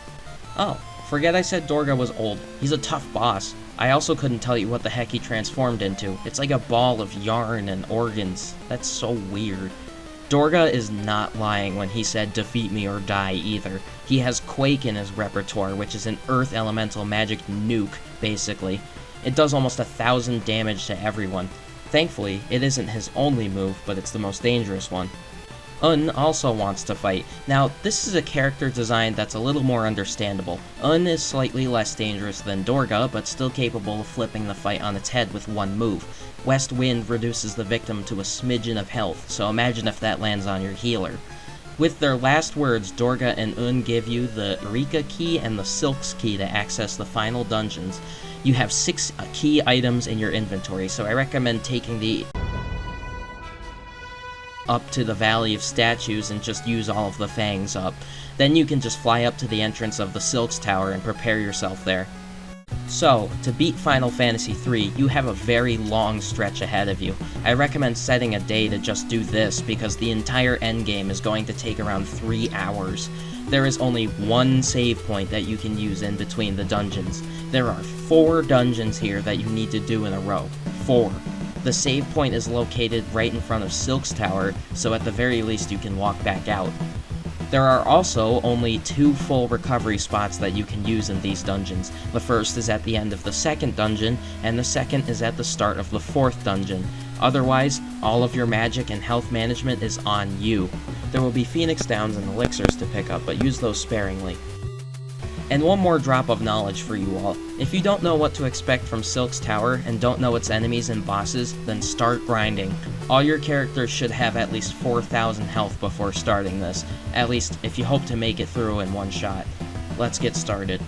Oh, forget I said Dorga was old. He's a tough boss. I also couldn't tell you what the heck he transformed into. It's like a ball of yarn and organs. That's so weird. Dorga is not lying when he said defeat me or die either. He has Quake in his repertoire, which is an earth elemental magic nuke, basically. It does almost 1,000 damage to everyone. Thankfully, it isn't his only move, but it's the most dangerous one. Un also wants to fight. Now, this is a character design that's a little more understandable. Un is slightly less dangerous than Dorga, but still capable of flipping the fight on its head with one move. West Wind reduces the victim to a smidgen of health, so imagine if that lands on your healer. With their last words, Dorga and Un give you the Eureka key and the Sylx key to access the final dungeons. You have 6 key items in your inventory, so I recommend taking the up to the Valley of Statues and just use all of the fangs up. Then you can just fly up to the entrance of the Sylx Tower and prepare yourself there. So, to beat Final Fantasy III, you have a very long stretch ahead of you. I recommend setting a day to just do this, because the entire endgame is going to take around 3 hours. There is only one save point that you can use in between the dungeons. There are 4 dungeons here that you need to do in a row. 4. The save point is located right in front of Sylx Tower, so at the very least you can walk back out. There are also only 2 full recovery spots that you can use in these dungeons. The first is at the end of the second dungeon, and the second is at the start of the 4th dungeon. Otherwise, all of your magic and health management is on you. There will be Phoenix Downs and elixirs to pick up, but use those sparingly. And one more drop of knowledge for you all. If you don't know what to expect from Sylx Tower and don't know its enemies and bosses, then start grinding. All your characters should have at least 4,000 health before starting this, at least if you hope to make it through in one shot. Let's get started.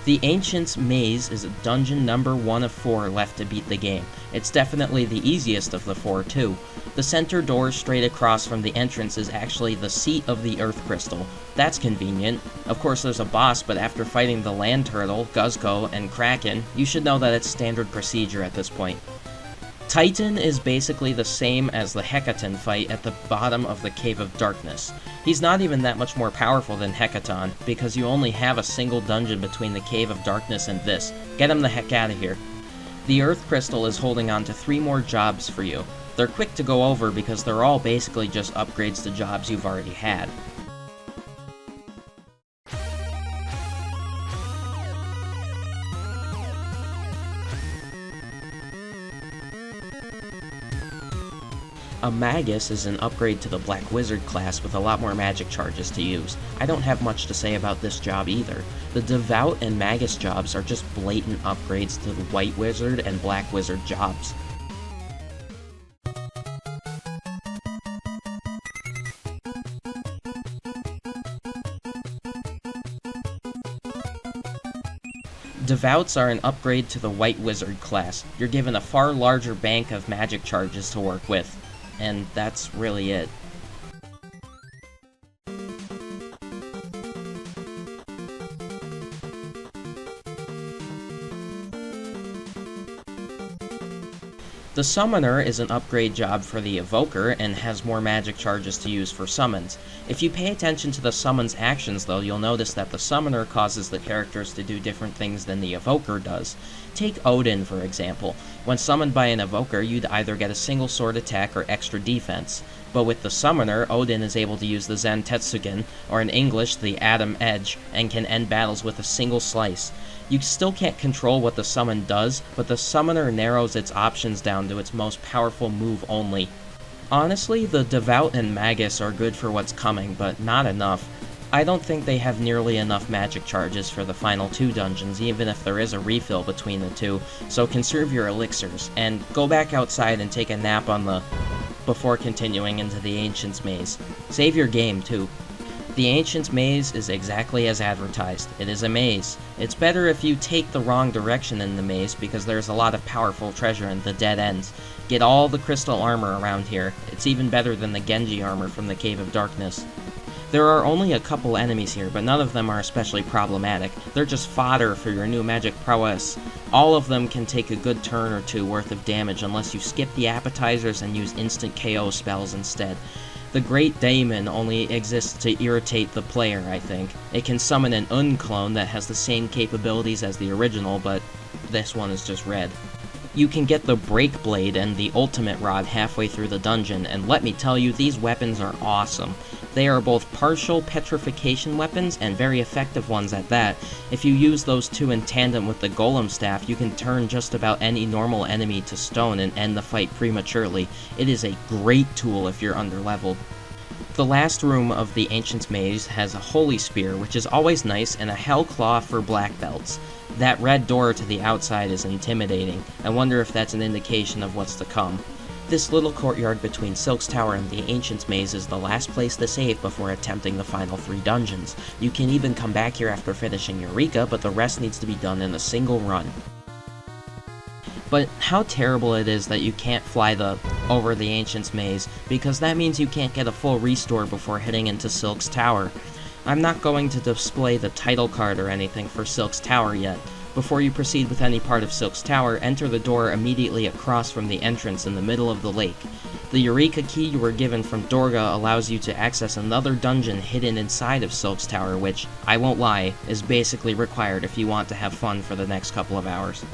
The Ancient's Maze is dungeon number 1 of 4 left to beat the game. It's definitely the easiest of the 4 too. The center door straight across from the entrance is actually the seat of the Earth Crystal. That's convenient. Of course there's a boss, but after fighting the Land Turtle, Guzko, and Kraken, you should know that it's standard procedure at this point. Titan is basically the same as the Hecaton fight at the bottom of the Cave of Darkness. He's not even that much more powerful than Hecaton, because you only have a single dungeon between the Cave of Darkness and this. Get him the heck out of here. The Earth Crystal is holding on to 3 more jobs for you. They're quick to go over because they're all basically just upgrades to jobs you've already had. A Magus is an upgrade to the Black Wizard class with a lot more magic charges to use. I don't have much to say about this job either. The Devout and Magus jobs are just blatant upgrades to the White Wizard and Black Wizard jobs. Devouts are an upgrade to the White Wizard class. You're given a far larger bank of magic charges to work with. And that's really it. The Summoner is an upgrade job for the Evoker and has more magic charges to use for summons. If you pay attention to the summon's actions though, you'll notice that the Summoner causes the characters to do different things than the Evoker does. Take Odin for example. When summoned by an Evoker, you'd either get a single sword attack or extra defense. But with the Summoner, Odin is able to use the Zen Tetsugen, or in English, the Atom Edge, and can end battles with a single slice. You still can't control what the summon does, but the Summoner narrows its options down to its most powerful move only. Honestly, the Devout and Magus are good for what's coming, but not enough. I don't think they have nearly enough magic charges for the final 2 dungeons, even if there is a refill between the 2, so conserve your elixirs, and go back outside and take a nap on the... before continuing into the Ancient's Maze. Save your game, too. The Ancient's Maze is exactly as advertised. It is a maze. It's better if you take the wrong direction in the maze because there's a lot of powerful treasure in the dead ends. Get all the crystal armor around here. It's even better than the Genji armor from the Cave of Darkness. There are only a couple enemies here, but none of them are especially problematic. They're just fodder for your new magic prowess. All of them can take a good turn or 2 worth of damage unless you skip the appetizers and use instant KO spells instead. The Great Daemon only exists to irritate the player, I think. It can summon an unclone that has the same capabilities as the original, but this one is just red. You can get the Break Blade and the Ultimate Rod halfway through the dungeon, and let me tell you, these weapons are awesome. They are both partial petrification weapons, and very effective ones at that. If you use those 2 in tandem with the Golem Staff, you can turn just about any normal enemy to stone and end the fight prematurely. It is a great tool if you're underleveled. The last room of the Ancient's Maze has a Holy Spear, which is always nice, and a Hell Claw for black belts. That red door to the outside is intimidating. I wonder if that's an indication of what's to come. This little courtyard between Sylx Tower and the Ancient's Maze is the last place to save before attempting the final 3 dungeons. You can even come back here after finishing Eureka, but the rest needs to be done in a single run. But how terrible it is that you can't fly over the Ancient's Maze, because that means you can't get a full restore before heading into Sylx Tower. I'm not going to display the title card or anything for Sylx Tower yet. Before you proceed with any part of Sylx Tower, enter the door immediately across from the entrance in the middle of the lake. The Eureka key you were given from Dorga allows you to access another dungeon hidden inside of Sylx Tower, which, I won't lie, is basically required if you want to have fun for the next couple of hours.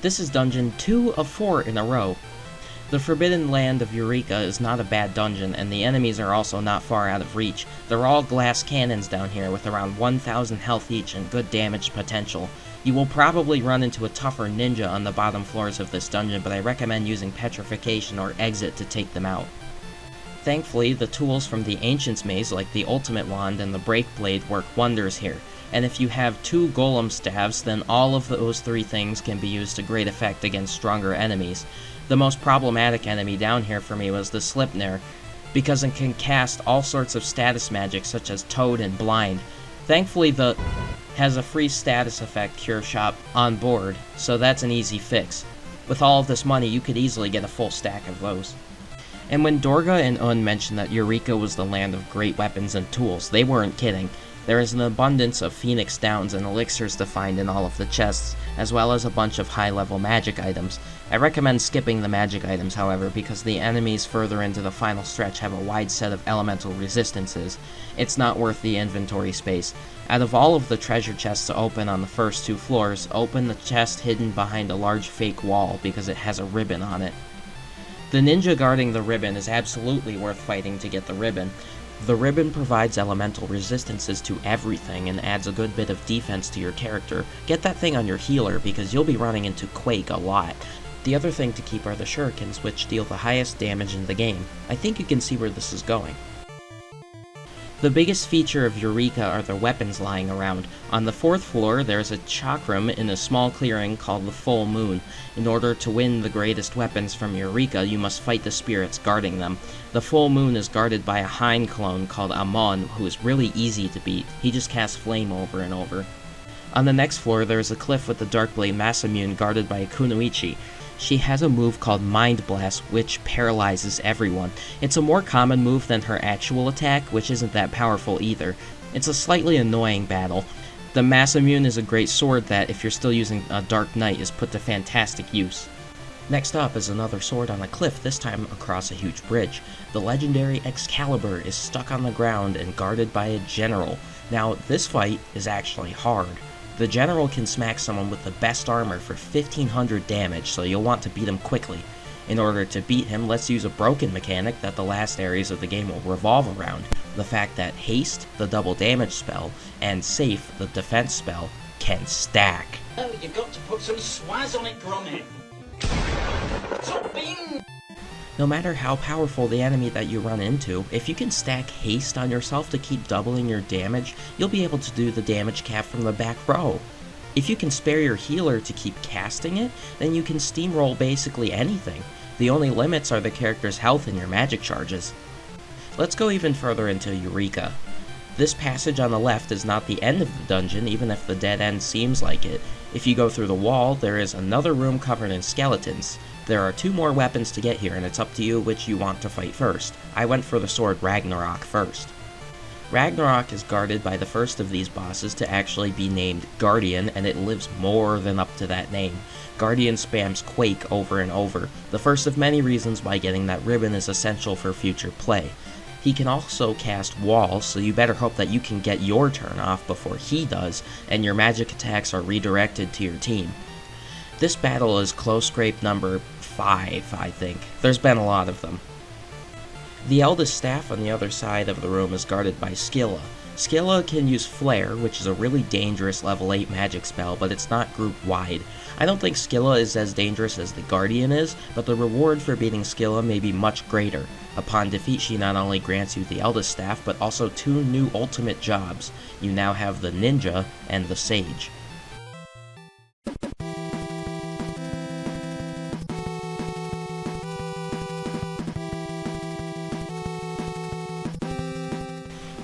This is dungeon 2 of 4 in a row. The Forbidden Land of Eureka is not a bad dungeon, and the enemies are also not far out of reach. They're all glass cannons down here with around 1,000 health each and good damage potential. You will probably run into a tougher ninja on the bottom floors of this dungeon, but I recommend using Petrification or Exit to take them out. Thankfully, the tools from the Ancient's Maze, like the Ultimate Wand and the Break Blade, work wonders here. And if you have 2 Golem Staves, then all of those 3 things can be used to great effect against stronger enemies. The most problematic enemy down here for me was the Slipnir, because it can cast all sorts of status magic such as Toad and Blind. Thankfully, the has a free status effect cure shop on board, so that's an easy fix. With all of this money, you could easily get a full stack of those. And when Dorga and Owen mentioned that Eureka was the land of great weapons and tools, they weren't kidding. There is an abundance of Phoenix Downs and elixirs to find in all of the chests, as well as a bunch of high-level magic items. I recommend skipping the magic items, however, because the enemies further into the final stretch have a wide set of elemental resistances. It's not worth the inventory space. Out of all of the treasure chests to open on the first 2 floors, open the chest hidden behind a large fake wall because it has a ribbon on it. The ninja guarding the ribbon is absolutely worth fighting to get the ribbon. The ribbon provides elemental resistances to everything and adds a good bit of defense to your character. Get that thing on your healer because you'll be running into Quake a lot. The other thing to keep are the shurikens, which deal the highest damage in the game. I think you can see where this is going. The biggest feature of Eureka are the weapons lying around. On the 4th floor, there's a chakram in a small clearing called the Full Moon. In order to win the greatest weapons from Eureka, you must fight the spirits guarding them. The Full Moon is guarded by a Hyne clone called Amon, who is really easy to beat. He just casts flame over and over. On the next floor, there is a cliff with the Darkblade Masamune guarded by a Kunoichi. She has a move called Mind Blast, which paralyzes everyone. It's a more common move than her actual attack, which isn't that powerful either. It's a slightly annoying battle. The Masamune is a great sword that, if you're still using a Dark Knight, is put to fantastic use. Next up is another sword on a cliff, this time across a huge bridge. The legendary Excalibur is stuck on the ground and guarded by a general. Now, this fight is actually hard. The general can smack someone with the best armor for 1500 damage, so you'll want to beat him quickly. In order to beat him, let's use a broken mechanic that the last areas of the game will revolve around. The fact that Haste, the double damage spell, and Safe, the defense spell, can stack. Oh, you've got to put some swaz on it, Gromit. Stop being... No matter how powerful the enemy that you run into, if you can stack Haste on yourself to keep doubling your damage, you'll be able to do the damage cap from the back row. If you can spare your healer to keep casting it, then you can steamroll basically anything. The only limits are the character's health and your magic charges. Let's go even further into Eureka. This passage on the left is not the end of the dungeon, even if the dead end seems like it. If you go through the wall, there is another room covered in skeletons. There are 2 more weapons to get here, and it's up to you which you want to fight first. I went for the sword Ragnarok first. Ragnarok is guarded by the first of these bosses to actually be named Guardian, and it lives more than up to that name. Guardian spams Quake over and over, the first of many reasons why getting that ribbon is essential for future play. He can also cast Wall, so you better hope that you can get your turn off before he does, and your magic attacks are redirected to your team. This battle is close scrape number 5, I think. There's been a lot of them. The eldest staff on the other side of the room is guarded by Scylla. Scylla can use Flare, which is a really dangerous level 8 magic spell, but it's not group-wide. I don't think Scylla is as dangerous as the Guardian is, but the reward for beating Scylla may be much greater. Upon defeat, she not only grants you the eldest staff, but also 2 new ultimate jobs. You now have the Ninja and the Sage.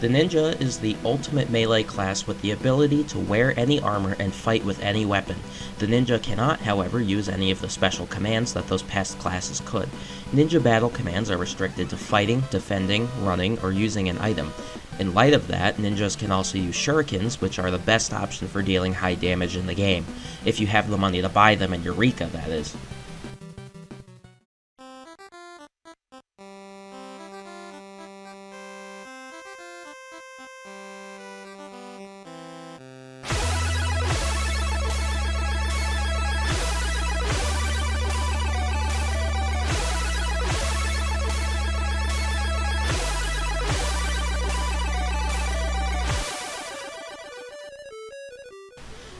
The Ninja is the ultimate melee class with the ability to wear any armor and fight with any weapon. The Ninja cannot, however, use any of the special commands that those past classes could. Ninja battle commands are restricted to fighting, defending, running, or using an item. In light of that, ninjas can also use shurikens, which are the best option for dealing high damage in the game. If you have the money to buy them in Eureka, that is.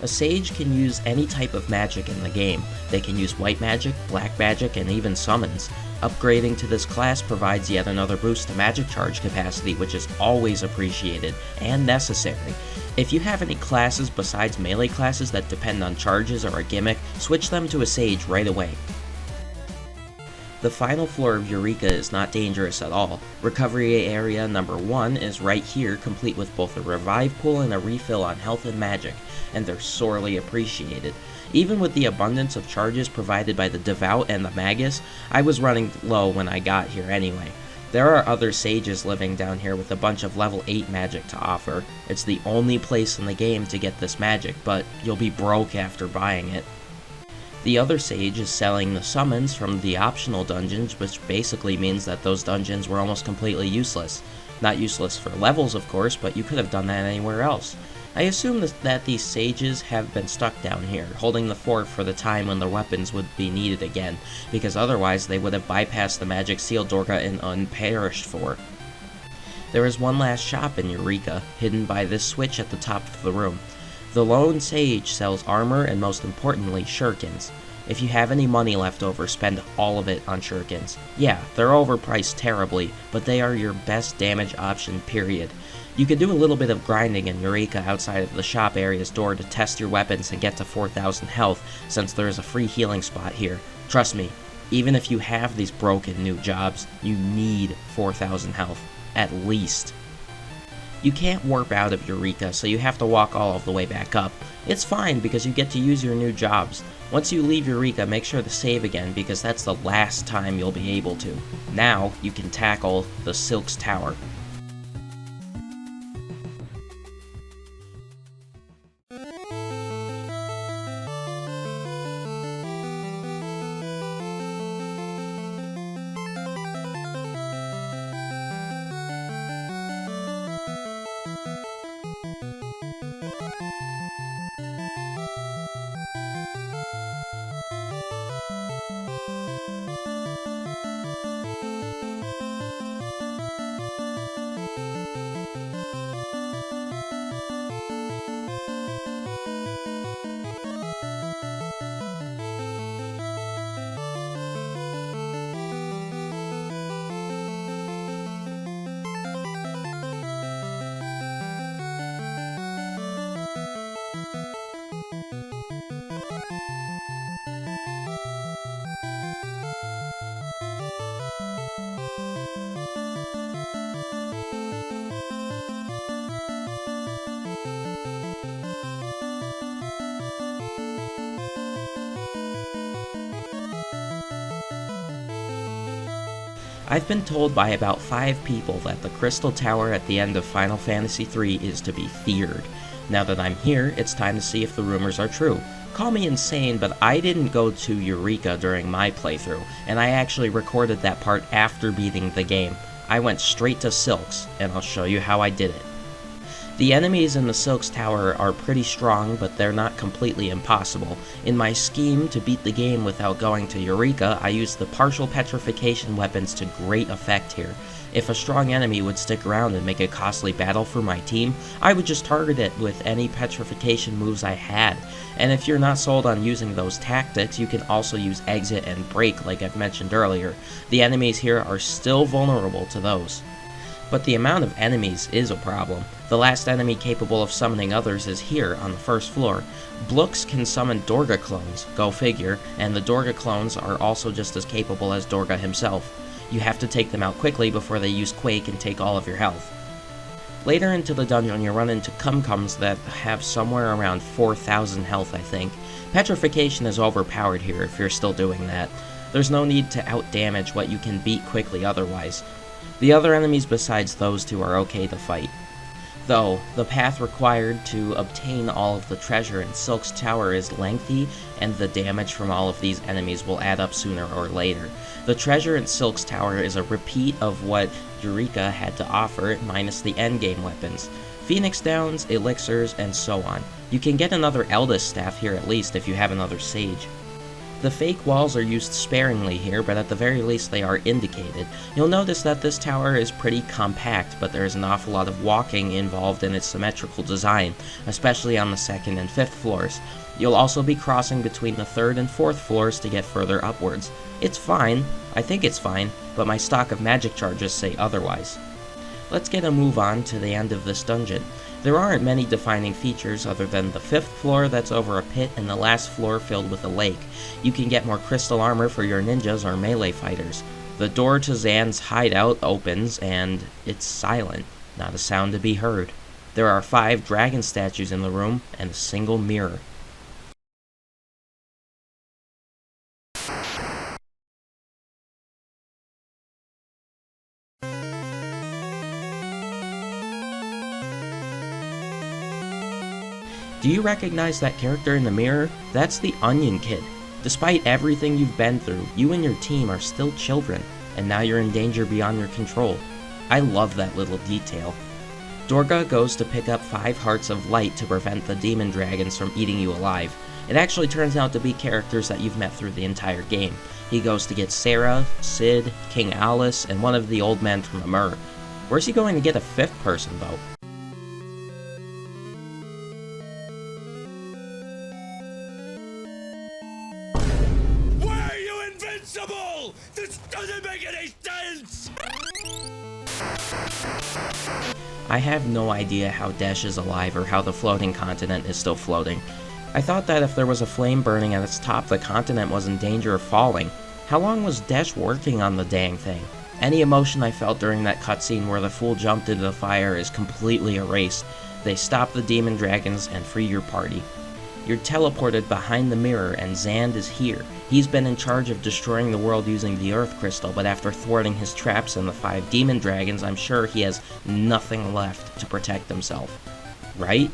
A sage can use any type of magic in the game. They can use white magic, black magic, and even summons. Upgrading to this class provides yet another boost to magic charge capacity, which is always appreciated and necessary. If you have any classes besides melee classes that depend on charges or a gimmick, switch them to a sage right away. The final floor of Eureka is not dangerous at all. Recovery area number 1 is right here, complete with both a revive pool and a refill on health and magic, and they're sorely appreciated. Even with the abundance of charges provided by the Devout and the Magus, I was running low when I got here anyway. There are other sages living down here with a bunch of level 8 magic to offer. It's the only place in the game to get this magic, but you'll be broke after buying it. The other sage is selling the summons from the optional dungeons, which basically means that those dungeons were almost completely useless. Not useless for levels, of course, but you could have done that anywhere else. I assume that these sages have been stuck down here, holding the fort for the time when their weapons would be needed again, because otherwise they would have bypassed the magic seal Dorga and unperished for. There is one last shop in Eureka, hidden by this switch at the top of the room. The lone sage sells armor and, most importantly, shurikens. If you have any money left over, spend all of it on shurikens. Yeah, they're overpriced terribly, but they are your best damage option, period. You could do a little bit of grinding in Eureka outside of the shop area's door to test your weapons and get to 4,000 health, since there is a free healing spot here. Trust me, even if you have these broken new jobs, you need 4,000 health, at least. You can't warp out of Eureka, so you have to walk all of the way back up. It's fine because you get to use your new jobs. Once you leave Eureka, make sure to save again because that's the last time you'll be able to. Now, you can tackle the Sylx Tower. I've been told by about 5 people that the Crystal Tower at the end of Final Fantasy III is to be feared. Now that I'm here, it's time to see if the rumors are true. Call me insane, but I didn't go to Eureka during my playthrough, and I actually recorded that part after beating the game. I went straight to Sylx, and I'll show you how I did it. The enemies in the Sylx Tower are pretty strong, but they're not completely impossible. In my scheme to beat the game without going to Eureka, I used the partial petrification weapons to great effect here. If a strong enemy would stick around and make a costly battle for my team, I would just target it with any petrification moves I had. And if you're not sold on using those tactics, you can also use exit and break like I've mentioned earlier. The enemies here are still vulnerable to those. But the amount of enemies is a problem. The last enemy capable of summoning others is here on the first floor. Blux can summon Dorga clones, go figure, and the Dorga clones are also just as capable as Dorga himself. You have to take them out quickly before they use Quake and take all of your health. Later into the dungeon you run into Cum-Cums that have somewhere around 4,000 health, I think. Petrification is overpowered here if you're still doing that. There's no need to outdamage what you can beat quickly otherwise. The other enemies besides those two are okay to fight. Though, the path required to obtain all of the treasure in Sylx Tower is lengthy, and the damage from all of these enemies will add up sooner or later. The treasure in Sylx Tower is a repeat of what Eureka had to offer, minus the endgame weapons. Phoenix Downs, elixirs, and so on. You can get another Eldest Staff here at least if you have another Sage. The fake walls are used sparingly here, but at the very least they are indicated. You'll notice that this tower is pretty compact, but there is an awful lot of walking involved in its symmetrical design, especially on the 2nd and 5th floors. You'll also be crossing between the 3rd and 4th floors to get further upwards. It's fine, I think it's fine, but my stock of magic charges say otherwise. Let's get a move on to the end of this dungeon. There aren't many defining features other than the 5th floor that's over a pit and the last floor filled with a lake. You can get more crystal armor for your ninjas or melee fighters. The door to Zan's hideout opens and it's silent, not a sound to be heard. There are 5 dragon statues in the room and a single mirror. Do you recognize that character in the mirror? That's the Onion Kid. Despite everything you've been through, you and your team are still children, and now you're in danger beyond your control. I love that little detail. Dorga goes to pick up 5 hearts of light to prevent the demon dragons from eating you alive. It actually turns out to be characters that you've met through the entire game. He goes to get Sarah, Sid, King Alice, and one of the old men from Amur. Where's he going to get a 5th person, though? Why are you invincible? This doesn't make any sense! I have no idea how Desh is alive or how the floating continent is still floating. I thought that if there was a flame burning at its top, the continent was in danger of falling. How long was Desh working on the dang thing? Any emotion I felt during that cutscene where the fool jumped into the fire is completely erased. They stop the demon dragons and free your party. You're teleported behind the mirror and Zand is here. He's been in charge of destroying the world using the Earth Crystal, but after thwarting his traps and the 5 demon dragons, I'm sure he has nothing left to protect himself. Right?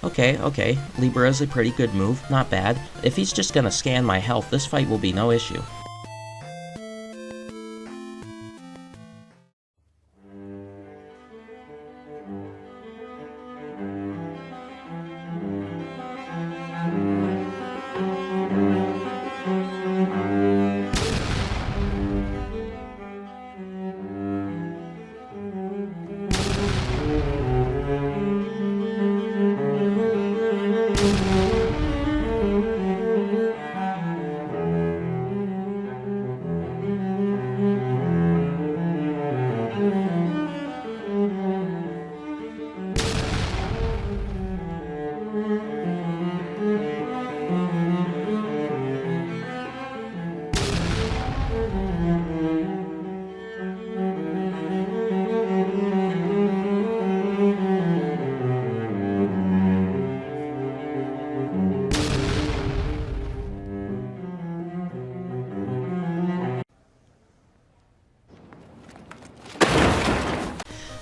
Okay, Libra is a pretty good move, not bad. If he's just gonna scan my health, this fight will be no issue.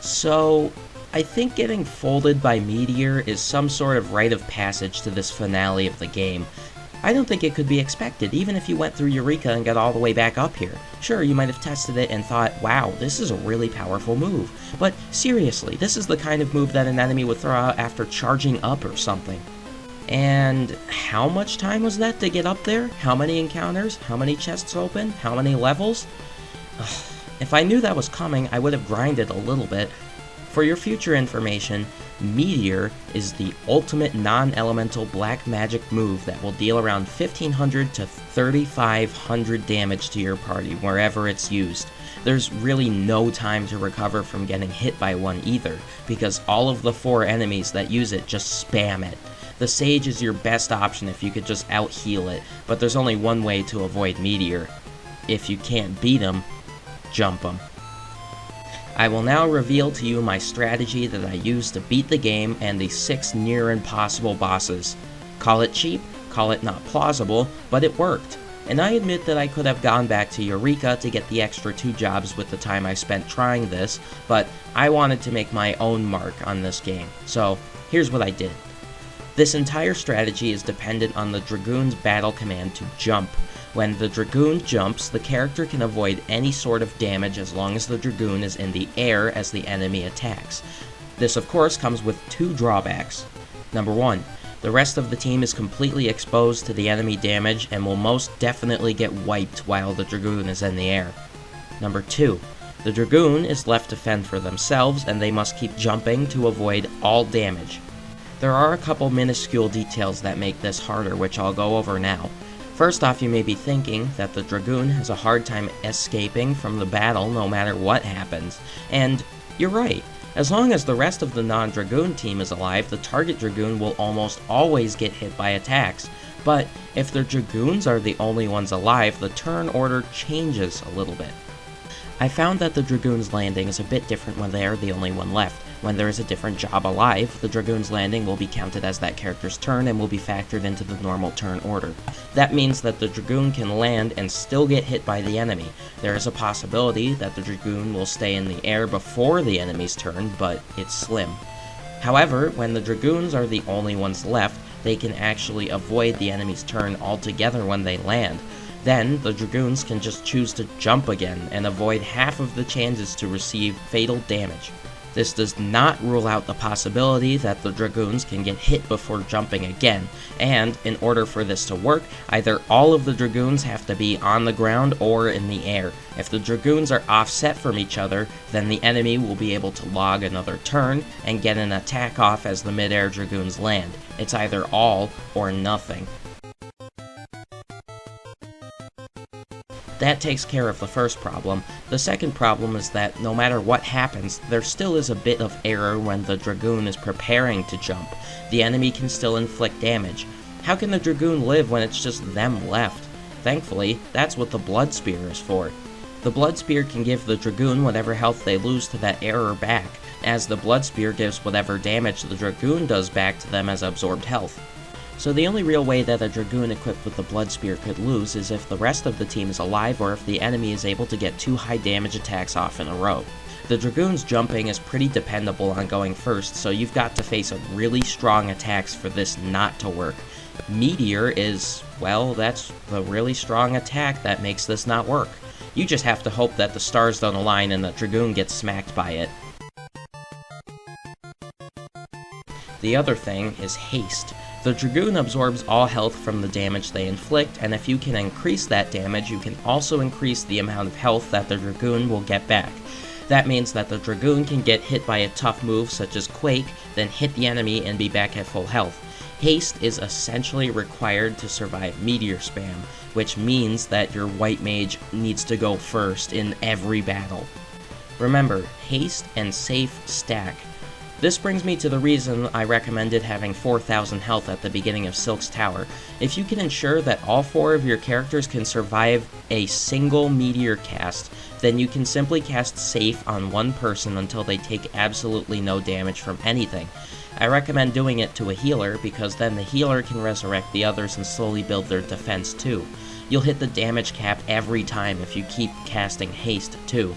So, I think getting folded by Meteor is some sort of rite of passage to this finale of the game. I don't think it could be expected, even if you went through Eureka and got all the way back up here. Sure, you might have tested it and thought, wow, this is a really powerful move. But seriously, this is the kind of move that an enemy would throw out after charging up or something. And how much time was that to get up there? How many encounters? How many chests open? How many levels? Ugh. If I knew that was coming, I would have grinded a little bit. For your future information, Meteor is the ultimate non-elemental black magic move that will deal around 1500 to 3500 damage to your party wherever it's used. There's really no time to recover from getting hit by one either, because all of the 4 enemies that use it just spam it. The Sage is your best option if you could just out-heal it, but there's only one way to avoid Meteor. If you can't beat him, jump him. I will now reveal to you my strategy that I used to beat the game and the 6 near impossible bosses. Call it cheap, call it not plausible, but it worked. And I admit that I could have gone back to Eureka to get the extra 2 jobs with the time I spent trying this, but I wanted to make my own mark on this game. So, here's what I did. This entire strategy is dependent on the Dragoon's battle command to jump. When the Dragoon jumps, the character can avoid any sort of damage as long as the Dragoon is in the air as the enemy attacks. This of course comes with 2 drawbacks. Number 1, the rest of the team is completely exposed to the enemy damage and will most definitely get wiped while the Dragoon is in the air. Number 2, the Dragoon is left to fend for themselves and they must keep jumping to avoid all damage. There are a couple minuscule details that make this harder, which I'll go over now. First off, you may be thinking that the Dragoon has a hard time escaping from the battle no matter what happens. And you're right. As long as the rest of the non-Dragoon team is alive, the target Dragoon will almost always get hit by attacks. But if the Dragoons are the only ones alive, the turn order changes a little bit. I found that the Dragoon's landing is a bit different when they are the only one left. When there is a different job alive, the Dragoon's landing will be counted as that character's turn and will be factored into the normal turn order. That means that the Dragoon can land and still get hit by the enemy. There is a possibility that the Dragoon will stay in the air before the enemy's turn, but it's slim. However, when the Dragoons are the only ones left, they can actually avoid the enemy's turn altogether when they land. Then, the Dragoons can just choose to jump again and avoid half of the chances to receive fatal damage. This does not rule out the possibility that the Dragoons can get hit before jumping again, and in order for this to work, either all of the Dragoons have to be on the ground or in the air. If the Dragoons are offset from each other, then the enemy will be able to log another turn and get an attack off as the mid-air Dragoons land. It's either all or nothing. That takes care of the first problem. The second problem is that no matter what happens, there still is a bit of error when the Dragoon is preparing to jump. The enemy can still inflict damage. How can the Dragoon live when it's just them left? Thankfully, that's what the Blood Spear is for. The Blood Spear can give the Dragoon whatever health they lose to that error back, as the Blood Spear gives whatever damage the Dragoon does back to them as absorbed health. So the only real way that a Dragoon equipped with the Blood Spear could lose is if the rest of the team is alive or if the enemy is able to get 2 high damage attacks off in a row. The Dragoon's jumping is pretty dependable on going first, so you've got to face a really strong attacks for this not to work. Meteor is, well, that's the really strong attack that makes this not work. You just have to hope that the stars don't align and the Dragoon gets smacked by it. The other thing is haste. The Dragoon absorbs all health from the damage they inflict, and if you can increase that damage, you can also increase the amount of health that the Dragoon will get back. That means that the Dragoon can get hit by a tough move such as Quake, then hit the enemy and be back at full health. Haste is essentially required to survive Meteor Spam, which means that your White Mage needs to go first in every battle. Remember, haste and safe stack. This brings me to the reason I recommended having 4,000 health at the beginning of Sylx Tower. If you can ensure that all 4 of your characters can survive a single meteor cast, then you can simply cast safe on one person until they take absolutely no damage from anything. I recommend doing it to a healer because then the healer can resurrect the others and slowly build their defense too. You'll hit the damage cap every time if you keep casting haste too.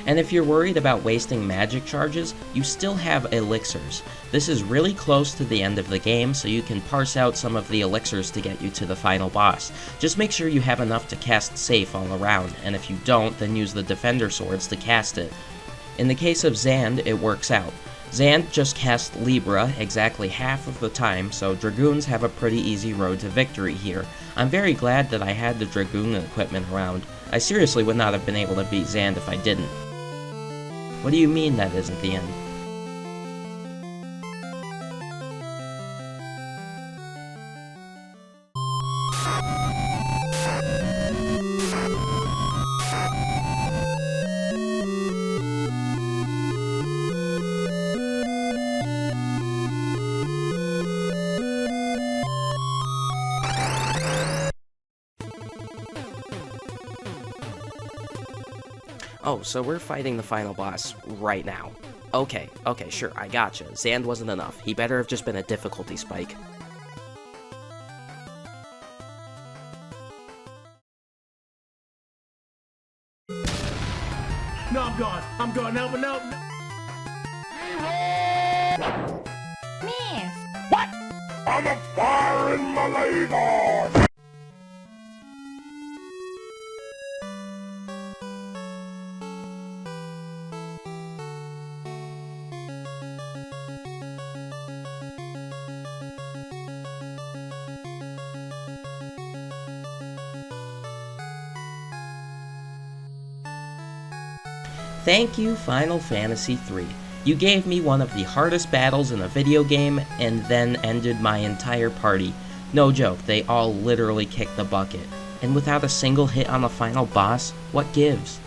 And if you're worried about wasting magic charges, you still have elixirs. This is really close to the end of the game, so you can parse out some of the elixirs to get you to the final boss. Just make sure you have enough to cast safe all around, and if you don't, then use the defender swords to cast it. In the case of Zand, it works out. Zand just casts Libra exactly half of the time, so Dragoons have a pretty easy road to victory here. I'm very glad that I had the Dragoon equipment around. I seriously would not have been able to beat Zand if I didn't. What do you mean that isn't the end? Oh, so we're fighting the final boss right now. Okay, sure, I gotcha. Zand wasn't enough. He better have just been a difficulty spike. No, I'm gone, no. Miss. What? I'm a fire in my labor! Thank you, Final Fantasy III. You gave me one of the hardest battles in a video game, and then ended my entire party. No joke, they all literally kicked the bucket. And without a single hit on the final boss, what gives?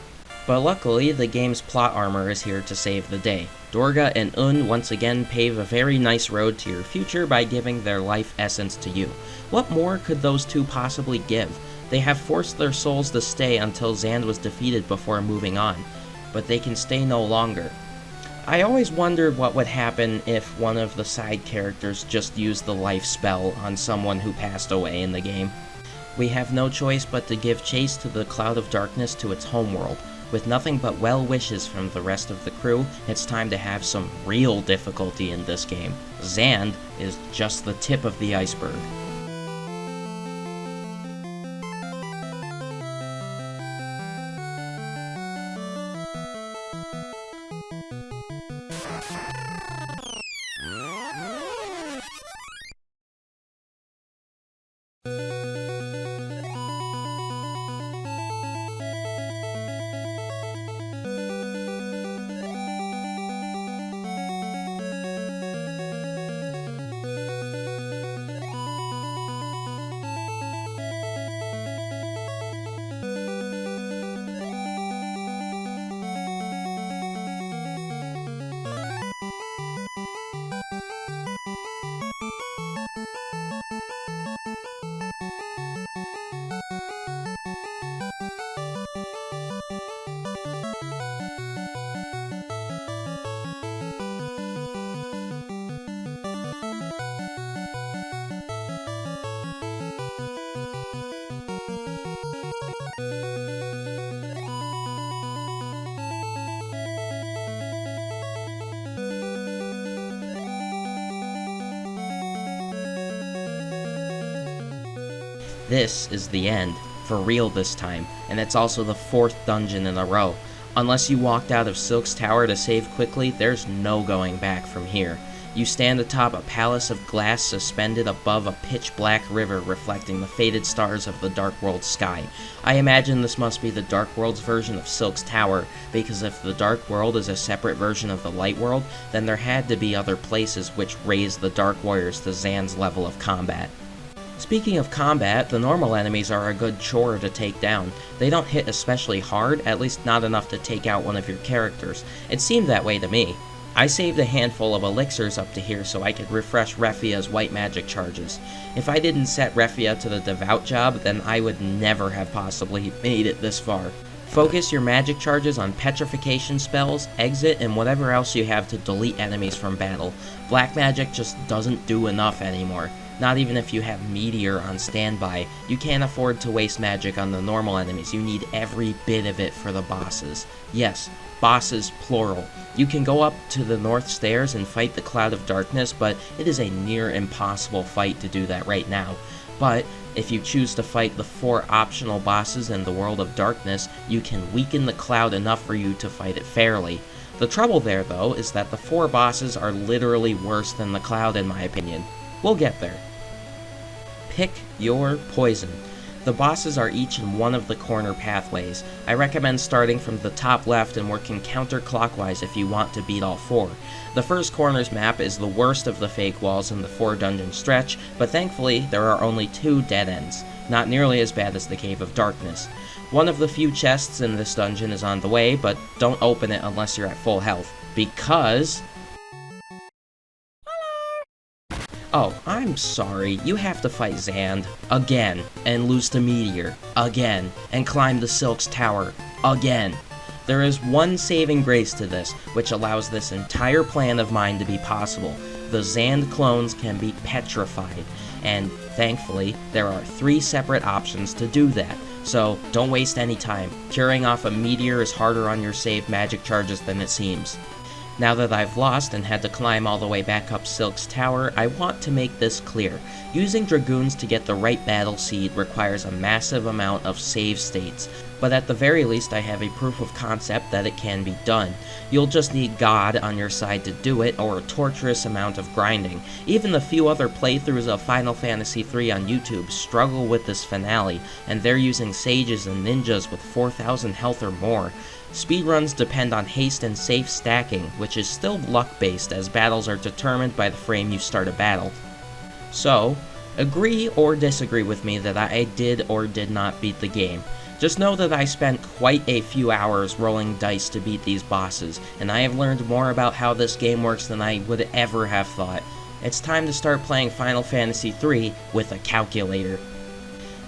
But luckily, the game's plot armor is here to save the day. Dorga and Un once again pave a very nice road to your future by giving their life essence to you. What more could those two possibly give? They have forced their souls to stay until Zand was defeated before moving on, but they can stay no longer. I always wondered what would happen if one of the side characters just used the life spell on someone who passed away in the game. We have no choice but to give chase to the Cloud of Darkness to its homeworld. With nothing but well wishes from the rest of the crew, it's time to have some real difficulty in this game. Zand is just the tip of the iceberg. This is the end, for real this time, and it's also the 4th dungeon in a row. Unless you walked out of Sylx Tower to save quickly, there's no going back from here. You stand atop a palace of glass suspended above a pitch-black river reflecting the faded stars of the Dark World sky. I imagine this must be the Dark World's version of Sylx Tower, because if the Dark World is a separate version of the Light World, then there had to be other places which raised the Dark Warriors to Zand's level of combat. Speaking of combat, the normal enemies are a good chore to take down. They don't hit especially hard, at least not enough to take out one of your characters. It seemed that way to me. I saved a handful of elixirs up to here so I could refresh Refia's white magic charges. If I didn't set Refia to the devout job, then I would never have possibly made it this far. Focus your magic charges on petrification spells, exit, and whatever else you have to delete enemies from battle. Black magic just doesn't do enough anymore. Not even if you have Meteor on standby. You can't afford to waste magic on the normal enemies. You need every bit of it for the bosses. Yes, bosses plural. You can go up to the north stairs and fight the Cloud of Darkness, but it is a near impossible fight to do that right now. But if you choose to fight the 4 optional bosses in the World of Darkness, you can weaken the Cloud enough for you to fight it fairly. The trouble there, though, is that the 4 bosses are literally worse than the Cloud in my opinion. We'll get there. Pick your poison. The bosses are each in one of the corner pathways. I recommend starting from the top left and working counterclockwise if you want to beat all 4. The first corner's map is the worst of the fake walls in the 4 dungeon stretch, but thankfully there are only 2 dead ends. Not nearly as bad as the Cave of Darkness. One of the few chests in this dungeon is on the way, but don't open it unless you're at full health, because... Oh, I'm sorry, you have to fight Zand, again, and lose to Meteor, again, and climb the Sylx Tower, again. There is one saving grace to this, which allows this entire plan of mine to be possible. The Zand clones can be petrified, and thankfully, there are 3 separate options to do that. So, don't waste any time. Curing off a Meteor is harder on your saved magic charges than it seems. Now that I've lost and had to climb all the way back up Sylx Tower, I want to make this clear. Using Dragoons to get the right battle seed requires a massive amount of save states, but at the very least I have a proof of concept that it can be done. You'll just need God on your side to do it, or a torturous amount of grinding. Even the few other playthroughs of Final Fantasy III on YouTube struggle with this finale, and they're using sages and ninjas with 4,000 health or more. Speedruns depend on haste and safe stacking, which is still luck-based as battles are determined by the frame you start a battle. So, agree or disagree with me that I did or did not beat the game. Just know that I spent quite a few hours rolling dice to beat these bosses, and I have learned more about how this game works than I would ever have thought. It's time to start playing Final Fantasy III with a calculator.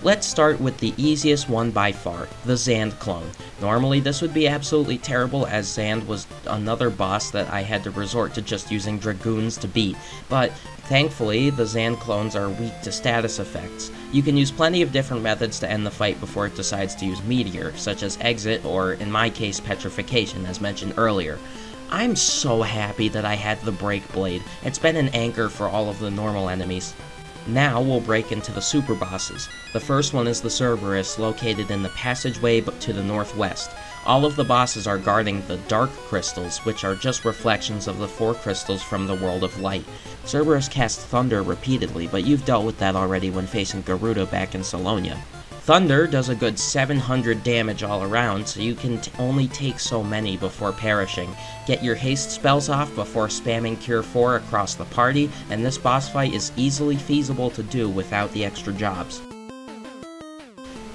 Let's start with the easiest one by far, the Zand clone. Normally this would be absolutely terrible, as Zand was another boss that I had to resort to just using Dragoons to beat, but thankfully the Zand clones are weak to status effects. You can use plenty of different methods to end the fight before it decides to use Meteor, such as Exit or, in my case, Petrification, as mentioned earlier. I'm so happy that I had the Break Blade. It's been an anchor for all of the normal enemies. Now we'll break into the super bosses. The first one is the Cerberus, located in the passageway to the northwest. All of the bosses are guarding the Dark Crystals, which are just reflections of the 4 crystals from the World of Light. Cerberus casts Thunder repeatedly, but you've dealt with that already when facing Gerudo back in Salonia. Thunder does a good 700 damage all around, so you can only take so many before perishing. Get your haste spells off before spamming Cure 4 across the party, and this boss fight is easily feasible to do without the extra jobs.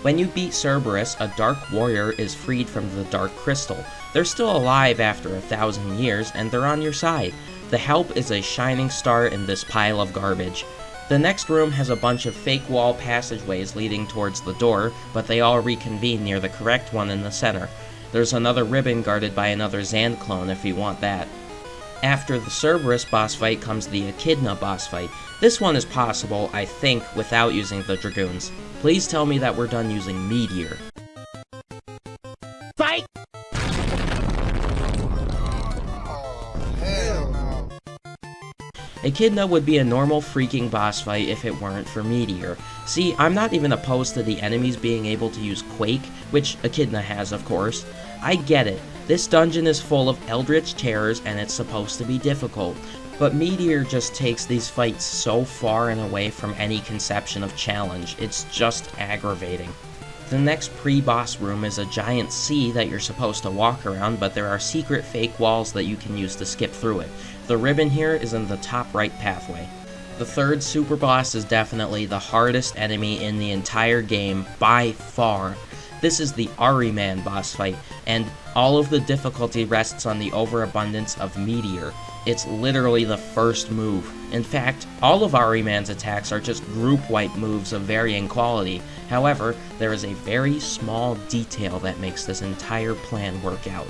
When you beat Cerberus, a Dark Warrior is freed from the Dark Crystal. They're still alive after 1,000 years, and they're on your side. The help is a shining star in this pile of garbage. The next room has a bunch of fake wall passageways leading towards the door, but they all reconvene near the correct one in the center. There's another ribbon guarded by another Zand clone if you want that. After the Cerberus boss fight comes the Echidna boss fight. This one is possible, I think, without using the Dragoons. Please tell me that we're done using Meteor. Fight! Echidna would be a normal freaking boss fight if it weren't for Meteor. See, I'm not even opposed to the enemies being able to use Quake, which Echidna has, of course. I get it. This dungeon is full of eldritch terrors and it's supposed to be difficult. But Meteor just takes these fights so far and away from any conception of challenge, it's just aggravating. The next pre-boss room is a giant sea that you're supposed to walk around, but there are secret fake walls that you can use to skip through it. The ribbon here is in the top right pathway. The third super boss is definitely the hardest enemy in the entire game, by far. This is the Ahriman boss fight, and all of the difficulty rests on the overabundance of Meteor. It's literally the first move. In fact, all of Ahriman's attacks are just group wipe moves of varying quality. However, there is a very small detail that makes this entire plan work out.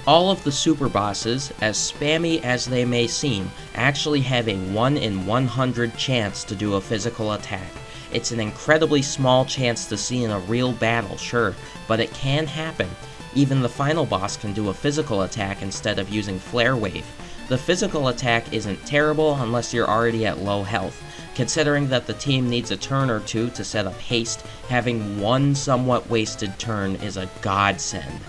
All of the super bosses, as spammy as they may seem, actually have a 1 in 100 chance to do a physical attack. It's an incredibly small chance to see in a real battle, sure, but it can happen. Even the final boss can do a physical attack instead of using Flare Wave. The physical attack isn't terrible unless you're already at low health. Considering that the team needs a turn or two to set up haste, having one somewhat wasted turn is a godsend.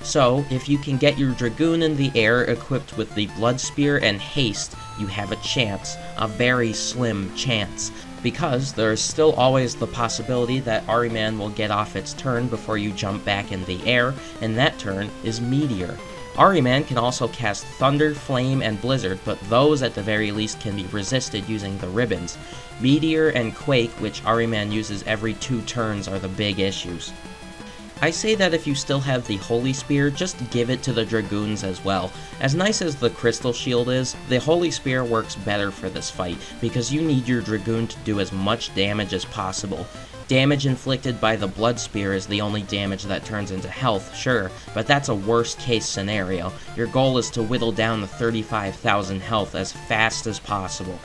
So, if you can get your Dragoon in the air equipped with the Blood Spear and Haste, you have a chance, a very slim chance, because there is still always the possibility that Ahriman will get off its turn before you jump back in the air, and that turn is Meteor. Ahriman can also cast Thunder, Flame, and Blizzard, but those at the very least can be resisted using the ribbons. Meteor and Quake, which Ahriman uses every 2 turns, are the big issues. I say that if you still have the Holy Spear, just give it to the Dragoons as well. As nice as the Crystal Shield is, the Holy Spear works better for this fight, because you need your Dragoon to do as much damage as possible. Damage inflicted by the Blood Spear is the only damage that turns into health, sure, but that's a worst case scenario. Your goal is to whittle down the 35,000 health as fast as possible.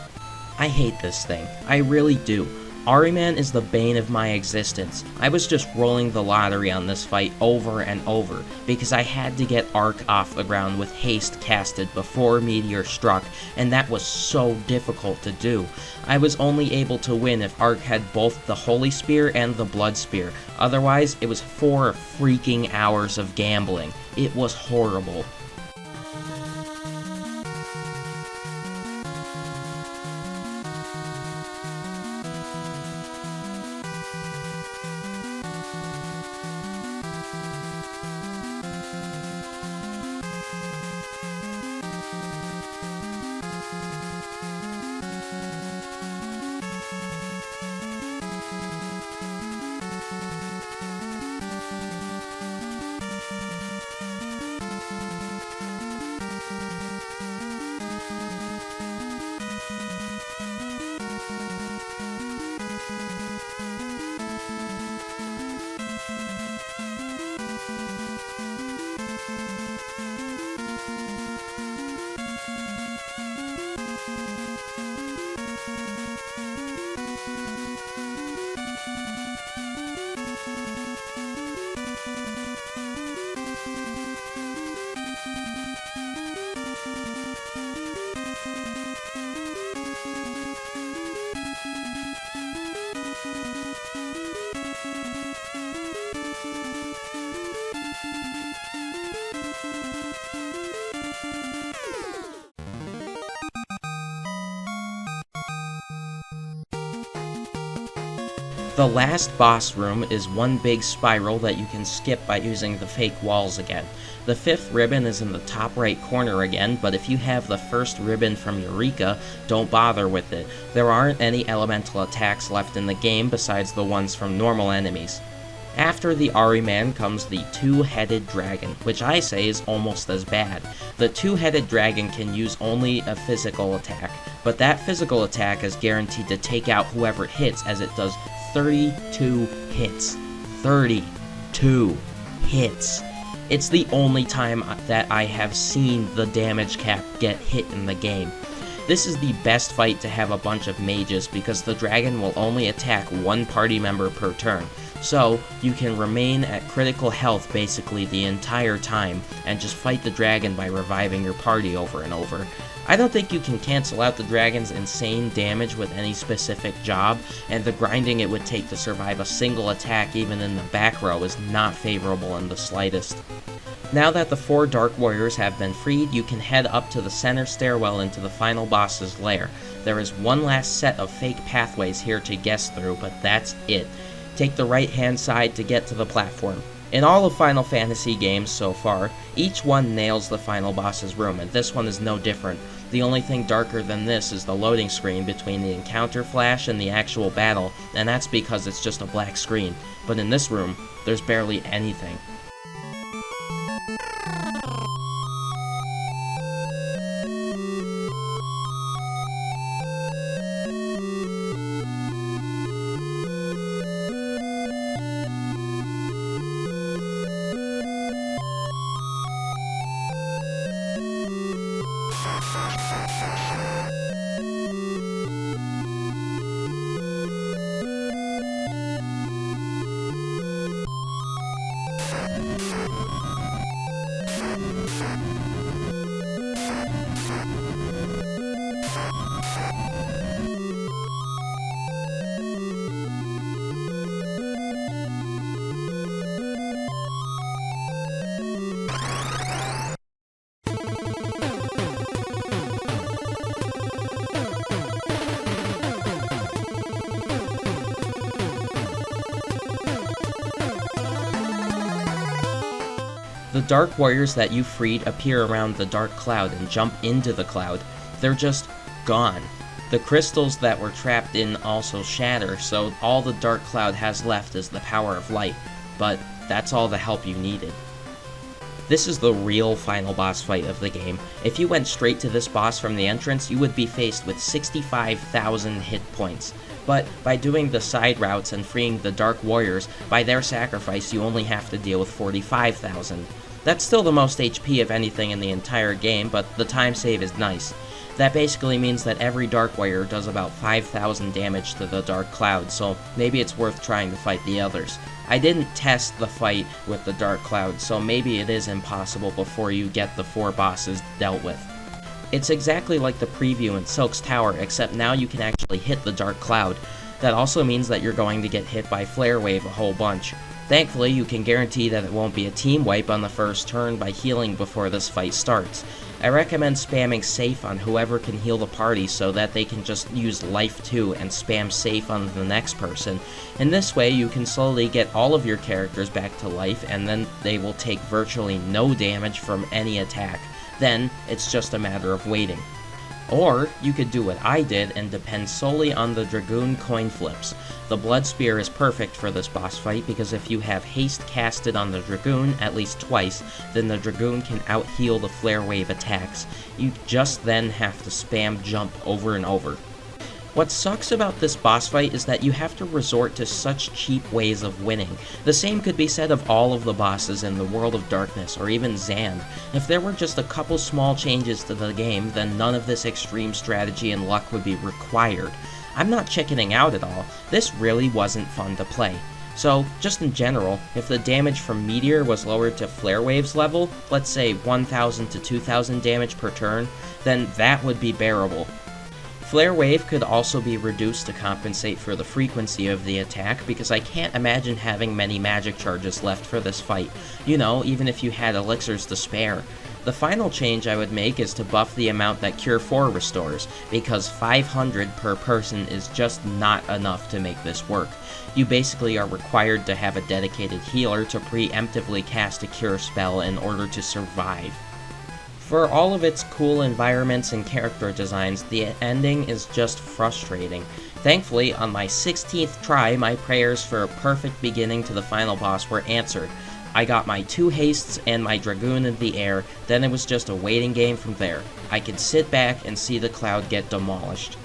I hate this thing, I really do. Ahriman is the bane of my existence. I was just rolling the lottery on this fight over and over, because I had to get Arc off the ground with haste casted before Meteor struck, and that was so difficult to do. I was only able to win if Arc had both the Holy Spear and the Blood Spear. Otherwise, it was 4 freaking hours of gambling. It was horrible. The last boss room is one big spiral that you can skip by using the fake walls again. The 5th ribbon is in the top right corner again, but if you have the first ribbon from Eureka, don't bother with it. There aren't any elemental attacks left in the game besides the ones from normal enemies. After the Ahriman comes the 2-headed dragon, which I say is almost as bad. The 2-headed dragon can use only a physical attack, but that physical attack is guaranteed to take out whoever it hits, as it does 32 hits. 32 hits. It's the only time that I have seen the damage cap get hit in the game. This is the best fight to have a bunch of mages because the dragon will only attack one party member per turn. So, you can remain at critical health basically the entire time and just fight the dragon by reviving your party over and over. I don't think you can cancel out the dragon's insane damage with any specific job, and the grinding it would take to survive a single attack even in the back row is not favorable in the slightest. Now that the 4 Dark Warriors have been freed, you can head up to the center stairwell into the final boss's lair. There is one last set of fake pathways here to guess through, but that's it. Take the right-hand side to get to the platform. In all of Final Fantasy games so far, each one nails the final boss's room, and this one is no different. The only thing darker than this is the loading screen between the encounter flash and the actual battle, and that's because it's just a black screen. But in this room, there's barely anything. The Dark Warriors that you freed appear around the Dark Cloud and jump into the cloud. They're just gone. The crystals that were trapped in also shatter, so all the Dark Cloud has left is the power of light. But that's all the help you needed. This is the real final boss fight of the game. If you went straight to this boss from the entrance, you would be faced with 65,000 hit points. But by doing the side routes and freeing the Dark Warriors, by their sacrifice you only have to deal with 45,000. That's still the most HP of anything in the entire game, but the time save is nice. That basically means that every Dark Warrior does about 5,000 damage to the Dark Cloud, so maybe it's worth trying to fight the others. I didn't test the fight with the Dark Cloud, so maybe it is impossible before you get the 4 bosses dealt with. It's exactly like the preview in Sylx Tower, except now you can actually hit the Dark Cloud. That also means that you're going to get hit by Flare Wave a whole bunch. Thankfully, you can guarantee that it won't be a team wipe on the first turn by healing before this fight starts. I recommend spamming safe on whoever can heal the party so that they can just use life too and spam safe on the next person. In this way, you can slowly get all of your characters back to life, and then they will take virtually no damage from any attack. Then, it's just a matter of waiting. Or, you could do what I did and depend solely on the Dragoon coin flips. The Blood Spear is perfect for this boss fight because if you have haste casted on the Dragoon at least twice, then the Dragoon can out-heal the Flare Wave attacks. You just then have to spam jump over and over. What sucks about this boss fight is that you have to resort to such cheap ways of winning. The same could be said of all of the bosses in the World of Darkness, or even Zand. If there were just a couple small changes to the game, then none of this extreme strategy and luck would be required. I'm not chickening out at all. This really wasn't fun to play. So, just in general, if the damage from Meteor was lowered to Flare Wave's level, let's say 1,000 to 2,000 damage per turn, then that would be bearable. Flare Wave could also be reduced to compensate for the frequency of the attack, because I can't imagine having many magic charges left for this fight. You know, even if you had elixirs to spare. The final change I would make is to buff the amount that Cure 4 restores, because 500 per person is just not enough to make this work. You basically are required to have a dedicated healer to preemptively cast a Cure spell in order to survive. For all of its cool environments and character designs, the ending is just frustrating. Thankfully, on my 16th try, my prayers for a perfect beginning to the final boss were answered. I got my 2 hastes and my Dragoon in the air, then it was just a waiting game from there. I could sit back and see the cloud get demolished.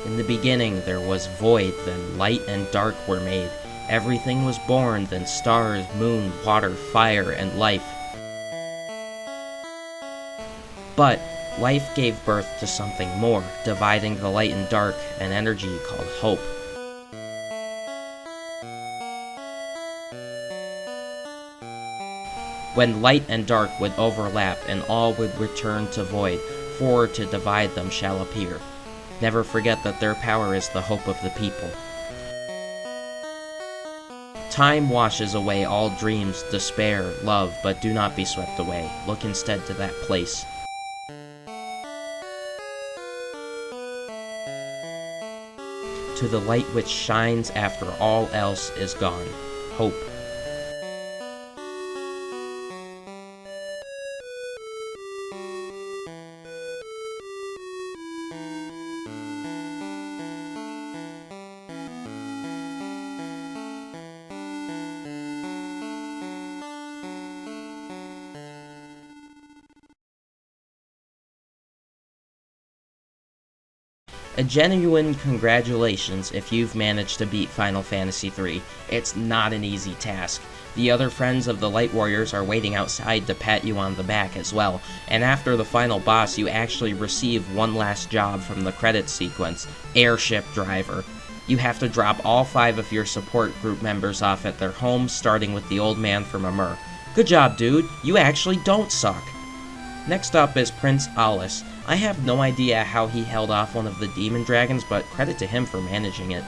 In the beginning there was void, then light and dark were made. Everything was born, then stars, moon, water, fire, and life. But life gave birth to something more, dividing the light and dark, an energy called hope. When light and dark would overlap, and all would return to void, for to divide them shall appear. Never forget that their power is the hope of the people. Time washes away all dreams, despair, love, but do not be swept away. Look instead to that place. To the light which shines after all else is gone. Hope. A genuine congratulations if you've managed to beat Final Fantasy III. It's not an easy task. The other friends of the Light Warriors are waiting outside to pat you on the back as well, and after the final boss you actually receive one last job from the credits sequence, Airship Driver. You have to drop all 5 of your support group members off at their homes, starting with the old man from Amur. Good job, dude, you actually don't suck. Next up is Prince Alice. I have no idea how he held off one of the demon dragons, but credit to him for managing it.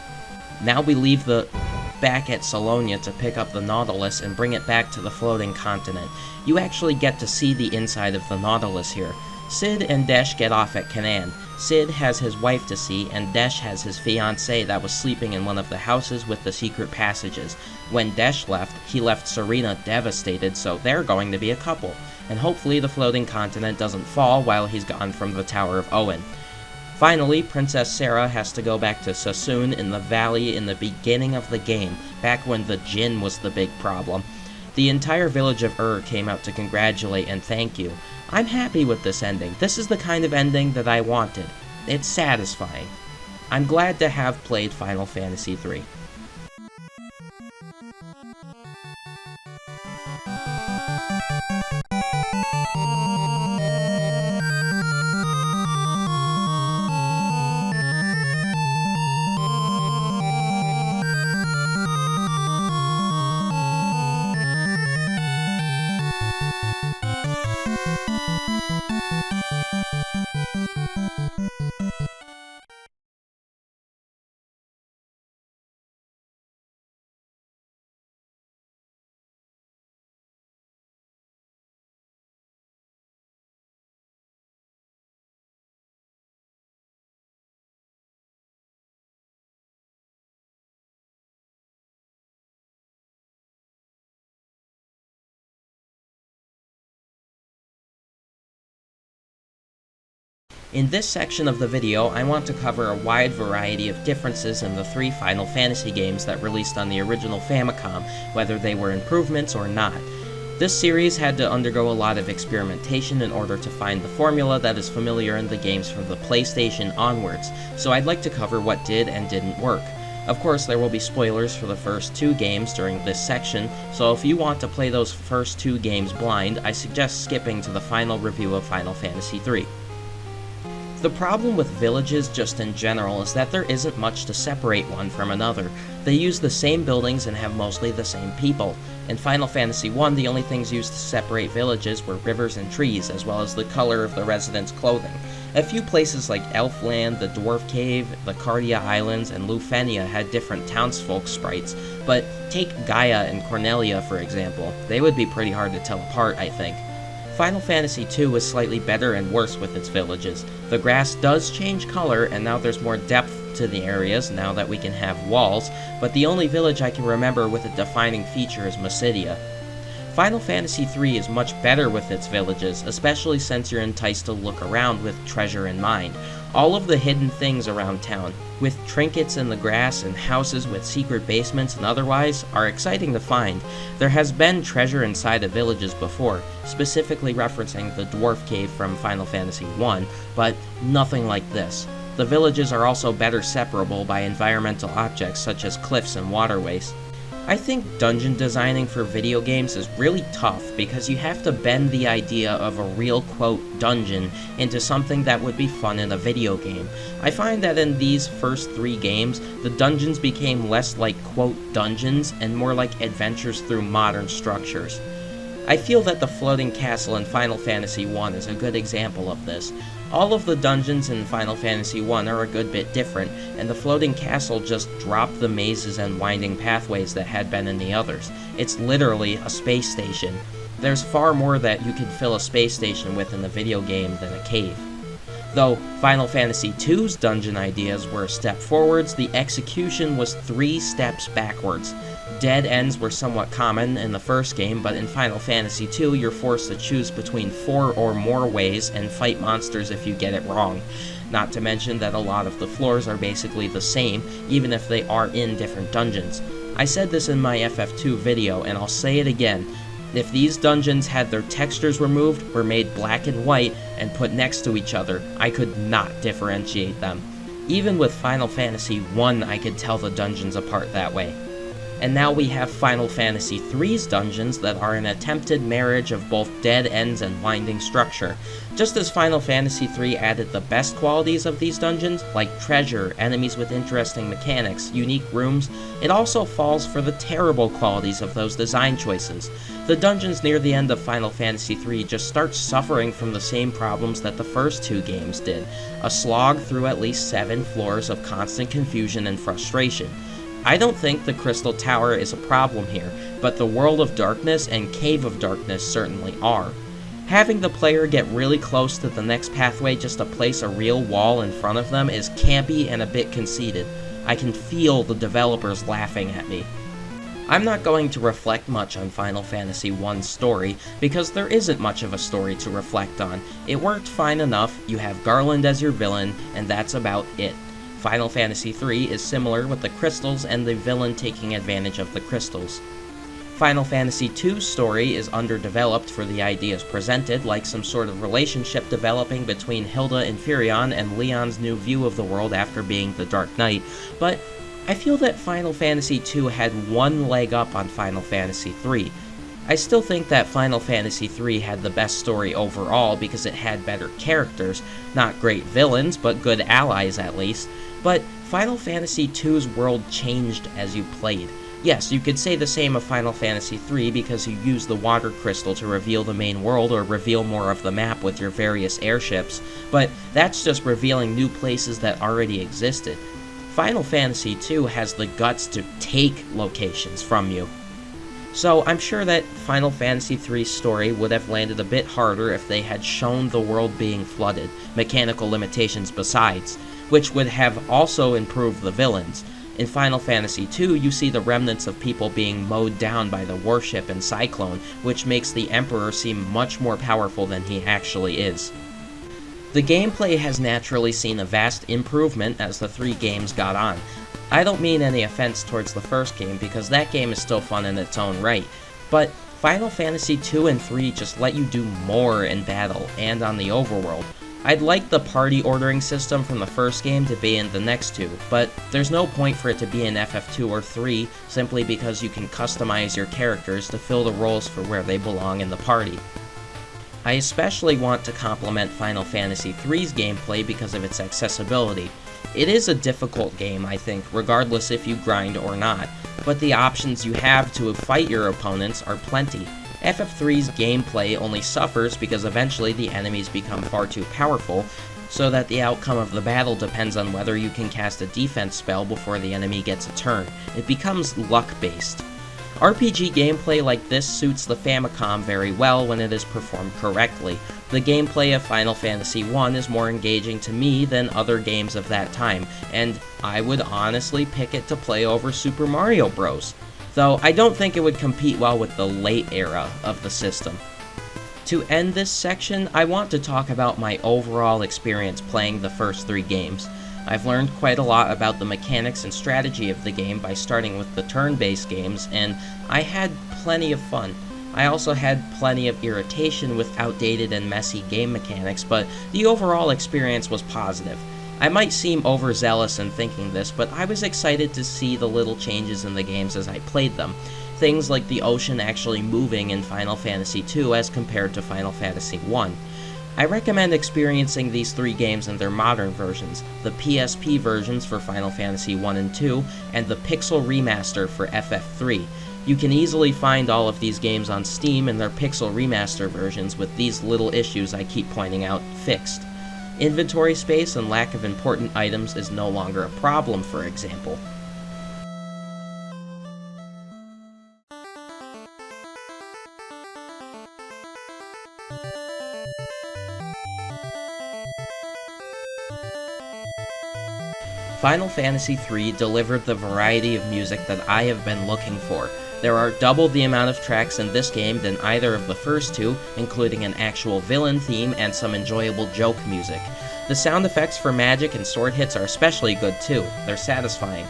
Now we leave the back at Salonia to pick up the Nautilus and bring it back to the floating continent. You actually get to see the inside of the Nautilus here. Cid and Desh get off at Canaan. Cid has his wife to see, and Desh has his fiancée that was sleeping in one of the houses with the secret passages. When Desh left, he left Serena devastated, so they're going to be a couple. And hopefully the floating continent doesn't fall while he's gone from the Tower of Owen. Finally, Princess Sarah has to go back to Sassoon in the valley in the beginning of the game, back when the Djinn was the big problem. The entire village of came out to congratulate and thank you. I'm happy with this ending. This is the kind of ending that I wanted. It's satisfying. I'm glad to have played Final Fantasy III. In this section of the video, I want to cover a wide variety of differences in the 3 Final Fantasy games that released on the original Famicom, whether they were improvements or not. This series had to undergo a lot of experimentation in order to find the formula that is familiar in the games from the PlayStation onwards, so I'd like to cover what did and didn't work. Of course, there will be spoilers for the first 2 games during this section, so if you want to play those first 2 games blind, I suggest skipping to the final review of Final Fantasy III. The problem with villages just in general is that there isn't much to separate one from another. They use the same buildings and have mostly the same people. In Final Fantasy I, the only things used to separate villages were rivers and trees, as well as the color of the residents' clothing. A few places like Elfland, the Dwarf Cave, the Cardia Islands, and Lufenia had different townsfolk sprites, but take Gaia and Cornelia for example. They would be pretty hard to tell apart, I think. Final Fantasy II was slightly better and worse with its villages. The grass does change color, and now there's more depth to the areas now that we can have walls, but the only village I can remember with a defining feature is Mysidia. Final Fantasy III is much better with its villages, especially since you're enticed to look around with treasure in mind. All of the hidden things around town, with trinkets in the grass and houses with secret basements and otherwise, are exciting to find. There has been treasure inside of villages before, specifically referencing the Dwarf Cave from Final Fantasy I, but nothing like this. The villages are also better separable by environmental objects such as cliffs and waterways. I think dungeon designing for video games is really tough because you have to bend the idea of a real, quote, dungeon into something that would be fun in a video game. I find that in these first 3 games, the dungeons became less like, quote, dungeons and more like adventures through modern structures. I feel that the floating castle in Final Fantasy I is a good example of this. All of the dungeons in Final Fantasy I are a good bit different, and the floating castle just dropped the mazes and winding pathways that had been in the others. It's literally a space station. There's far more that you could fill a space station with in the video game than a cave. Though Final Fantasy II's dungeon ideas were a step forwards, the execution was 3 steps backwards. Dead ends were somewhat common in the first game, but in Final Fantasy II you're forced to choose between 4 or more ways and fight monsters if you get it wrong. Not to mention that a lot of the floors are basically the same, even if they are in different dungeons. I said this in my FF2 video, and I'll say it again. If these dungeons had their textures removed, were made black and white, and put next to each other, I could not differentiate them. Even with Final Fantasy I, I could tell the dungeons apart that way. And now we have Final Fantasy III's dungeons that are an attempted marriage of both dead ends and winding structure. Just as Final Fantasy III added the best qualities of these dungeons, like treasure, enemies with interesting mechanics, unique rooms, it also falls for the terrible qualities of those design choices. The dungeons near the end of Final Fantasy III just start suffering from the same problems that the first 2 games did, a slog through at least 7 floors of constant confusion and frustration. I don't think the Crystal Tower is a problem here, but the World of Darkness and Cave of Darkness certainly are. Having the player get really close to the next pathway just to place a real wall in front of them is campy and a bit conceited. I can feel the developers laughing at me. I'm not going to reflect much on Final Fantasy I's story, because there isn't much of a story to reflect on. It worked fine enough, you have Garland as your villain, and that's about it. Final Fantasy III is similar with the crystals and the villain taking advantage of the crystals. Final Fantasy II's story is underdeveloped for the ideas presented, like some sort of relationship developing between Hilda Inferion and Leon's new view of the world after being the Dark Knight, but I feel that Final Fantasy II had one leg up on Final Fantasy III. I still think that Final Fantasy III had the best story overall because it had better characters, not great villains, but good allies at least. But Final Fantasy II's world changed as you played. Yes, you could say the same of Final Fantasy III because you use the water crystal to reveal the main world or reveal more of the map with your various airships, but that's just revealing new places that already existed. Final Fantasy II has the guts to take locations from you. So I'm sure that Final Fantasy III's story would have landed a bit harder if they had shown the world being flooded, mechanical limitations besides, which would have also improved the villains. In Final Fantasy II, you see the remnants of people being mowed down by the warship and Cyclone, which makes the Emperor seem much more powerful than he actually is. The gameplay has naturally seen a vast improvement as the 3 games got on. I don't mean any offense towards the first game, because that game is still fun in its own right, but Final Fantasy 2 and 3 just let you do more in battle and on the overworld. I'd like the party ordering system from the first game to be in the next 2, but there's no point for it to be in FF2 or 3 simply because you can customize your characters to fill the roles for where they belong in the party. I especially want to compliment Final Fantasy III's gameplay because of its accessibility. It is a difficult game, I think, regardless if you grind or not, but the options you have to fight your opponents are plenty. FF3's gameplay only suffers because eventually the enemies become far too powerful, so that the outcome of the battle depends on whether you can cast a defense spell before the enemy gets a turn. It becomes luck-based. RPG gameplay like this suits the Famicom very well when it is performed correctly. The gameplay of Final Fantasy I is more engaging to me than other games of that time, and I would honestly pick it to play over Super Mario Bros. Though I don't think it would compete well with the late era of the system. To end this section, I want to talk about my overall experience playing the first 3 games. I've learned quite a lot about the mechanics and strategy of the game by starting with the turn-based games, and I had plenty of fun. I also had plenty of irritation with outdated and messy game mechanics, but the overall experience was positive. I might seem overzealous in thinking this, but I was excited to see the little changes in the games as I played them. Things like the ocean actually moving in Final Fantasy II as compared to Final Fantasy I. I recommend experiencing these 3 games in their modern versions, the PSP versions for Final Fantasy I and II, and the Pixel Remaster for FF3. You can easily find all of these games on Steam in their Pixel Remaster versions with these little issues I keep pointing out fixed. Inventory space and lack of important items is no longer a problem, for example. Final Fantasy III delivered the variety of music that I have been looking for. There are double the amount of tracks in this game than either of the first 2, including an actual villain theme and some enjoyable joke music. The sound effects for magic and sword hits are especially good too, they're satisfying.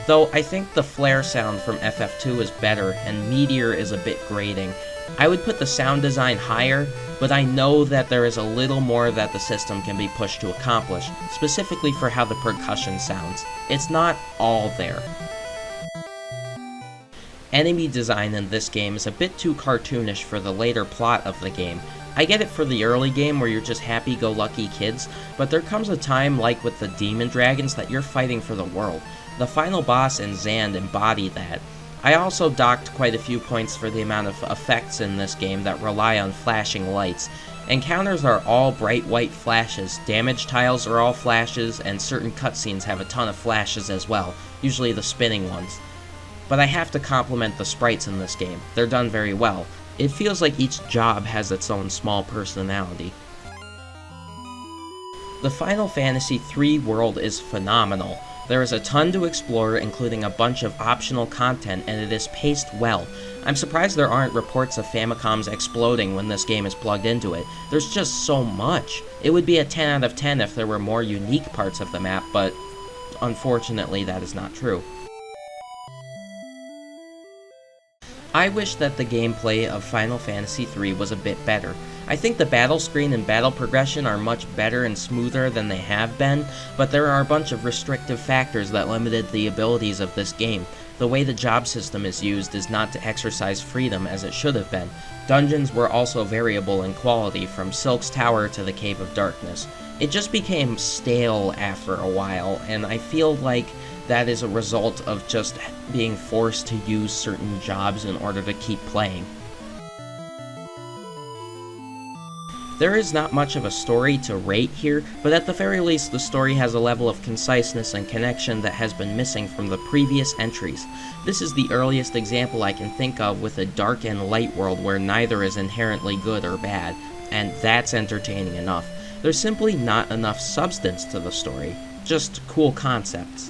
Though I think the flare sound from FF2 is better and Meteor is a bit grating. I would put the sound design higher, but I know that there is a little more that the system can be pushed to accomplish, specifically for how the percussion sounds. It's not all there. Enemy design in this game is a bit too cartoonish for the later plot of the game. I get it for the early game where you're just happy-go-lucky kids, but there comes a time, like with the demon dragons, that you're fighting for the world. The final boss in Zand embody that. I also docked quite a few points for the amount of effects in this game that rely on flashing lights. Encounters are all bright white flashes, damage tiles are all flashes, and certain cutscenes have a ton of flashes as well, usually the spinning ones. But I have to compliment the sprites in this game. They're done very well. It feels like each job has its own small personality. The Final Fantasy III world is phenomenal. There is a ton to explore, including a bunch of optional content, and it is paced well. I'm surprised there aren't reports of Famicoms exploding when this game is plugged into it. There's just so much. It would be a 10 out of 10 if there were more unique parts of the map, but unfortunately that is not true. I wish that the gameplay of Final Fantasy III was a bit better. I think the battle screen and battle progression are much better and smoother than they have been, but there are a bunch of restrictive factors that limited the abilities of this game. The way the job system is used is not to exercise freedom as it should have been. Dungeons were also variable in quality, from Sylx Tower to the Cave of Darkness. It just became stale after a while, and I feel like that is a result of just being forced to use certain jobs in order to keep playing. There is not much of a story to rate here, but at the very least the story has a level of conciseness and connection that has been missing from the previous entries. This is the earliest example I can think of with a dark and light world where neither is inherently good or bad, and that's entertaining enough. There's simply not enough substance to the story, just cool concepts.